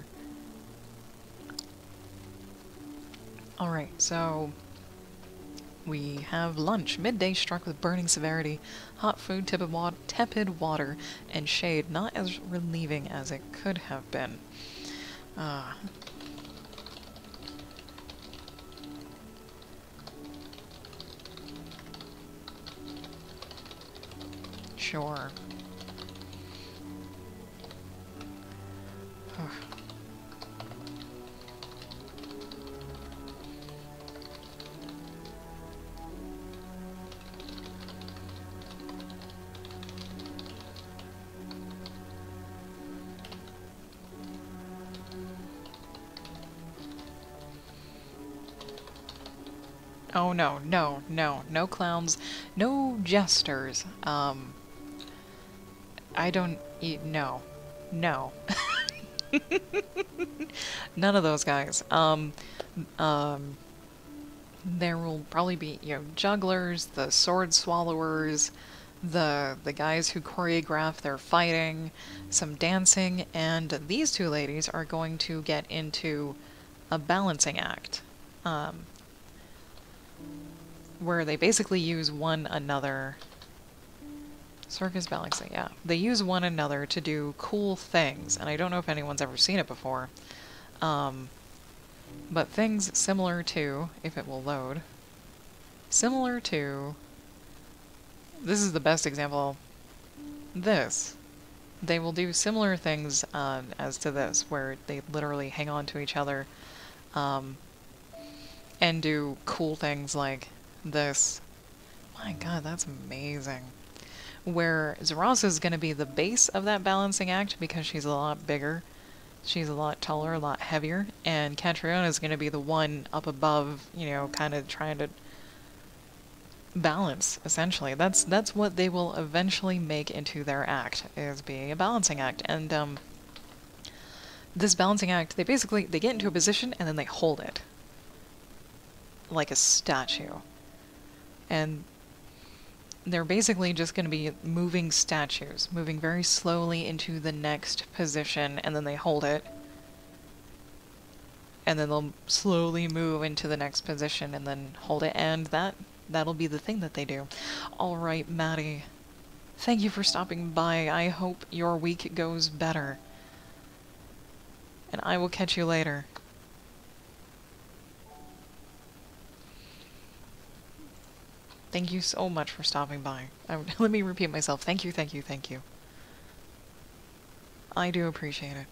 Alright, so we have lunch. Midday struck with burning severity. Hot food, tepid water, and shade not as relieving as it could have been. Sure. Oh no, no, no, no clowns, no jesters. I don't eat, no. No. None of those guys. There will probably be, you know, jugglers, the sword swallowers, the guys who choreograph their fighting, some dancing, and these two ladies are going to get into a balancing act. Where they basically use one another. Circus balancing, yeah. They use one another to do cool things, and I don't know if anyone's ever seen it before. But things similar to, if it will load, similar to, this is the best example, this. They will do similar things as to this, where they literally hang on to each other, and do cool things like this. My god, that's amazing. Where Zarasa is going to be the base of that balancing act because she's a lot bigger. She's a lot taller, a lot heavier. And Catriona is going to be the one up above, you know, kind of trying to balance, essentially. That's what they will eventually make into their act, is being a balancing act. And this balancing act, they get into a position and then they hold it. Like a statue. And they're basically just going to be moving statues, moving very slowly into the next position, and then they hold it. And then they'll slowly move into the next position and then hold it, and that'll be the thing that they do. Alright, Maddie. Thank you for stopping by. I hope your week goes better. And I will catch you later. Thank you so much for stopping by. Let me repeat myself. Thank you, thank you, thank you. I do appreciate it.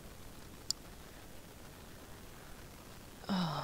Ugh.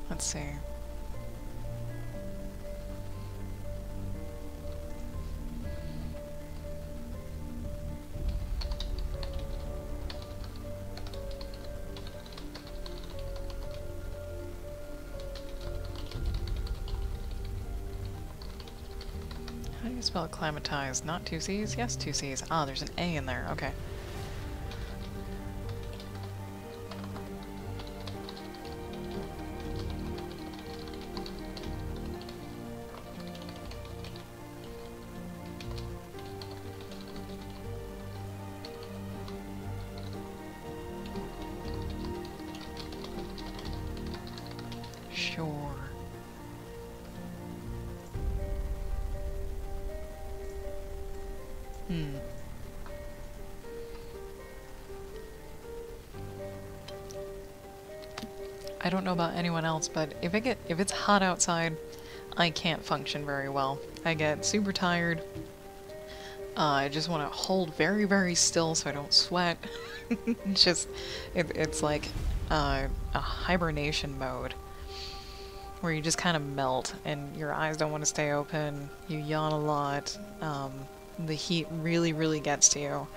Let's see. How do you spell acclimatize? Not two C's? Yes, two C's. Ah, there's an A in there. Okay. Sure. I don't know about anyone else, but if it's hot outside, I can't function very well. I get super tired. I just want to hold very, very still so I don't sweat. It's like a hibernation mode where you just kind of melt and your eyes don't want to stay open. You yawn a lot. The heat really, really gets to you.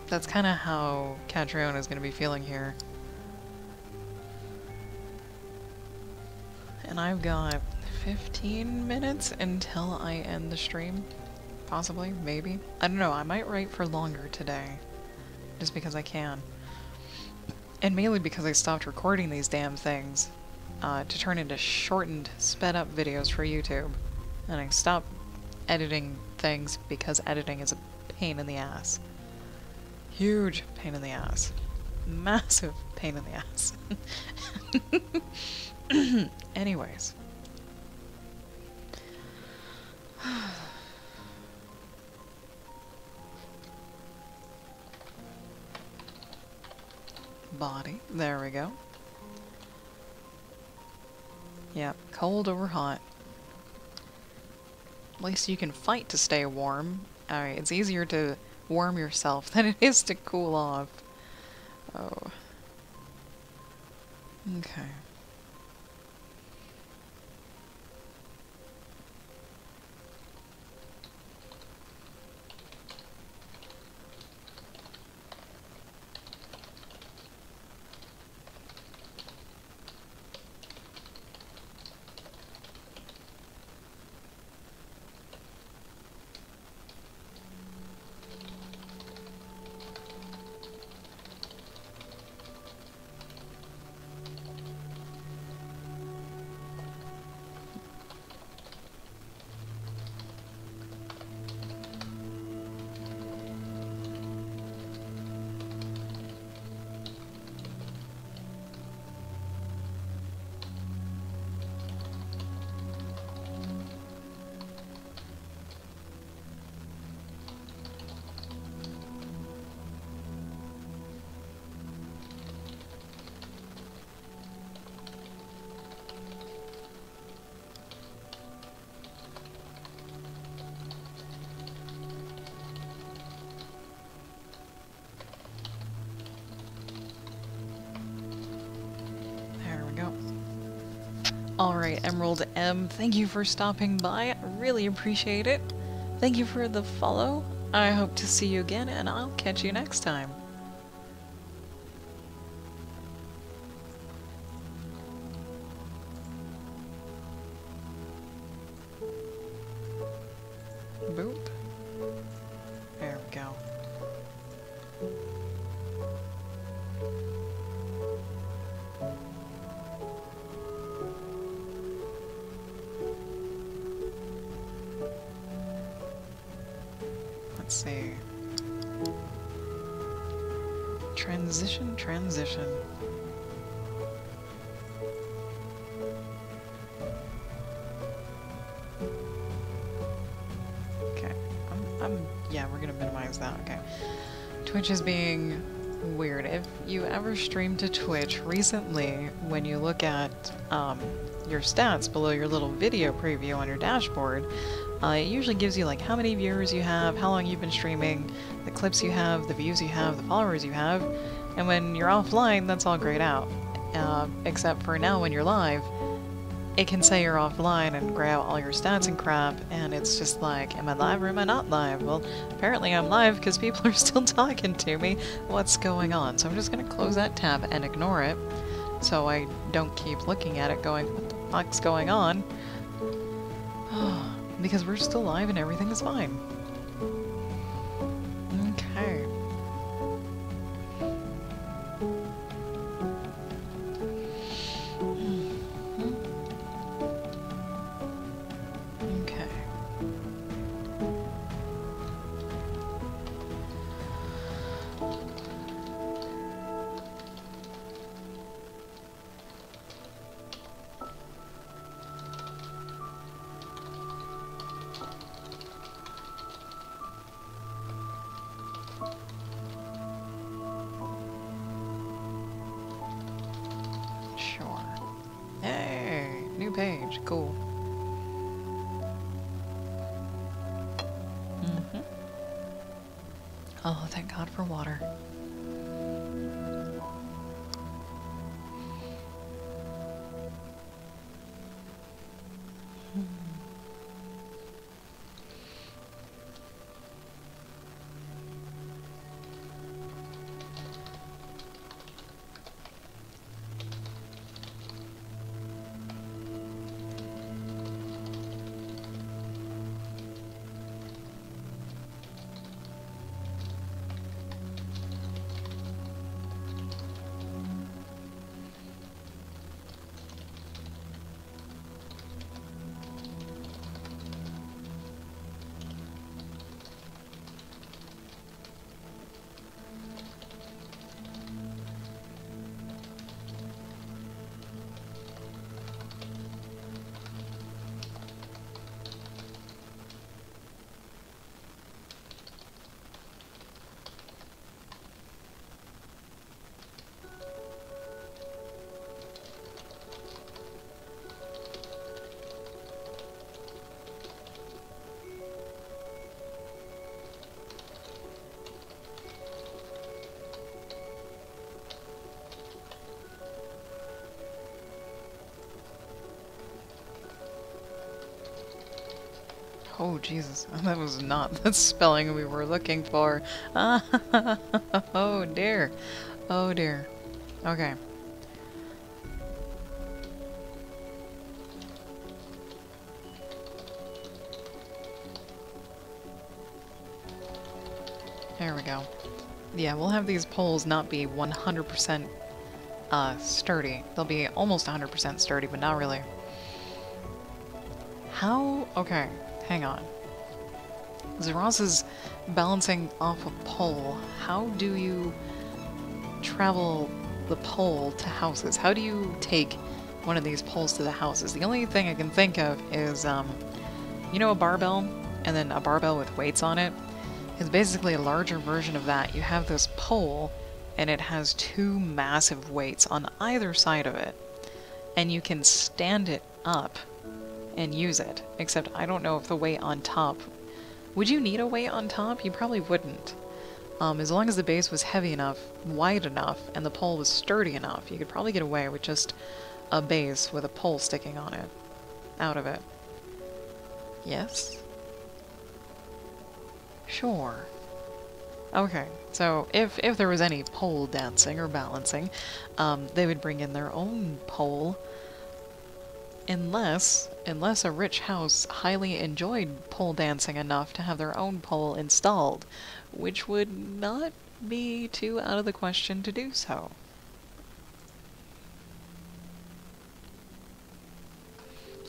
That's kind of how Catriona is going to be feeling here. And I've got 15 minutes until I end the stream. Possibly, maybe. I don't know, I might write for longer today. Just because I can. And mainly because I stopped recording these damn things to turn into shortened, sped up videos for YouTube. And I stopped editing things because editing is a pain in the ass. Huge pain in the ass. Massive pain in the ass. Anyways. Body. There we go. Yep, cold over hot. At least you can fight to stay warm. Alright, it's easier to warm yourself than it is to cool off. Oh. Okay. Alright, Emerald M, thank you for stopping by. I really appreciate it. Thank you for the follow. I hope to see you again, and I'll catch you next time. Boop. There we go. Let's see. Transition. Okay. Yeah, we're gonna minimize that, okay. Twitch is being weird. If you ever stream to Twitch recently, when you look at your stats below your little video preview on your dashboard, it usually gives you like how many viewers you have, how long you've been streaming, the clips you have, the views you have, the followers you have, and when you're offline, that's all grayed out. Except for now when you're live, it can say you're offline and gray out all your stats and crap, and it's just like, am I live or am I not live? Well, apparently I'm live because people are still talking to me. What's going on? So I'm just gonna close that tab and ignore it, so I don't keep looking at it going, what the fuck's going on? Because we're still live and everything is fine. Okay. Okay. new page. Cool. Mm-hmm. Oh, thank God for water. Oh, Jesus. That was not the spelling we were looking for. Oh, dear. Oh, dear. Okay. There we go. Yeah, we'll have these poles not be 100% sturdy. They'll be almost 100% sturdy, but not really. How? Okay, hang on. Zeros is balancing off a pole. How do you travel the pole to houses? How do you take one of these poles to the houses? The only thing I can think of is, you know, a barbell, and then a barbell with weights on it. It's basically a larger version of that. You have this pole, and it has two massive weights on either side of it, and you can stand it up and use it, except I don't know if the weight on top... Would you need a weight on top? You probably wouldn't. As long as the base was heavy enough, wide enough, and the pole was sturdy enough, you could probably get away with just a base with a pole sticking on it, out of it. Yes? Sure. Okay, so if there was any pole dancing or balancing, they would bring in their own pole, unless a rich house highly enjoyed pole dancing enough to have their own pole installed, which would not be too out of the question to do so.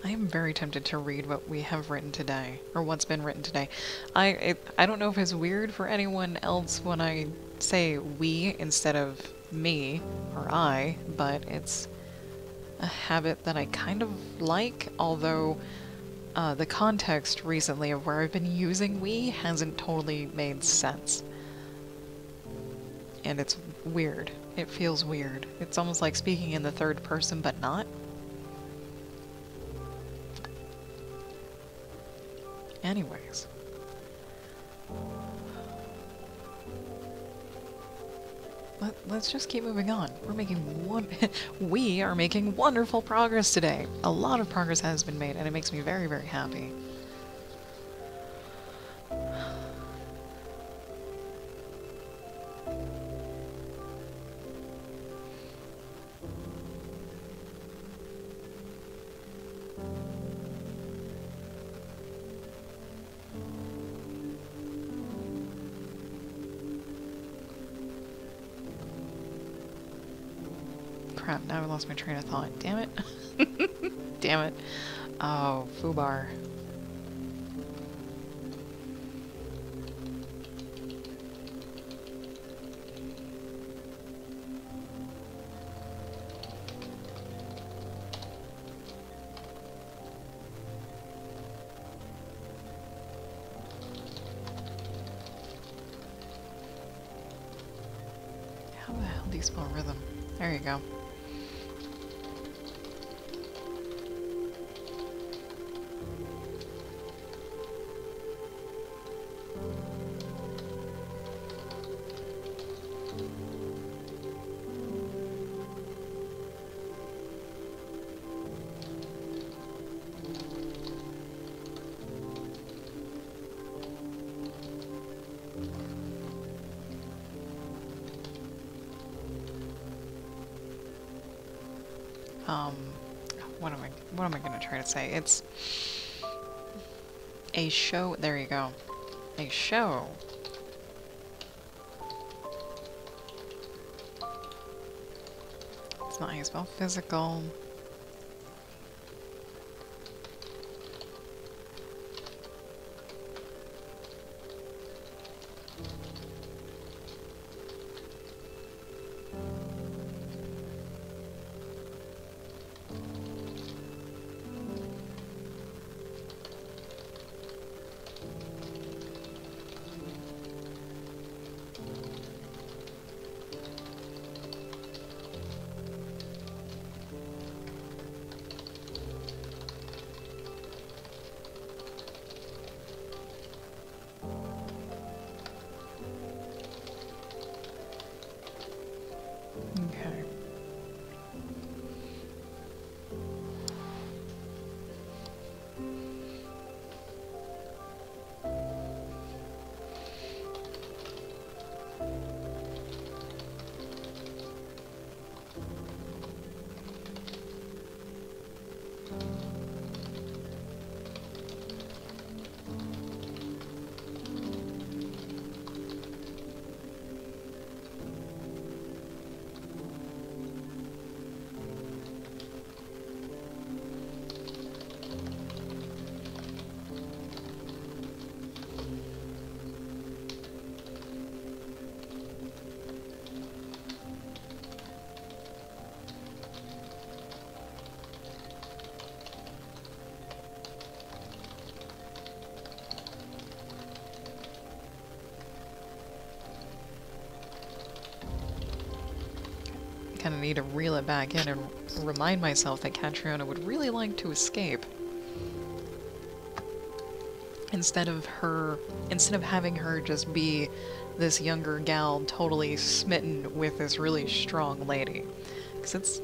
I am very tempted to read what we have written today, or what's been written today. I don't know if it's weird for anyone else when I say we instead of me or I, but it's a habit that I kind of like, although the context recently of where I've been using we hasn't totally made sense. And it's weird. It feels weird. It's almost like speaking in the third person, but not. Anyways. Let's just keep moving on. We're making we are making wonderful progress today. A lot of progress has been made, and it makes me very, very happy. Crap, now I lost my train of thought. Damn it. Damn it. Oh, foobar. How the hell do you spell rhythm? There you go. um, what am I gonna try to say? It's a show, there you go. A show. It's not how you spell physical. Okay. Kind of need to reel it back in and remind myself that Catriona would really like to escape. Instead of having her just be this younger gal totally smitten with this really strong lady. Because it's...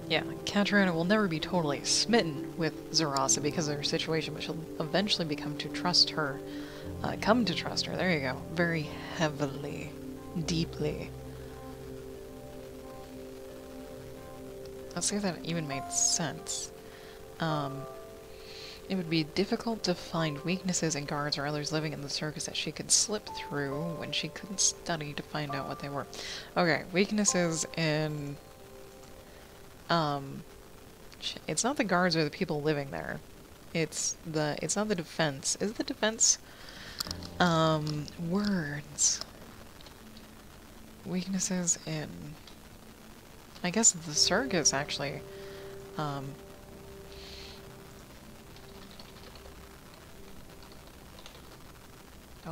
yeah, Catriona will never be totally smitten with Zarasa because of her situation, but she'll eventually come to trust her, there you go, very heavily, deeply. Let's see if that even made sense. It would be difficult to find weaknesses in guards or others living in the circus that she could slip through when she couldn't study to find out what they were. Okay, weaknesses in... it's not the guards or the people living there. It's not the defense. Is it the defense? Words. Weaknesses in... I guess the circus, actually. Oh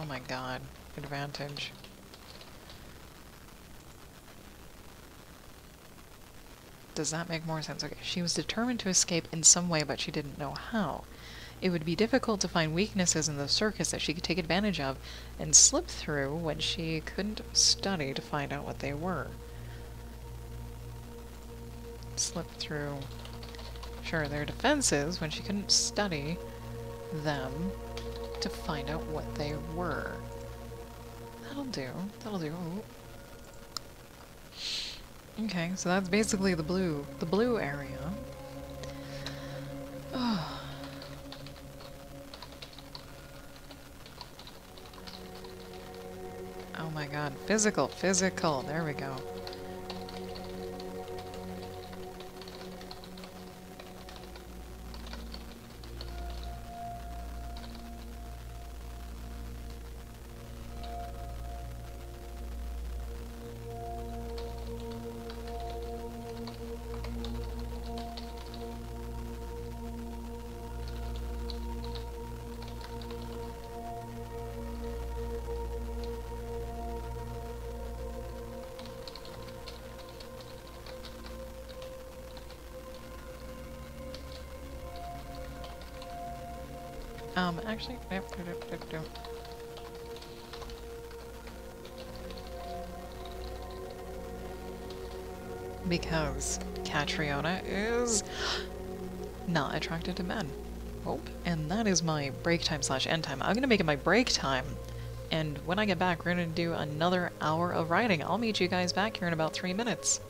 my god. Advantage. Does that make more sense? Okay, she was determined to escape in some way, but she didn't know how. It would be difficult to find weaknesses in the circus that she could take advantage of and slip through when she couldn't study to find out what they were. Slip through. Sure, their defenses when she couldn't study them to find out what they were. That'll do. That'll do. Okay, so that's basically the blue area. Oh. Oh my god, physical, there we go. Actually, because Catriona is not attracted to men. Oh, and that is my break time / end time. I'm gonna make it my break time, and when I get back, we're gonna do another hour of writing. I'll meet you guys back here in about 3 minutes.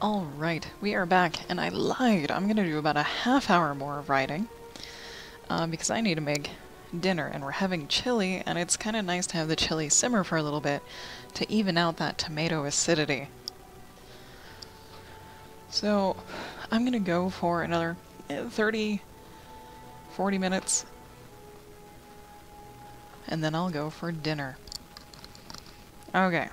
Alright, we are back, and I lied. I'm gonna do about a half hour more of writing, because I need to make dinner, and we're having chili, and it's kind of nice to have the chili simmer for a little bit to even out that tomato acidity. So, I'm gonna go for another 30, 40 minutes, and then I'll go for dinner. Okay.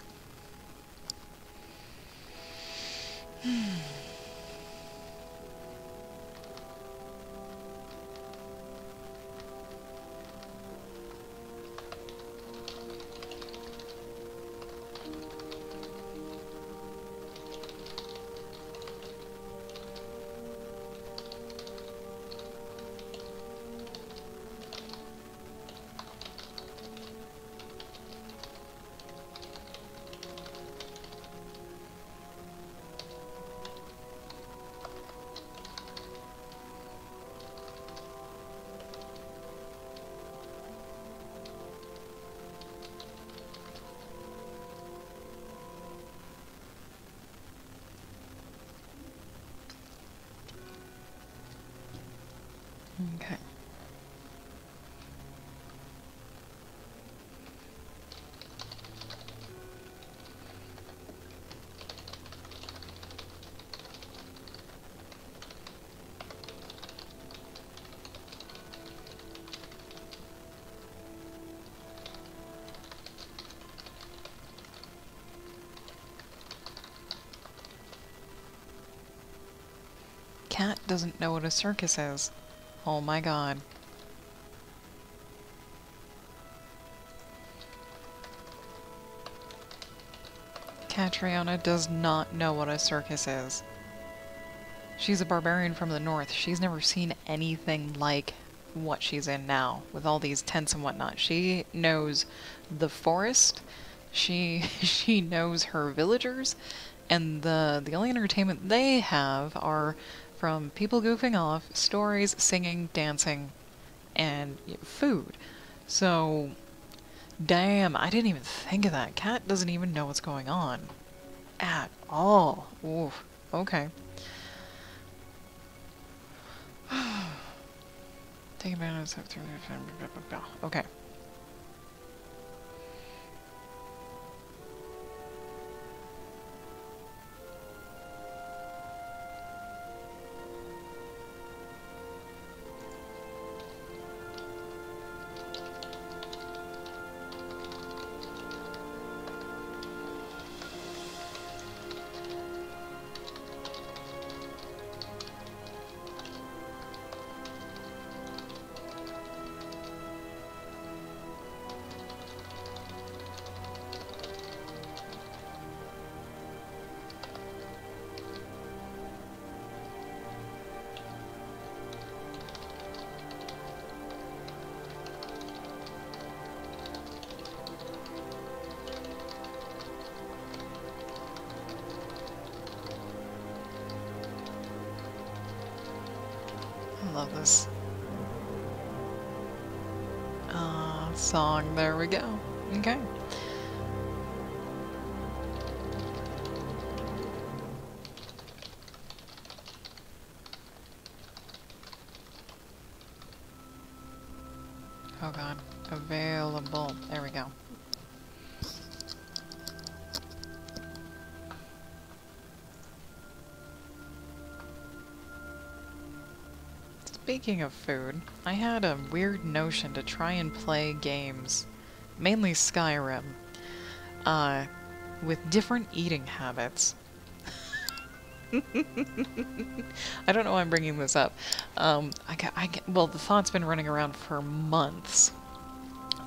Okay. Cat doesn't know what a circus is. Oh my god. Catriona does not know what a circus is. She's a barbarian from the north. She's never seen anything like what she's in now, with all these tents and whatnot. She knows the forest, she knows her villagers, and the only entertainment they have are from people goofing off, stories, singing, dancing, and food. So, damn, I didn't even think of that. Cat doesn't even know what's going on. At all. Oof. Okay. Take advantage of... Okay. I love this. Song. There we go. Okay. Oh god. Available. There we go. Speaking of food, I had a weird notion to try and play games, mainly Skyrim, with different eating habits. I don't know why I'm bringing this up. Well, the thought's been running around for months.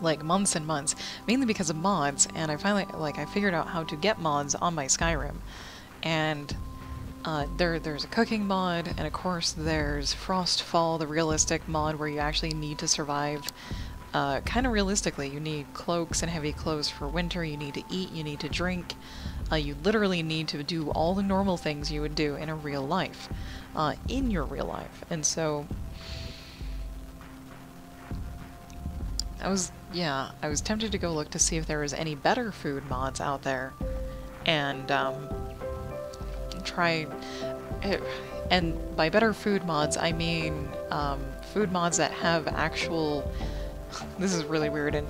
Like, months and months. Mainly because of mods, and I finally, I figured out how to get mods on my Skyrim. And there's a cooking mod, and of course there's Frostfall, the realistic mod where you actually need to survive kind of realistically. You need cloaks and heavy clothes for winter, you need to eat, you need to drink, you literally need to do all the normal things you would do in a real life, in your real life. And so I was tempted to go look to see if there was any better food mods out there, and try... And by better food mods, I mean food mods that have actual... This is really weird, and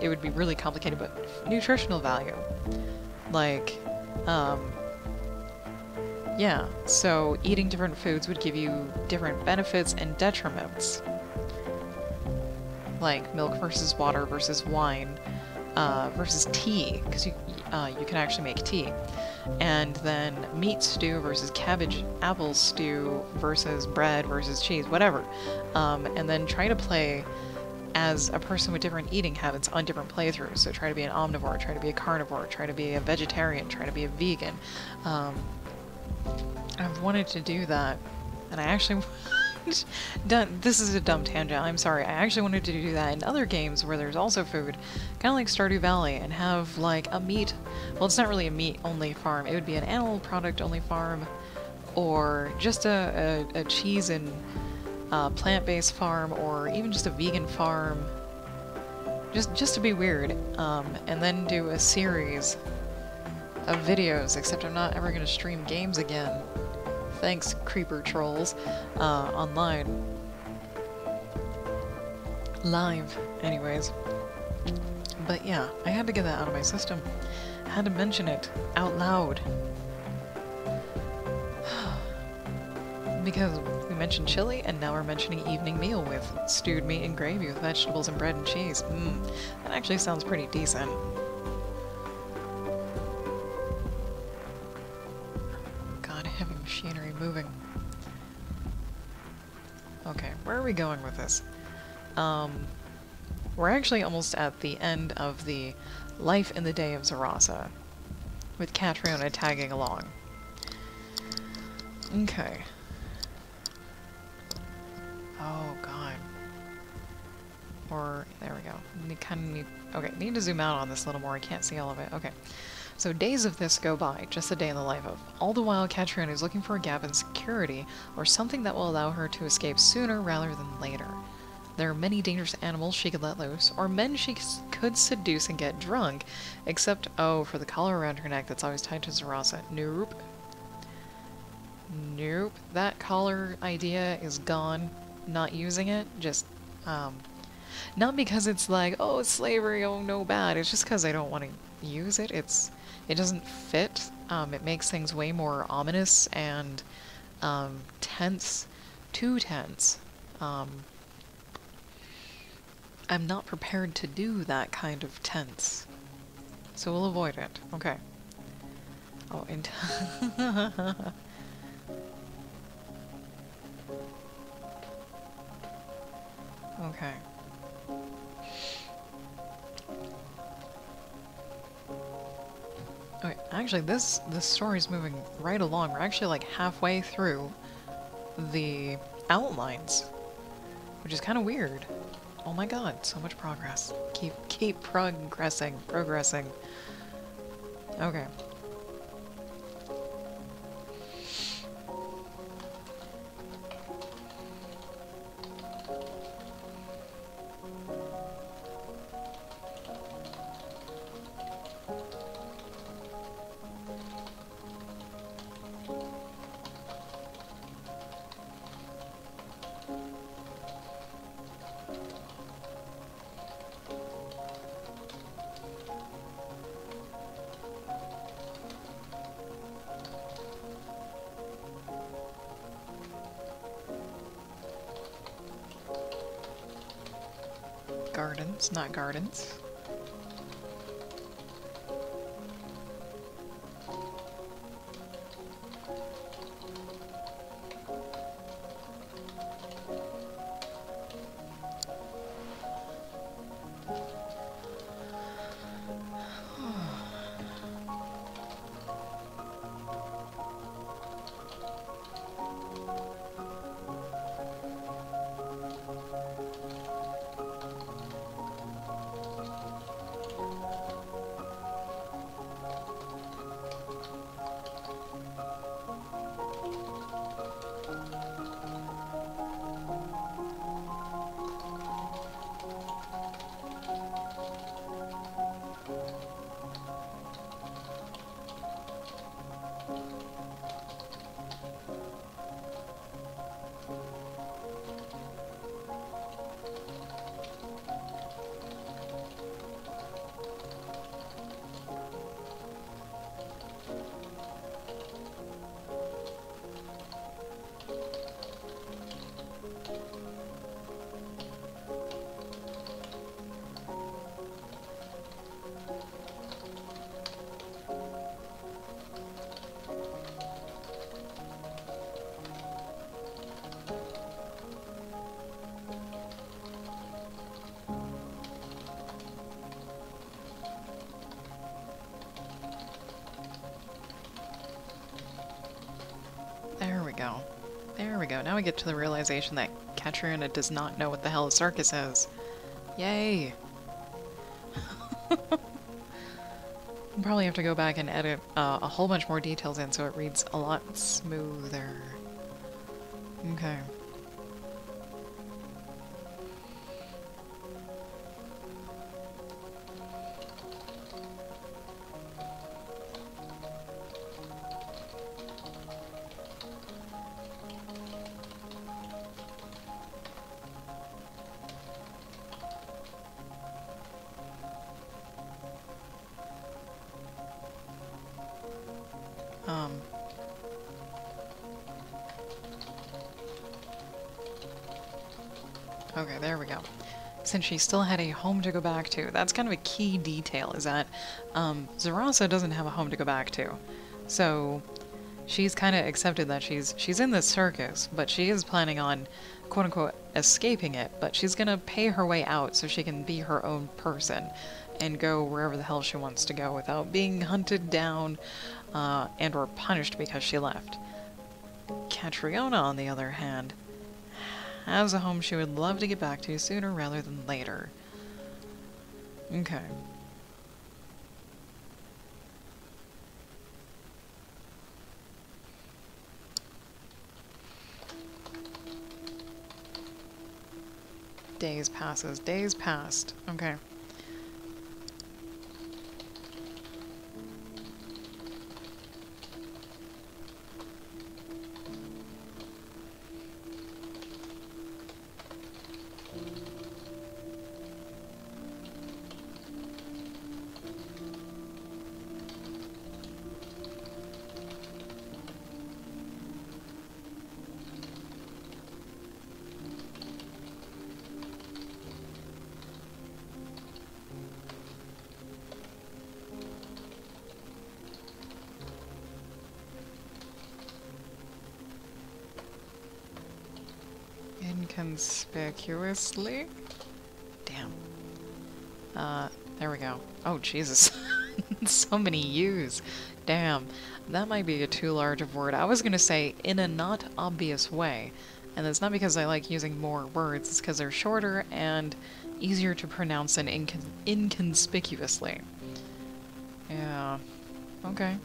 it would be really complicated, but nutritional value. Like, yeah, so eating different foods would give you different benefits and detriments. Like milk versus water versus wine versus tea, because you can actually make tea. And then meat stew versus cabbage apple stew versus bread versus cheese, whatever. And then try to play as a person with different eating habits on different playthroughs. So try to be an omnivore, try to be a carnivore, try to be a vegetarian, try to be a vegan. I've wanted to do that, and I actually... This is a dumb tangent, I'm sorry. I actually wanted to do that in other games where there's also food, kind of like Stardew Valley, and have like a meat... Well, it's not really a meat-only farm. It would be an animal product-only farm, or just a cheese and plant-based farm, or even just a vegan farm. Just to be weird, and then do a series of videos, except I'm not ever going to stream games again. Thanks, creeper trolls, online. Live, anyways. But yeah, I had to get that out of my system. I had to mention it out loud. Because we mentioned chili, and now we're mentioning evening meal with stewed meat and gravy with vegetables and bread and cheese. That actually sounds pretty decent. God, heavy machinery moving. Okay, where are we going with this? We're actually almost at the end of the Life in the Day of Zarasa, with Catriona tagging along. Okay. Oh god. Or, there we go. Okay, need to zoom out on this a little more, I can't see all of it. Okay. So days of this go by, just a day in the life of. All the while, Catriona is looking for a gap in security, or something that will allow her to escape sooner rather than later. There are many dangerous animals she could let loose, or men she could seduce and get drunk, except, oh, for the collar around her neck that's always tied to Zarasa. Nope. Nope. That collar idea is gone. Not using it, just, not because it's like, oh, it's slavery, oh, no bad. It's just because I don't want to use it. It doesn't fit. It makes things way more ominous and, tense. Too tense. I'm not prepared to do that kind of tense. So we'll avoid it. Okay. Oh, and okay. Okay, actually this story's moving right along. We're actually like halfway through the outlines, which is kind of weird. Oh my god, so much progress. Keep progressing. Okay. Gardens, not gardens. now we get to the realization that Katrina does not know what the hell a circus is. Yay! I'll probably have to go back and edit a whole bunch more details in so it reads a lot smoother. Okay. Okay, there we go. Since she still had a home to go back to, that's kind of a key detail, is that Zarasa doesn't have a home to go back to. So she's kind of accepted that she's in this circus, but she is planning on, quote-unquote, escaping it, but she's gonna pay her way out so she can be her own person and go wherever the hell she wants to go without being hunted down and or punished because she left. Catriona, on the other hand, has a home she would love to get back to sooner rather than later. Okay. Days passes. Days passed. Okay. Inconspicuously? Damn. There we go. Oh, Jesus. So many U's. Damn. That might be a too large of word. I was gonna say, in a not obvious way. And it's not because I like using more words, it's because they're shorter and easier to pronounce than inconspicuously. Yeah. Okay.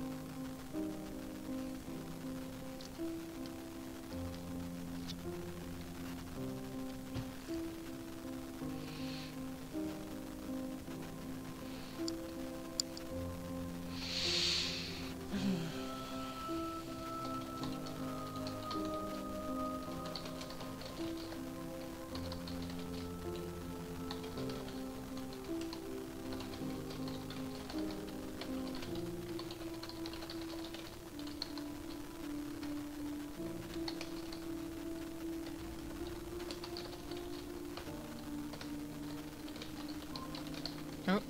Oh,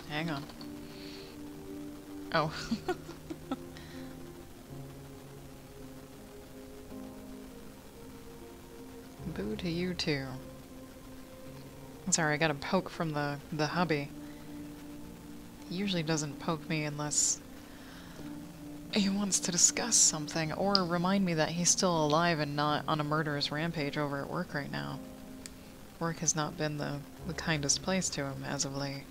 hang on. Oh. Boo to you too. Sorry, I got a poke from the hubby. He usually doesn't poke me unless he wants to discuss something or remind me that he's still alive and not on a murderous rampage over at work right now. Work has not been the kindest place to him as of late.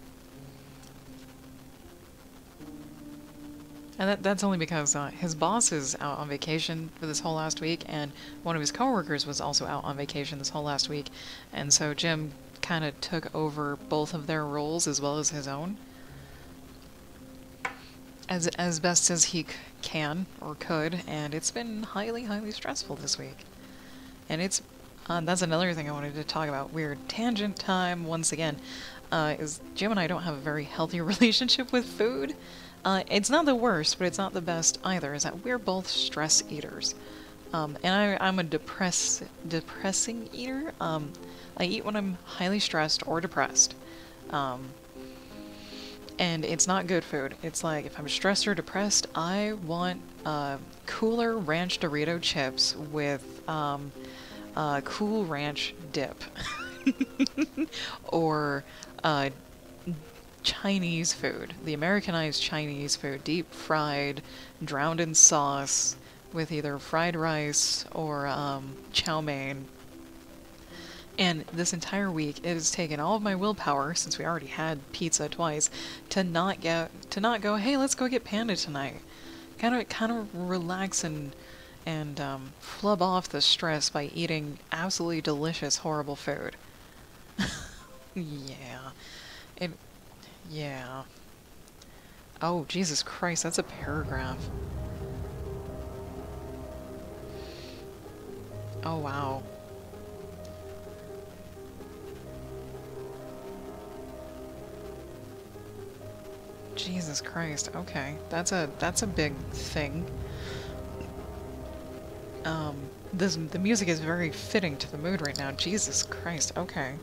And that's only because his boss is out on vacation for this whole last week, and one of his coworkers was also out on vacation this whole last week, and so Jim kind of took over both of their roles as well as his own, as best as he can or could, and it's been highly, highly stressful this week. And it's that's another thing I wanted to talk about. Weird tangent time once again. Is Jim and I don't have a very healthy relationship with food. It's not the worst, but it's not the best either, is that we're both stress eaters. And I'm a depressing eater. I eat when I'm highly stressed or depressed. And it's not good food. It's like, if I'm stressed or depressed, I want cooler ranch Dorito chips with Cool Ranch dip. Or Chinese food, the Americanized Chinese food, deep fried, drowned in sauce, with either fried rice or chow mein. And this entire week, it has taken all of my willpower, since we already had pizza twice, to not go, hey, let's go get panda tonight. Kind of relax and flub off the stress by eating absolutely delicious, horrible food. Yeah. Yeah. Oh, Jesus Christ, that's a paragraph. Oh, wow. Jesus Christ, okay. That's a big thing. The music is very fitting to the mood right now. Jesus Christ, okay.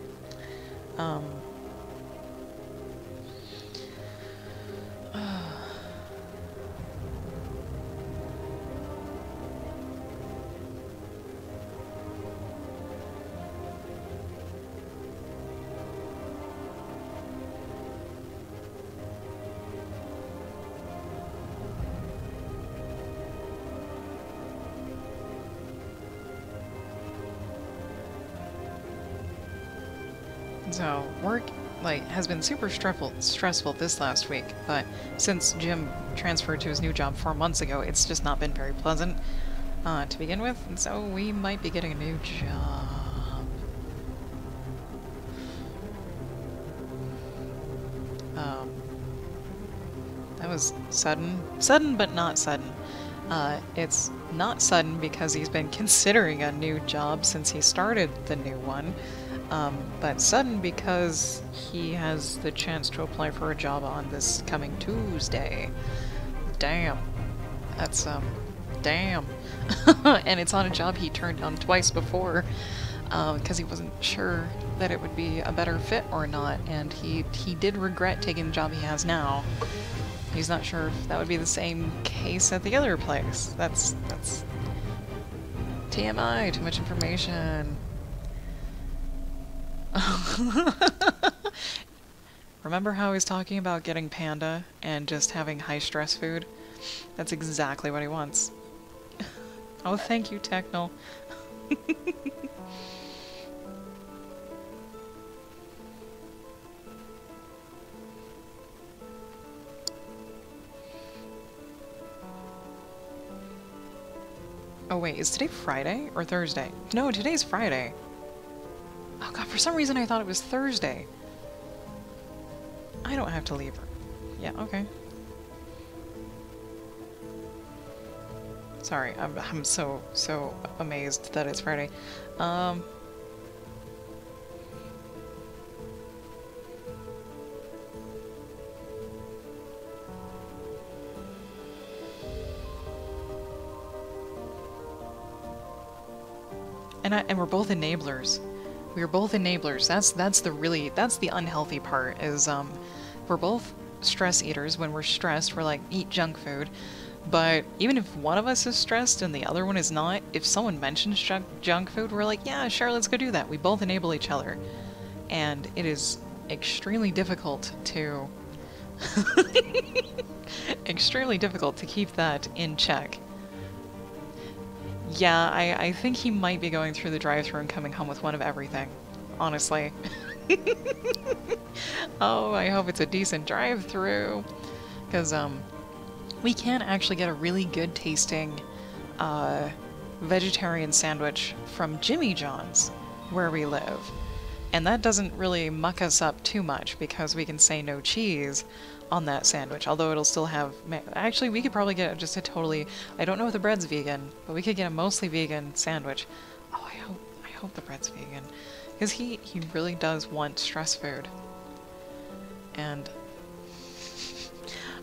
So, work, like, has been super stressful this last week, but since Jim transferred to his new job 4 months ago, it's just not been very pleasant to begin with, and so we might be getting a new job. That was sudden. Sudden, but not sudden. It's not sudden because he's been considering a new job since he started the new one. But sudden because he has the chance to apply for a job on this coming Tuesday. Damn. That's, damn. And it's on a job he turned down twice before, because he wasn't sure that it would be a better fit or not, and he did regret taking the job he has now. He's not sure if that would be the same case at the other place. That's TMI, too much information. Remember how he was talking about getting panda and just having high-stress food? That's exactly what he wants. Oh, thank you, Techno. Oh wait, is today Friday or Thursday? No, today's Friday. Oh god, for some reason I thought it was Thursday. I don't have to leave. Yeah, okay. Sorry, I'm so amazed that it's Friday. And we're both enablers. We are both enablers. That's the unhealthy part, is we're both stress eaters. When we're stressed, we're like, eat junk food. But even if one of us is stressed and the other one is not, if someone mentions junk food, we're like, yeah, sure, let's go do that. We both enable each other. And it is extremely difficult to extremely difficult to keep that in check. Yeah, I think he might be going through the drive-thru and coming home with one of everything. Honestly. Oh, I hope it's a decent drive-thru. Because, we can actually get a really good tasting, vegetarian sandwich from Jimmy John's, where we live. And that doesn't really muck us up too much, because we can say no cheese on that sandwich, although it'll still have... Actually, we could probably get just a totally... I don't know if the bread's vegan, but we could get a mostly vegan sandwich. Oh, I hope the bread's vegan. Because he really does want stress food. And...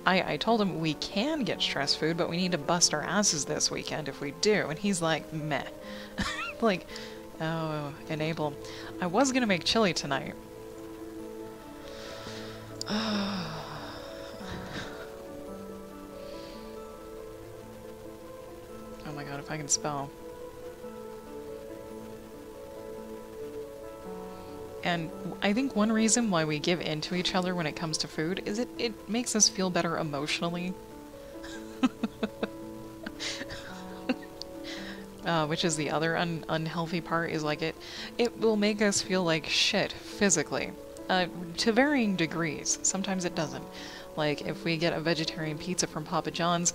I told him we can get stress food, but we need to bust our asses this weekend if we do. And he's like, meh. Like, oh, enable. I was gonna make chili tonight. Oh my god, if I can spell. And I think one reason why we give in to each other when it comes to food is it makes us feel better emotionally. which is the other unhealthy part, is like it will make us feel like shit physically, to varying degrees. Sometimes it doesn't. Like if we get a vegetarian pizza from Papa John's,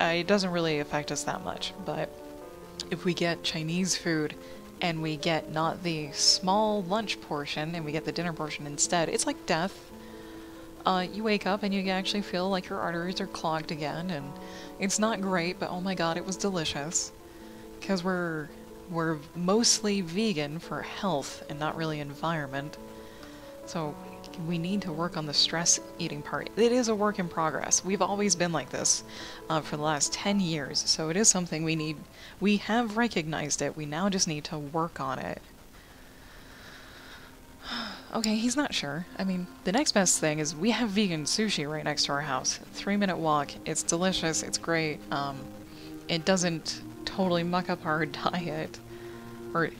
it doesn't really affect us that much. But if we get Chinese food and we get not the small lunch portion and we get the dinner portion instead, it's like death. You wake up and you actually feel like your arteries are clogged again, and it's not great, but oh my god, it was delicious. Because we're mostly vegan for health and not really environment. So we need to work on the stress eating part. It is a work in progress. We've always been like this for the last 10 years, so it is something we have recognized it. We now just need to work on it. Okay, he's not sure. I mean, the next best thing is we have vegan sushi right next to our house. 3-minute walk. It's delicious. It's great. It doesn't totally muck up our diet.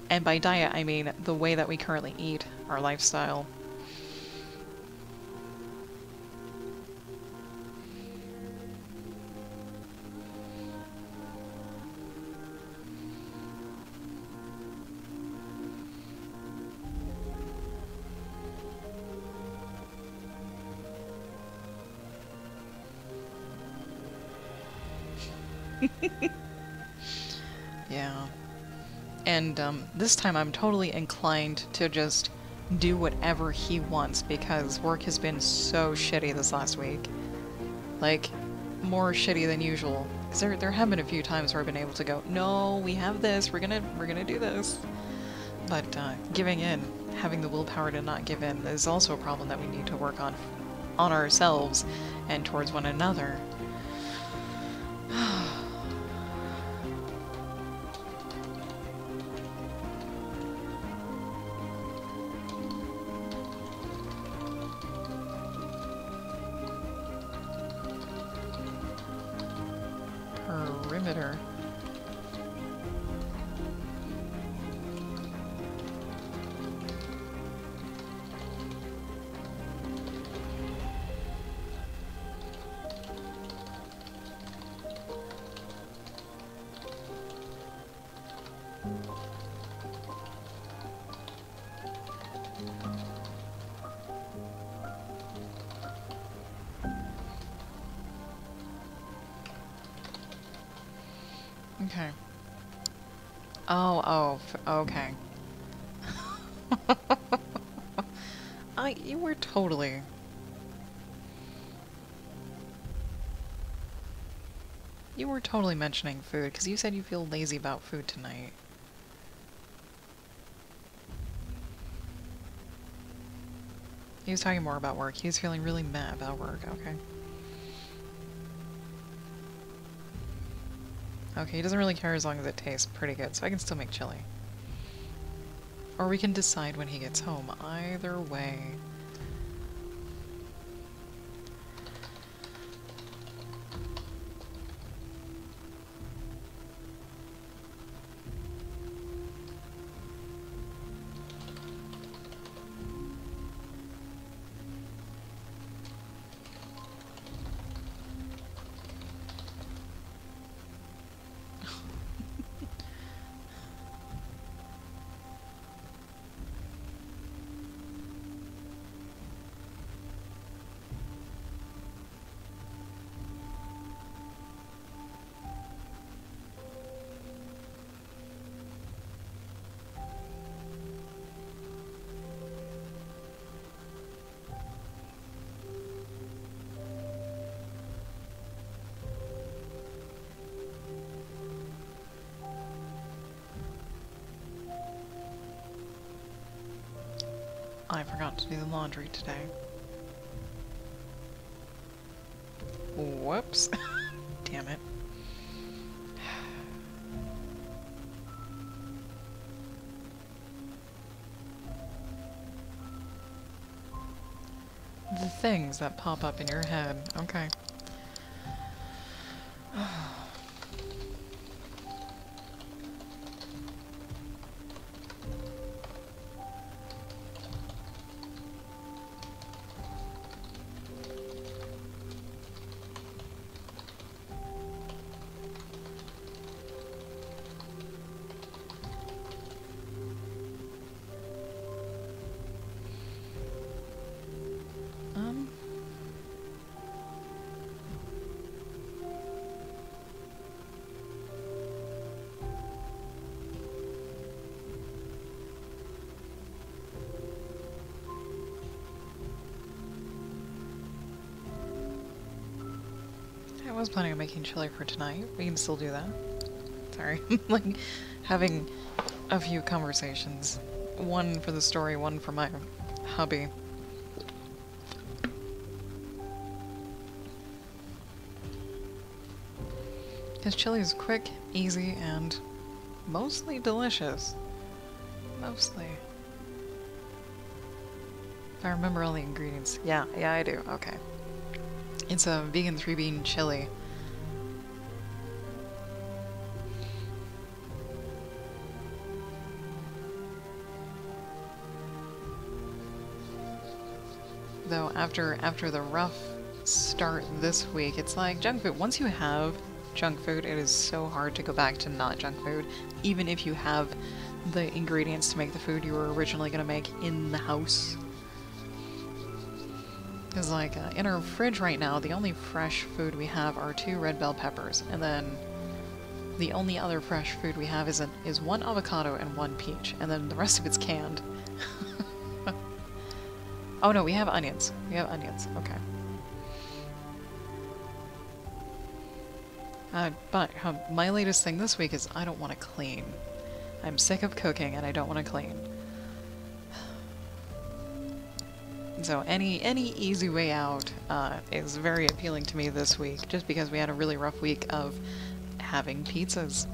And by diet, I mean the way that we currently eat, our lifestyle. Yeah. And this time I'm totally inclined to just do whatever he wants because work has been so shitty this last week. Like, more shitty than usual. 'Cause there have been a few times where I've been able to go, no, we have this, we're gonna do this. But giving in, having the willpower to not give in, is also a problem that we need to work on ourselves and towards one another. Perimeter. Okay. Okay. You were totally... You were totally mentioning food, because you said you feel lazy about food tonight. He was talking more about work. He was feeling really mad about work, okay. Okay, he doesn't really care as long as it tastes pretty good, so I can still make chili. Or we can decide when he gets home. Either way. I forgot to do the laundry today. Whoops. Damn it. The things that pop up in your head. Okay. was planning on making chili for tonight. We can still do that. Sorry. Like, having a few conversations. One for the story, one for my hubby. Because chili is quick, easy, and mostly delicious. Mostly. If I remember all the ingredients. Yeah, I do. Okay. It's a vegan 3-bean chili. Though after the rough start this week, it's like junk food. Once you have junk food, it is so hard to go back to not junk food, even if you have the ingredients to make the food you were originally going to make in the house. Because, like, in our fridge right now, the only fresh food we have are 2 red bell peppers, and then the only other fresh food we have is 1 avocado and 1 peach, and then the rest of it's canned. Oh no, we have onions. We have onions. Okay. But my latest thing this week is I don't want to clean. I'm sick of cooking and I don't want to clean. So any easy way out is very appealing to me this week, just because we had a really rough week of having pizzas.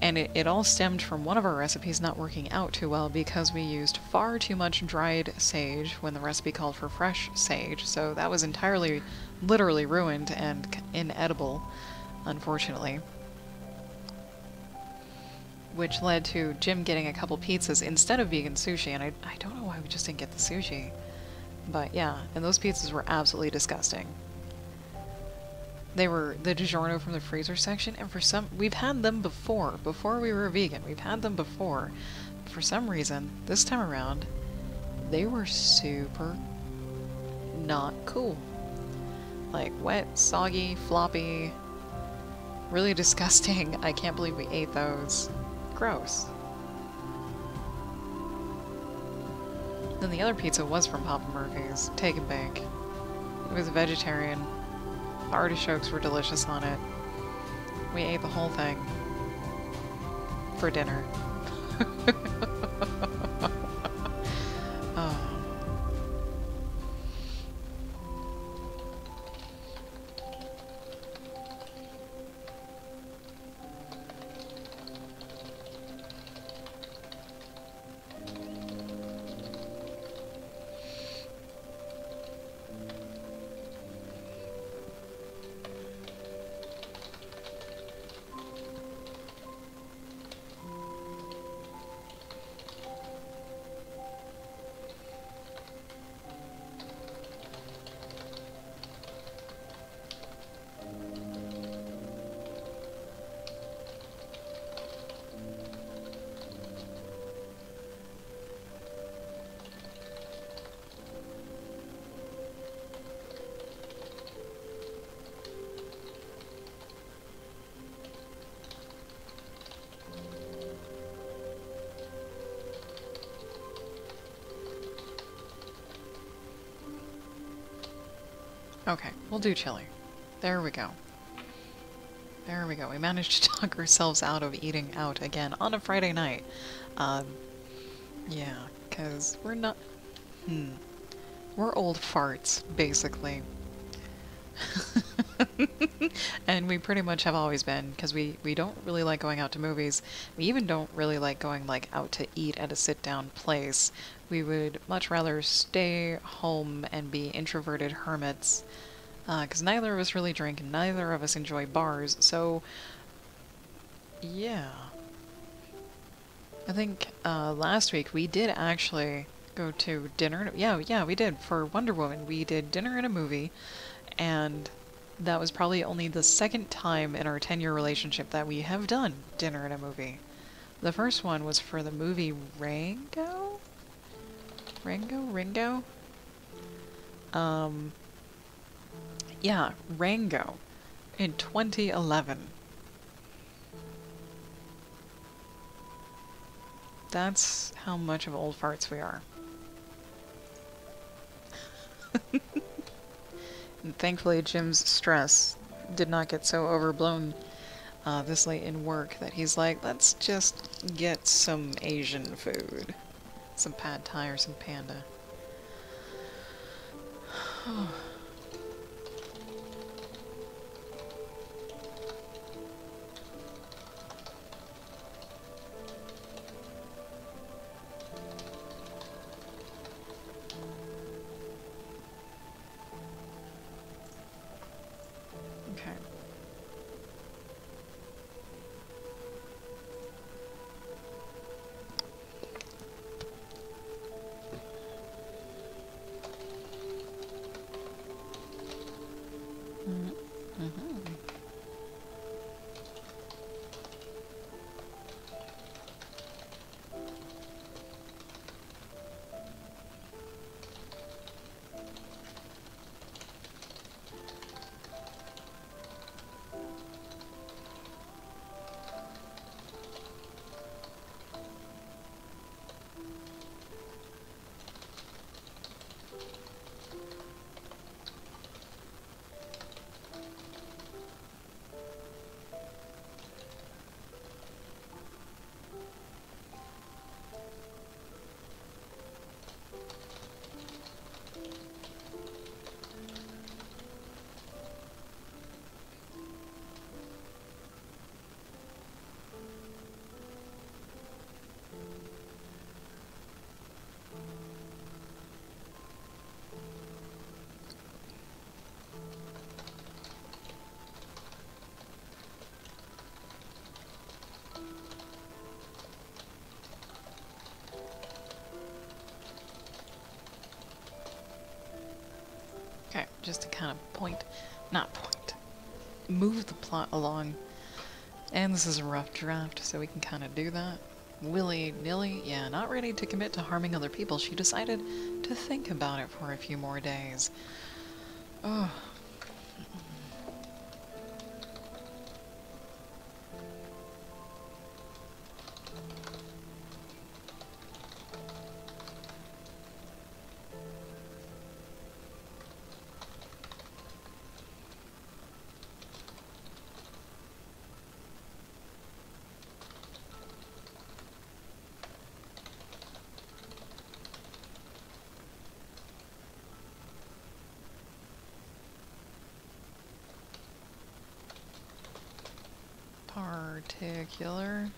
And it all stemmed from one of our recipes not working out too well because we used far too much dried sage when the recipe called for fresh sage, so that was entirely, literally ruined and inedible, unfortunately. Which led to Jim getting a couple pizzas instead of vegan sushi, and I don't know why we just didn't get the sushi. But yeah, and those pizzas were absolutely disgusting. They were the DiGiorno from the freezer section, and we've had them before we were vegan. We've had them before. For some reason, this time around, they were super not cool. Like, wet, soggy, floppy, really disgusting. I can't believe we ate those. Gross. Then the other pizza was from Papa Murphy's, take and bake. It was vegetarian. Artichokes were delicious on it. We ate the whole thing for dinner. Oh. Okay, we'll do chili. There we go. There we go. We managed to talk ourselves out of eating out again on a Friday night. Yeah, because we're not... We're old farts, basically. And we pretty much have always been, because we don't really like going out to movies. We even don't really like going, like, out to eat at a sit-down place. We would much rather stay home and be introverted hermits, because neither of us really drink, and neither of us enjoy bars, so... yeah. I think, last week we did actually go to dinner. Yeah, we did. For Wonder Woman, we did dinner and a movie, and that was probably only the second time in our 10-year relationship that we have done dinner and a movie. The first one was for the movie Rango? Ringo? Yeah, Rango in 2011. That's how much of old farts we are. And thankfully, Jim's stress did not get so overblown this late in work that he's like, let's just get some Asian food. Some pad thai or some panda. Okay. Okay, just to kind of move the plot along. And this is a rough draft, so we can kind of do that. Willy-nilly, yeah, not ready to commit to harming other people. She decided to think about it for a few more days. Oh. Particular.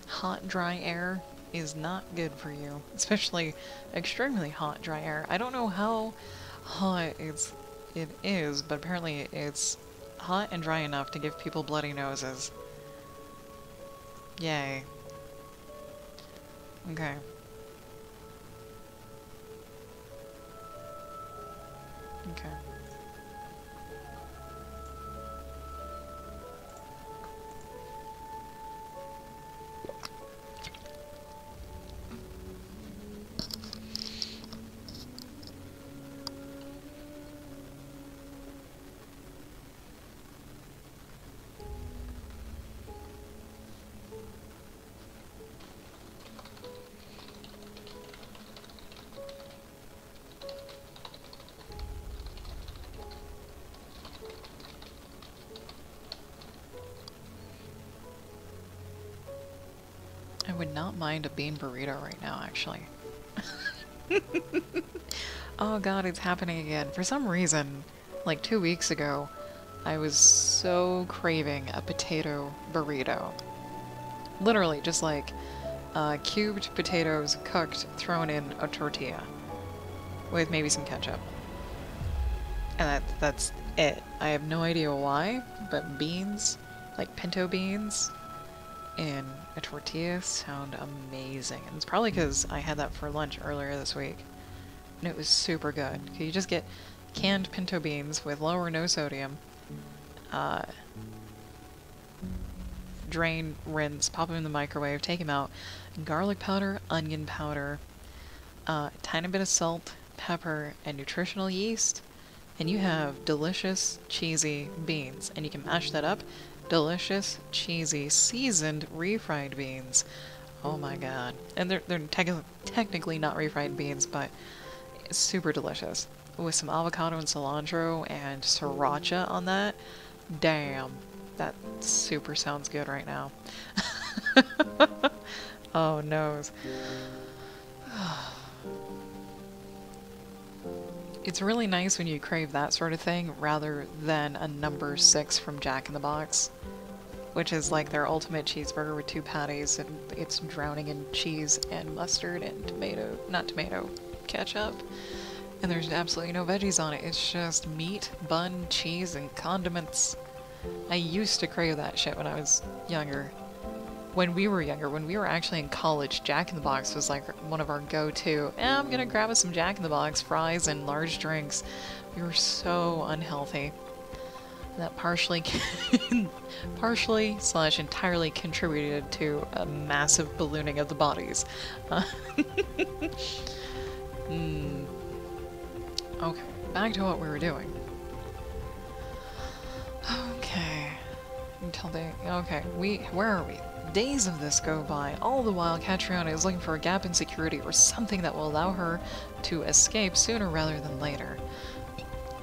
Hot, dry air is not good for you. Especially extremely hot, dry air. I don't know how hot it is, but apparently it's hot and dry enough to give people bloody noses. Yay. Okay. Okay. I would not mind a bean burrito right now, actually. Oh god, it's happening again. For some reason, like 2 weeks ago, I was so craving a potato burrito. Literally, just like cubed potatoes cooked, thrown in a tortilla with maybe some ketchup. And that's it. I have no idea why, but beans, like pinto beans, in a tortilla sound amazing. And it's probably because I had that for lunch earlier this week. And it was super good. You just get canned pinto beans with low or no sodium, drain, rinse, pop them in the microwave, take them out, garlic powder, onion powder, tiny bit of salt, pepper, and nutritional yeast, and you have delicious, cheesy beans. And you can mash that up. Delicious, cheesy, seasoned, refried beans. Oh my god. And they're technically not refried beans, but it's super delicious. With some avocado and cilantro and sriracha on that. Damn. That super sounds good right now. Oh, noes. It's really nice when you crave that sort of thing rather than a number 6 from Jack in the Box, which is like their ultimate cheeseburger with 2 patties and it's drowning in cheese and mustard and ketchup. And there's absolutely no veggies on it. It's just meat, bun, cheese, and condiments. I used to crave that shit when I was younger. When we were actually in college, Jack in the Box was like one of our go-to. I'm gonna grab us some Jack in the Box, fries, and large drinks. We were so unhealthy. That partially slash entirely contributed to a massive ballooning of the bodies. Okay, back to what we were doing. Okay. Where are we? Days of this go by. All the while, Catriona is looking for a gap in security or something that will allow her to escape sooner rather than later.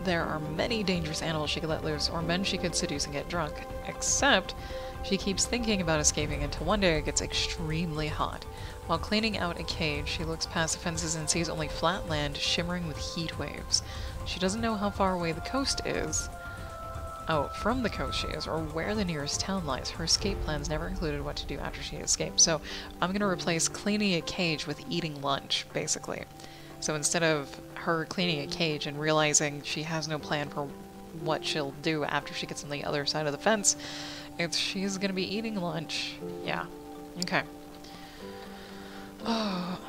There are many dangerous animals she could let loose, or men she could seduce and get drunk. Except, she keeps thinking about escaping until one day it gets extremely hot. While cleaning out a cage, she looks past the fences and sees only flat land shimmering with heat waves. She doesn't know how far away the coast is. Oh, from the coast she is, or where the nearest town lies. Her escape plans never included what to do after she escaped. So I'm going to replace cleaning a cage with eating lunch, basically. So instead of her cleaning a cage and realizing she has no plan for what she'll do after she gets on the other side of the fence, she's going to be eating lunch. Yeah. Okay. Oh.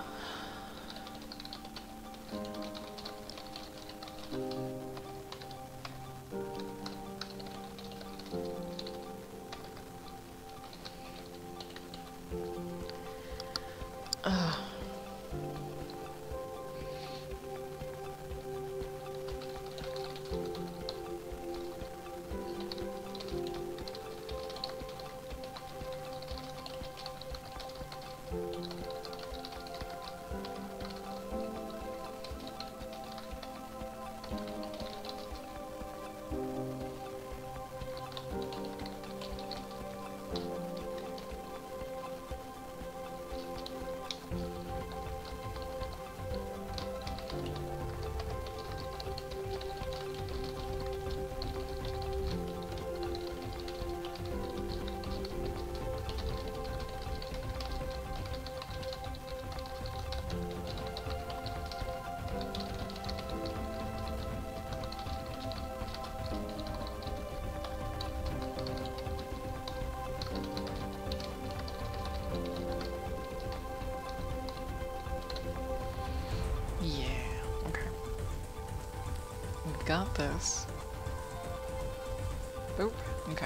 Got this. Boop. Okay.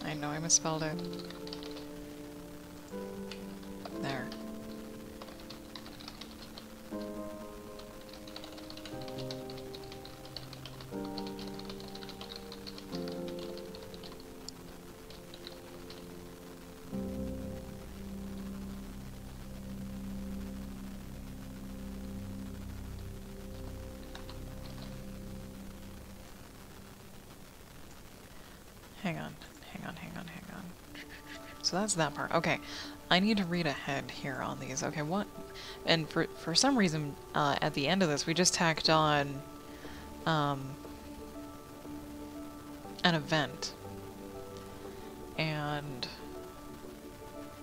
I know I misspelled it. There. Hang on. So that's that part. Okay. I need to read ahead here on these. Okay, what? And for some reason, at the end of this, we just tacked on, an event. And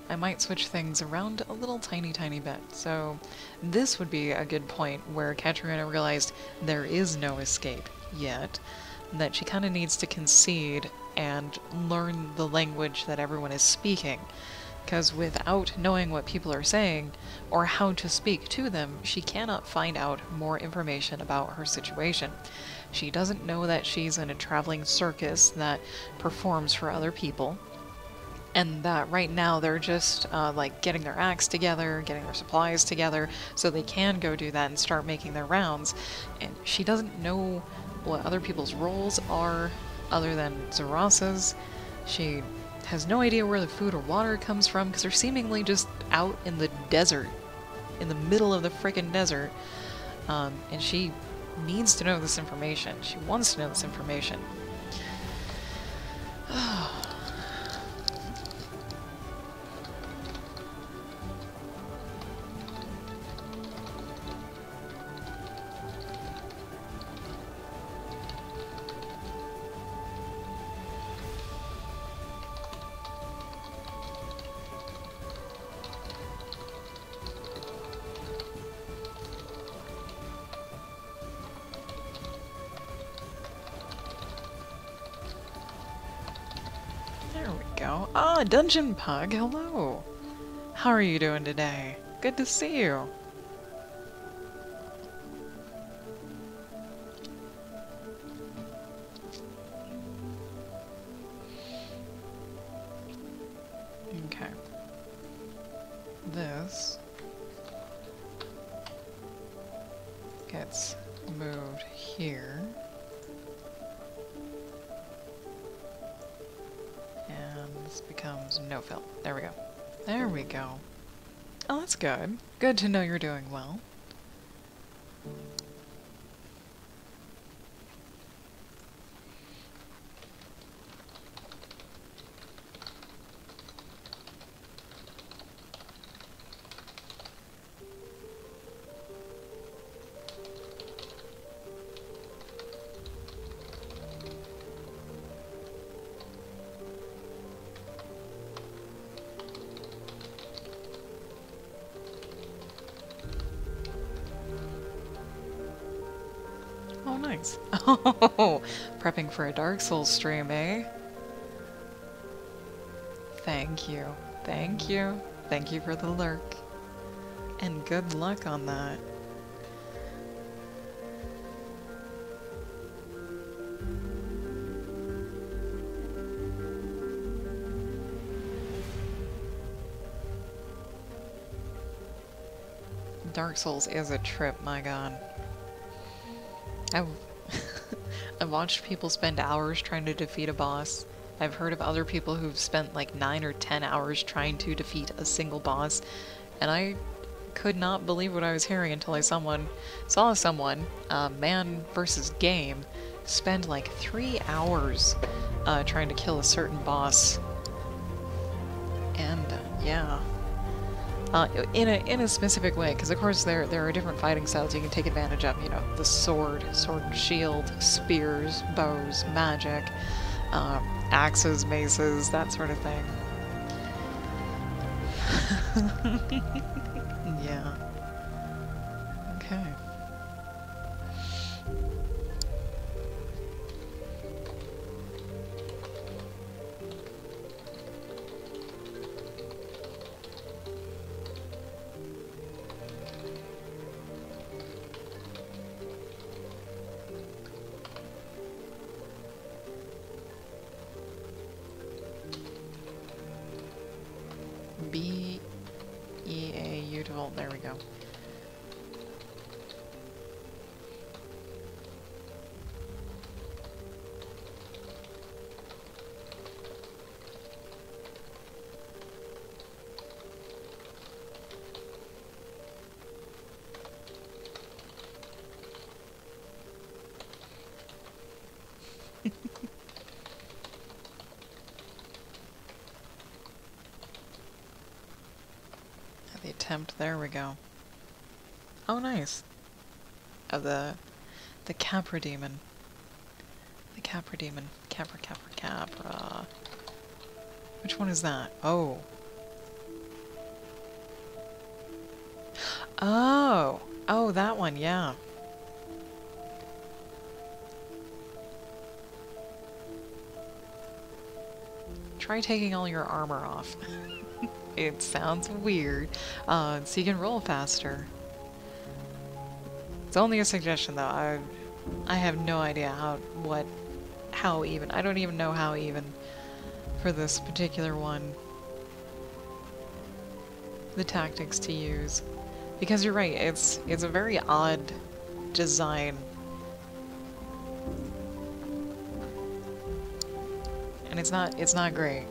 I might switch things around a little tiny bit. So this would be a good point where Katarina realized there is no escape yet, that she kind of needs to concede and learn the language that everyone is speaking. Because without knowing what people are saying, or how to speak to them, she cannot find out more information about her situation. She doesn't know that she's in a traveling circus that performs for other people, and that right now they're just, like, getting their acts together, getting their supplies together, so they can go do that and start making their rounds. And she doesn't know what other people's roles are, other than Zarasa's. She has no idea where the food or water comes from, because they're seemingly just out in the desert, in the middle of the frickin' desert, and she needs to know this information. She wants to know this information. Ah, Dungeon Pug, hello! How are you doing today? Good to see you! Okay. This gets moved here. This becomes no fill. There we go. There we go. Oh, that's good. Good to know you're doing well. Oh, nice. Oh, prepping for a Dark Souls stream, eh? Thank you. Thank you. Thank you for the lurk. And good luck on that. Dark Souls is a trip, my god. I've watched people spend hours trying to defeat a boss. I've heard of other people who've spent like 9 or 10 hours trying to defeat a single boss, and I could not believe what I was hearing until I saw someone, man versus game, spend like 3 hours trying to kill a certain boss. And yeah. In a specific way, because of course there are different fighting styles you can take advantage of. You know, the sword and shield, spears, bows, magic, axes, maces, that sort of thing. Yeah. Okay. B-E-A-U to volt. There we go. attempt. There we go. Oh, nice. Oh, the Capra Demon. The Capra Demon. Capra, Capra, Capra. Which one is that? Oh. Oh! Oh, that one, yeah. Try taking all your armor off. It sounds weird. So you can roll faster. It's only a suggestion, though. I have no idea how even. I don't even know how even for this particular one. The tactics to use. Because you're right, it's a very odd design. And it's not great.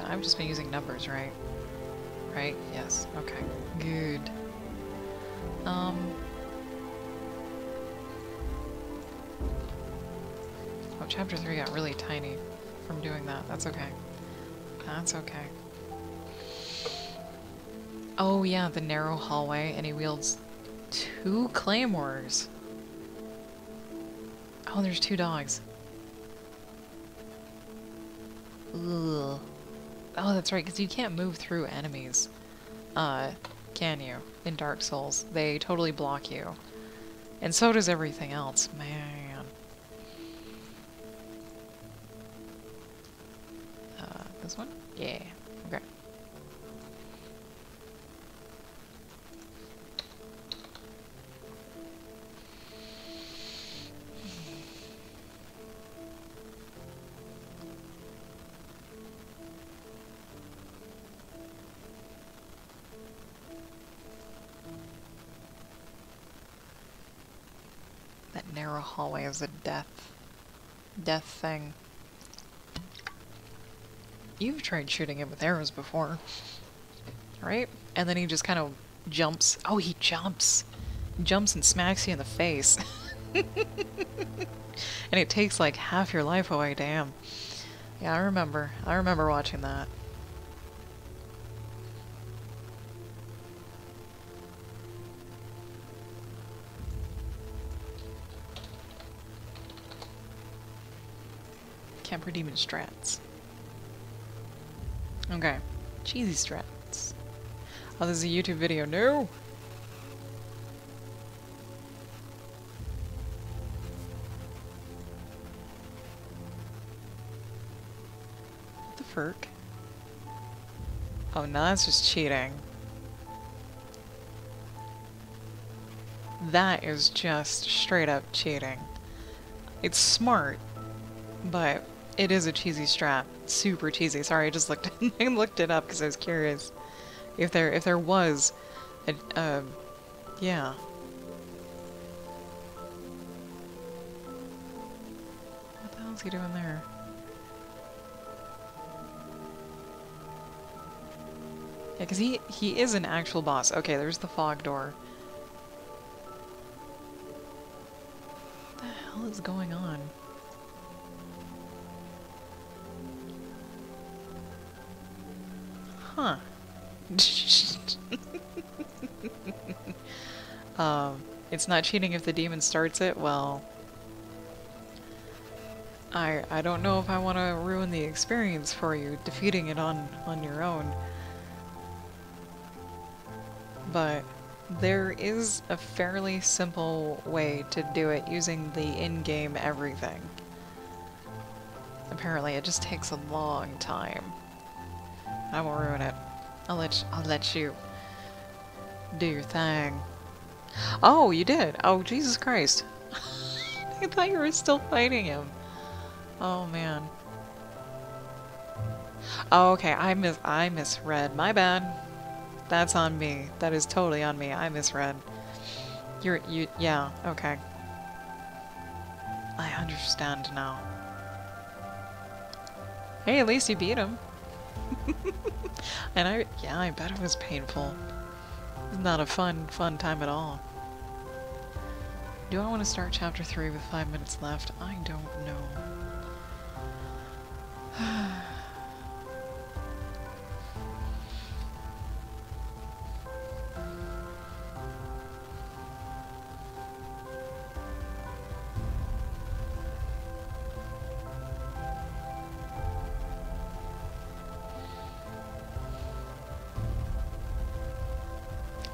I've just been using numbers, right? Right? Yes. Okay. Good. Oh, chapter 3 got really tiny from doing that. That's okay. That's okay. Oh yeah, the narrow hallway, and he wields 2 claymores. Oh, there's 2 dogs. Ugh. Oh, that's right, because you can't move through enemies. Can you? In Dark Souls. They totally block you. And so does everything else. Man. This one? Yeah. Okay. That narrow hallway is a death thing. You've tried shooting him with arrows before, right? And then he just kind of jumps. Oh, he jumps. He jumps and smacks you in the face. And it takes like half your life away, damn. Yeah, I remember. I remember watching that. Camper Demon strats. Okay. Cheesy strats. Oh, this is a YouTube video. No! What the frick? Oh, no, that's just cheating. That is just straight up cheating. It's smart, but it is a cheesy strat. Super cheesy. Sorry, I just looked I looked it up because I was curious if there was a yeah. What the hell is he doing there? Yeah, because he is an actual boss. Okay, there's the fog door. What the hell is going on? Huh. It's not cheating if the demon starts it? Well, I don't know if I want to ruin the experience for you, defeating it on your own. But There is a fairly simple way to do it using the in-game everything. Apparently, it just takes a long time. I won't ruin it. I'll let you do your thing. Oh, you did. Oh, Jesus Christ. I thought you were still fighting him. Oh man. Oh, okay. I misread. My bad. That's on me. That is totally on me. I misread. Yeah, okay. I understand now. Hey, at least you beat him. And I bet it was painful. It's not a fun time at all. Do I want to start chapter 3 with 5 minutes left? I don't know.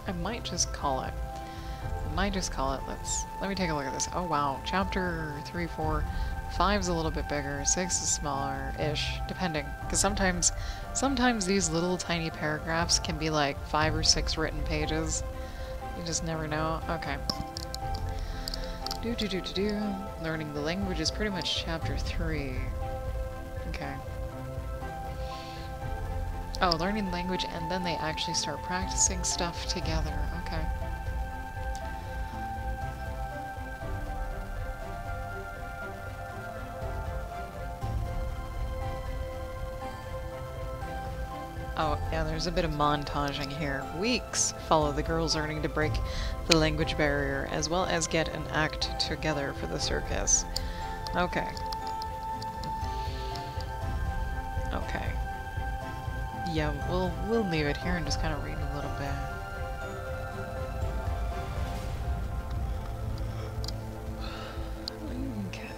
I might just call it. Let me take a look at this. Oh wow, chapter 3, 4, 5's a little bit bigger, 6 is smaller-ish, depending. Because sometimes these little tiny paragraphs can be like 5 or 6 written pages. You just never know. Okay. Learning the language is pretty much chapter 3. Okay. Oh, learning language, and then they actually start practicing stuff together. Okay. Oh, yeah, there's a bit of montaging here. Weeks follow the girls learning to break the language barrier, as well as get an act together for the circus. Okay. Okay. Yeah, we'll leave it here and just kind of read a little bit. Okay.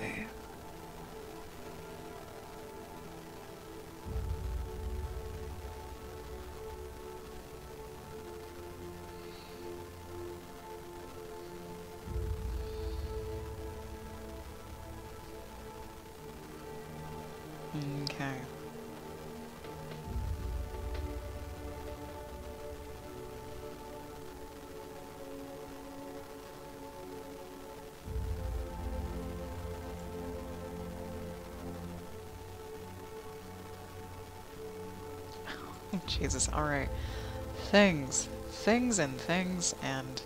Okay. Jesus, alright. Things and things and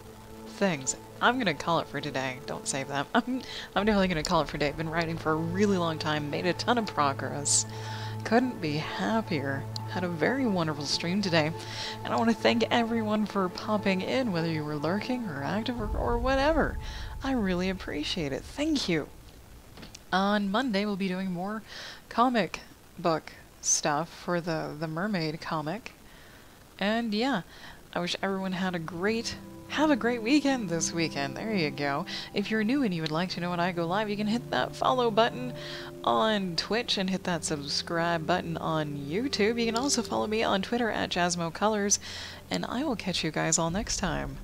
things. I'm gonna call it for today. Don't save that. I'm definitely gonna call it for today. I've been writing for a really long time, made a ton of progress. Couldn't be happier. Had a very wonderful stream today. And I want to thank everyone for popping in, whether you were lurking or active or whatever. I really appreciate it. Thank you. On Monday, we'll be doing more comic book stuff for the mermaid comic. And yeah, I wish everyone had a great weekend this weekend. There you go. If you're new and you would like to know when I go live, you can hit that follow button on Twitch and hit that subscribe button on YouTube. You can also follow me on Twitter at JasmoColors, and I will catch you guys all next time.